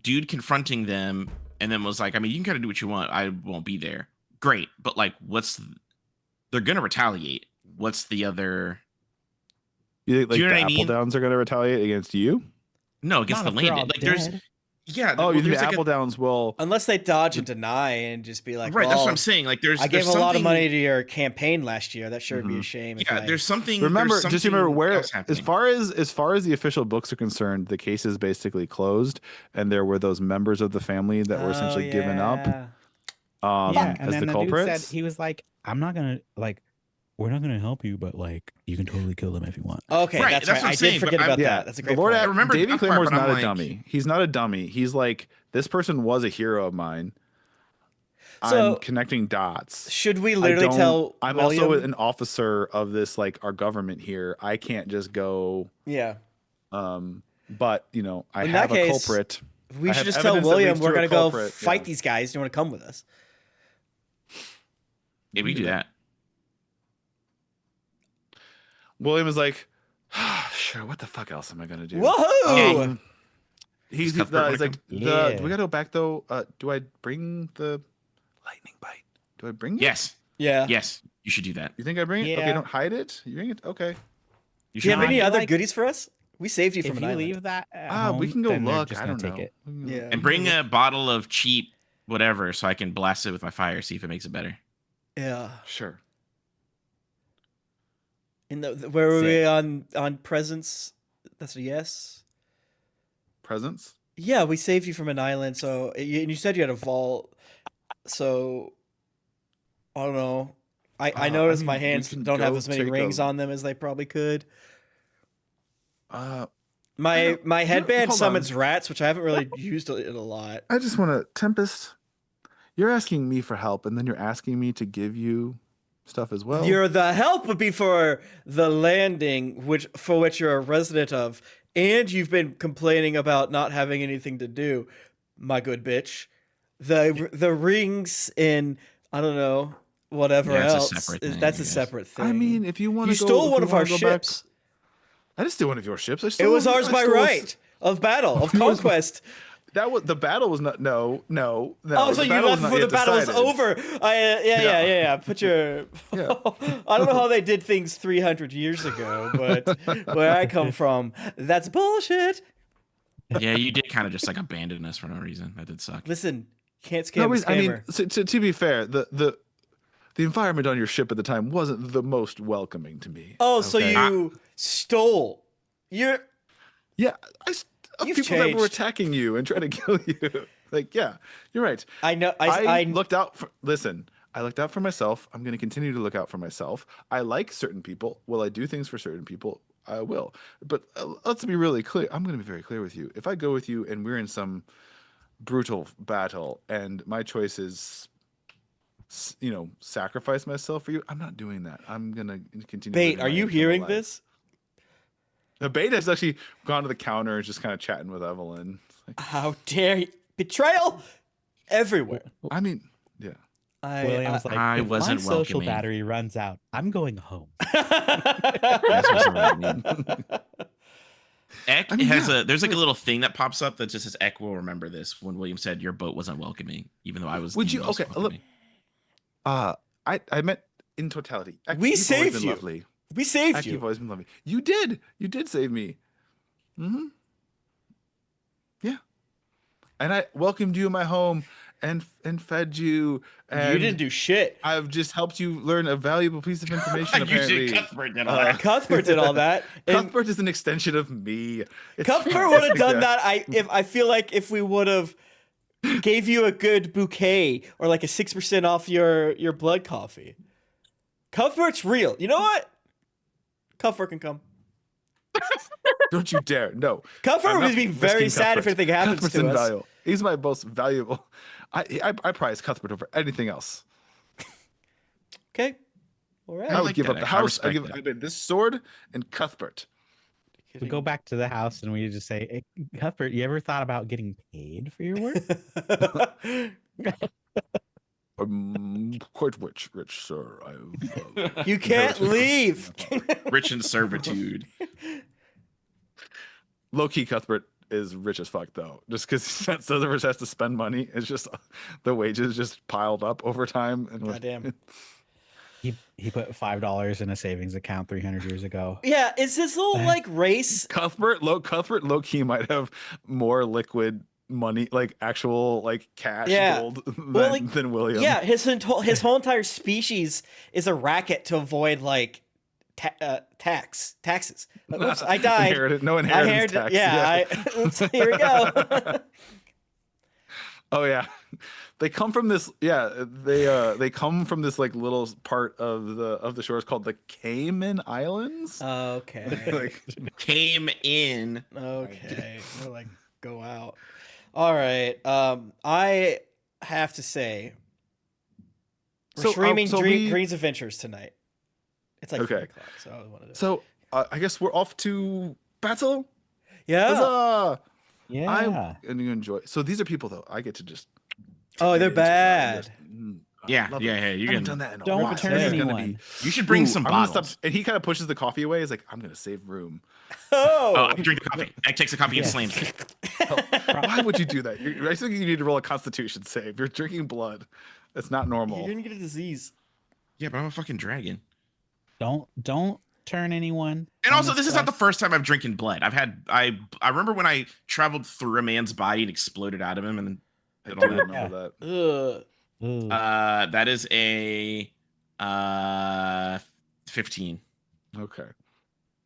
dude confronting them and then was like, I mean, you can kind of do what you want. I won't be there. Great. But like, they're going to retaliate. What's the other? you think Do like you know the what I Apple mean? Downs are going to retaliate against you? No, against Not the if they're landing. all Like there's, dead. yeah. Oh, well, you think there's the like Apple Downs will? Unless they dodge and deny and just be like, right. That's what "Well, I'm saying. Like there's, I gave there's a lot of something- money to your campaign last year. That sure would be a Mhm. shame." if Yeah, I- there's something. Remember, there's just remember something where, else happening. as far as the official books are concerned, the case is basically closed, and there were those members of the family that were essentially Oh, given up. yeah. Yeah, and as then the the dude culprits. said he was like, "I'm not gonna like, we're not gonna help you, but like, you can totally kill them if you want." Okay, Right, that's that's right. what I'm I saying, did but forget I'm- about Yeah, that. That's a the great Lord point. I remember Davey that part, Claymore's but I'm not a like- dummy. He's not a dummy. He's like, this person was a hero of mine. So- I'm connecting dots. Should we literally tell I'm William? also an officer of this, like our government here. I can't just go. Yeah. But I In have that a case, culprit. We I should have just tell evidence that William leads we're to a gonna go culprit, fight yeah. these guys. Do you want to come with us? Yeah, we do that. William is like, sure. What the fuck else am I gonna do? Woohoo! He's Cuthbert wanna like, come? Yeah. do we gotta go back though? Do I bring the lightning bite? Do I bring it? Yes. Yeah. Yes. You should do that. You think I bring it? Okay, Yeah. don't hide it. You bring it? Okay. You Do you have should. any I feel other like goodies for us? We saved you from If an you island. leave that at We home, can go then they're look. just I gonna don't take know. it. Yeah. And bring a bottle of cheap whatever so I can blast it with my fire, see if it makes it better. Yeah. Sure. In where were we Sick. on presents? That's a yes. Presents? Yeah, we saved you from an island. So and you said you had a vault. So I don't know. I noticed my mean, we hands can don't have go as many take rings a- on them as they probably could. I My don't- my headband hold summons on. rats, which I haven't really used it a lot. I just want to Tempest. You're asking me for help, and then you're asking me to give you stuff as well. The help would be for the landing, which you're a resident of, and you've been complaining about not having anything to do, my good bitch. The rings in I don't know whatever Yeah, it's a else separate is thing, that's I a guess. separate thing. I mean, if you want you to go, stole if one you of our wanna go back- ships. I didn't steal one of your ships. It was ours by right of battle of Yours- conquest. That was the battle was not. No. Oh, so the you battle left was not before the yet battle was decided. over. Yeah. Put your. Yeah. I don't know how they did things 300 years ago, but where I come from, that's bullshit. Yeah, you did kind of just like abandon us for no reason. That did suck. Listen, can't scam No, a but, I mean, scammer. to be fair, the environment on your ship at the time wasn't the most welcoming to me. Oh, so okay? you stole. You're. Yeah, of You've people that were changed. attacking you and trying to kill you. Like, yeah, you're right. I know. I looked out for. Listen, I looked out for myself. I'm going to continue to look out for myself. I like certain people. Will I do things for certain people? I will. But let's be really clear. I'm going to be very clear with you. If I go with you and we're in some brutal battle and my choice is, sacrifice myself for you, I'm not doing that. I'm going to continue. Bait, living are my you internal hearing life. this? The Bait has actually gone to the counter and just kind of chatting with Evelyn. It's like, How dare you? Betrayal everywhere. I mean, yeah. William's like, I if wasn't my social welcoming. battery runs out, I'm going home. That's what's wrong with me. Eck I mean, has yeah, there's like a little thing that pops up that just says Eck will remember this when William said your boat wasn't welcoming, even though I was. Would the you? most Okay, look. welcoming. I meant in totality. Eck, We you've always saved been you. Lovely. We saved Eck, you've you. always been lovely. You did save me. Mm-hmm. Yeah. And I welcomed you in my home and fed you. And You didn't do shit. I've just helped you learn a valuable piece of information. Apparently, Cuthbert did all that. Cuthbert did all that. And Cuthbert is an extension of me. It's Cuthbert fine. would have done Yeah. that. I feel like if we would have gave you a good bouquet or like a 6% off your blood coffee. Cuthbert's real. You know what? Cuthbert can come. Don't you dare! No, Cuthbert I'm would not be very risking sad if Cuthbert. anything happens Cuthbert's to us. invaluable. He's my most valuable. I prize Cuthbert over anything else. Okay. All right. I would like give that, up the actually. I house. I respect give. that. I bid this sword and Cuthbert. We go back to the house and we just say, hey, Cuthbert, you ever thought about getting paid for your work? I'm quite rich, sir. I've, You can't leave. Rich in servitude. Low key, Cuthbert is rich as fuck though. Just because Cesaverse has to spend money, it's just the wages just piled up over time. And Goddamn. He put $5 in a savings account 300 years ago. Yeah, is this little like race? Cuthbert low key might have more liquid money, like actual like cash Yeah. gold than, Well, like, than William. Yeah, his whole entire species is a racket to avoid like taxes. Like, oops, I died. No inheritance tax. Oops, here we go. Oh yeah, they come from this. Yeah, they come from this like little part of the shores called the Cayman Islands. Okay. Like, Came in. Okay. We're like, go out. All right. I have to say, we're So, streaming so we- Green's Adventures tonight. It's like 4 Okay. o'clock, so I wanted to. so I guess we're off to battle. Yeah. Huzzah! Yeah. And you enjoy. So these are people though. I get to just. Oh, they're I bad. just- I Yeah, love yeah, it. yeah. I You haven't can. done that in a Don't while. return This is gonna anyone. be- You should bring Ooh, some I'm gonna bottles. stop- and he kind of pushes the coffee away. He's like, "I'm gonna save room." Oh, Oh. I drink the coffee. Eck takes a coffee and Yeah. slams it. Why would you do that? I think you need to roll a Constitution save. You're drinking blood. That's not normal. You're gonna get a disease. Yeah, but I'm a fucking dragon. Don't turn anyone. And on also, this is not the quest. first time I've drinking blood. I remember when I traveled through a man's body and exploded out of him, and I did do all that. remember that. Ugh. Ooh. That is a 15. Okay.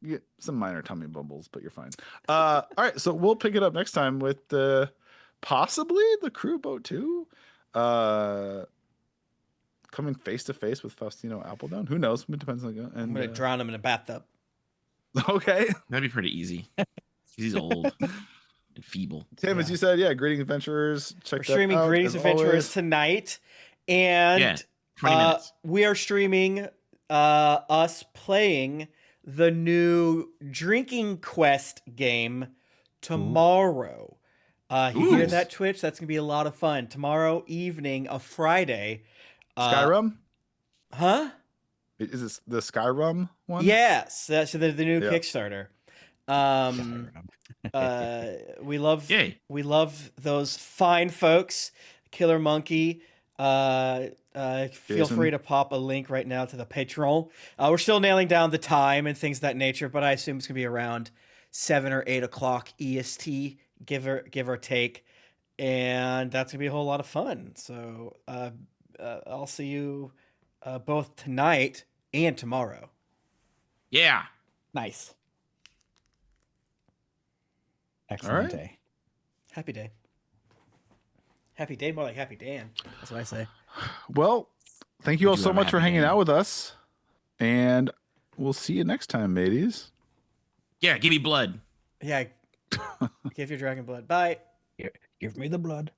get some minor tummy bumbles, but you're fine. All right, so we'll pick it up next time with possibly the crew boat too. Coming face to face with Faustino Appledown. Who knows? It depends on. And I'm gonna drown him in a bathtub. Okay, That'd be pretty easy. He's old and feeble. Tim, as you said, yeah, Greetings Adventurers. Check We're that streaming out, Greetings as Adventurers always. tonight, and Yeah, 20 minutes. we are streaming us playing the new Drinking Quest game tomorrow. You hear Ooh. that, Twitch? That's gonna be a lot of fun tomorrow evening, a Friday. Skyrim. Huh? Is this the Skyrim one? Yes, that's the new Yeah. Kickstarter. We love Yay. we love those fine folks. Killer Monkey. Feel Jason. free to pop a link right now to the Patreon. We're still nailing down the time and things of that nature, but I assume it's gonna be around 7 or 8 o'clock EST, give or take, and that's gonna be a whole lot of fun. So I'll see you both tonight and tomorrow. Yeah. Nice. Excellent right. day. Happy day. Happy day, more like Happy Dan. That's what I say. Well, thank you all do so have a much for happy hanging day. out with us, and we'll see you next time, mateys. Yeah, give me blood. Yeah. Give your dragon blood. Bye. Give me the blood.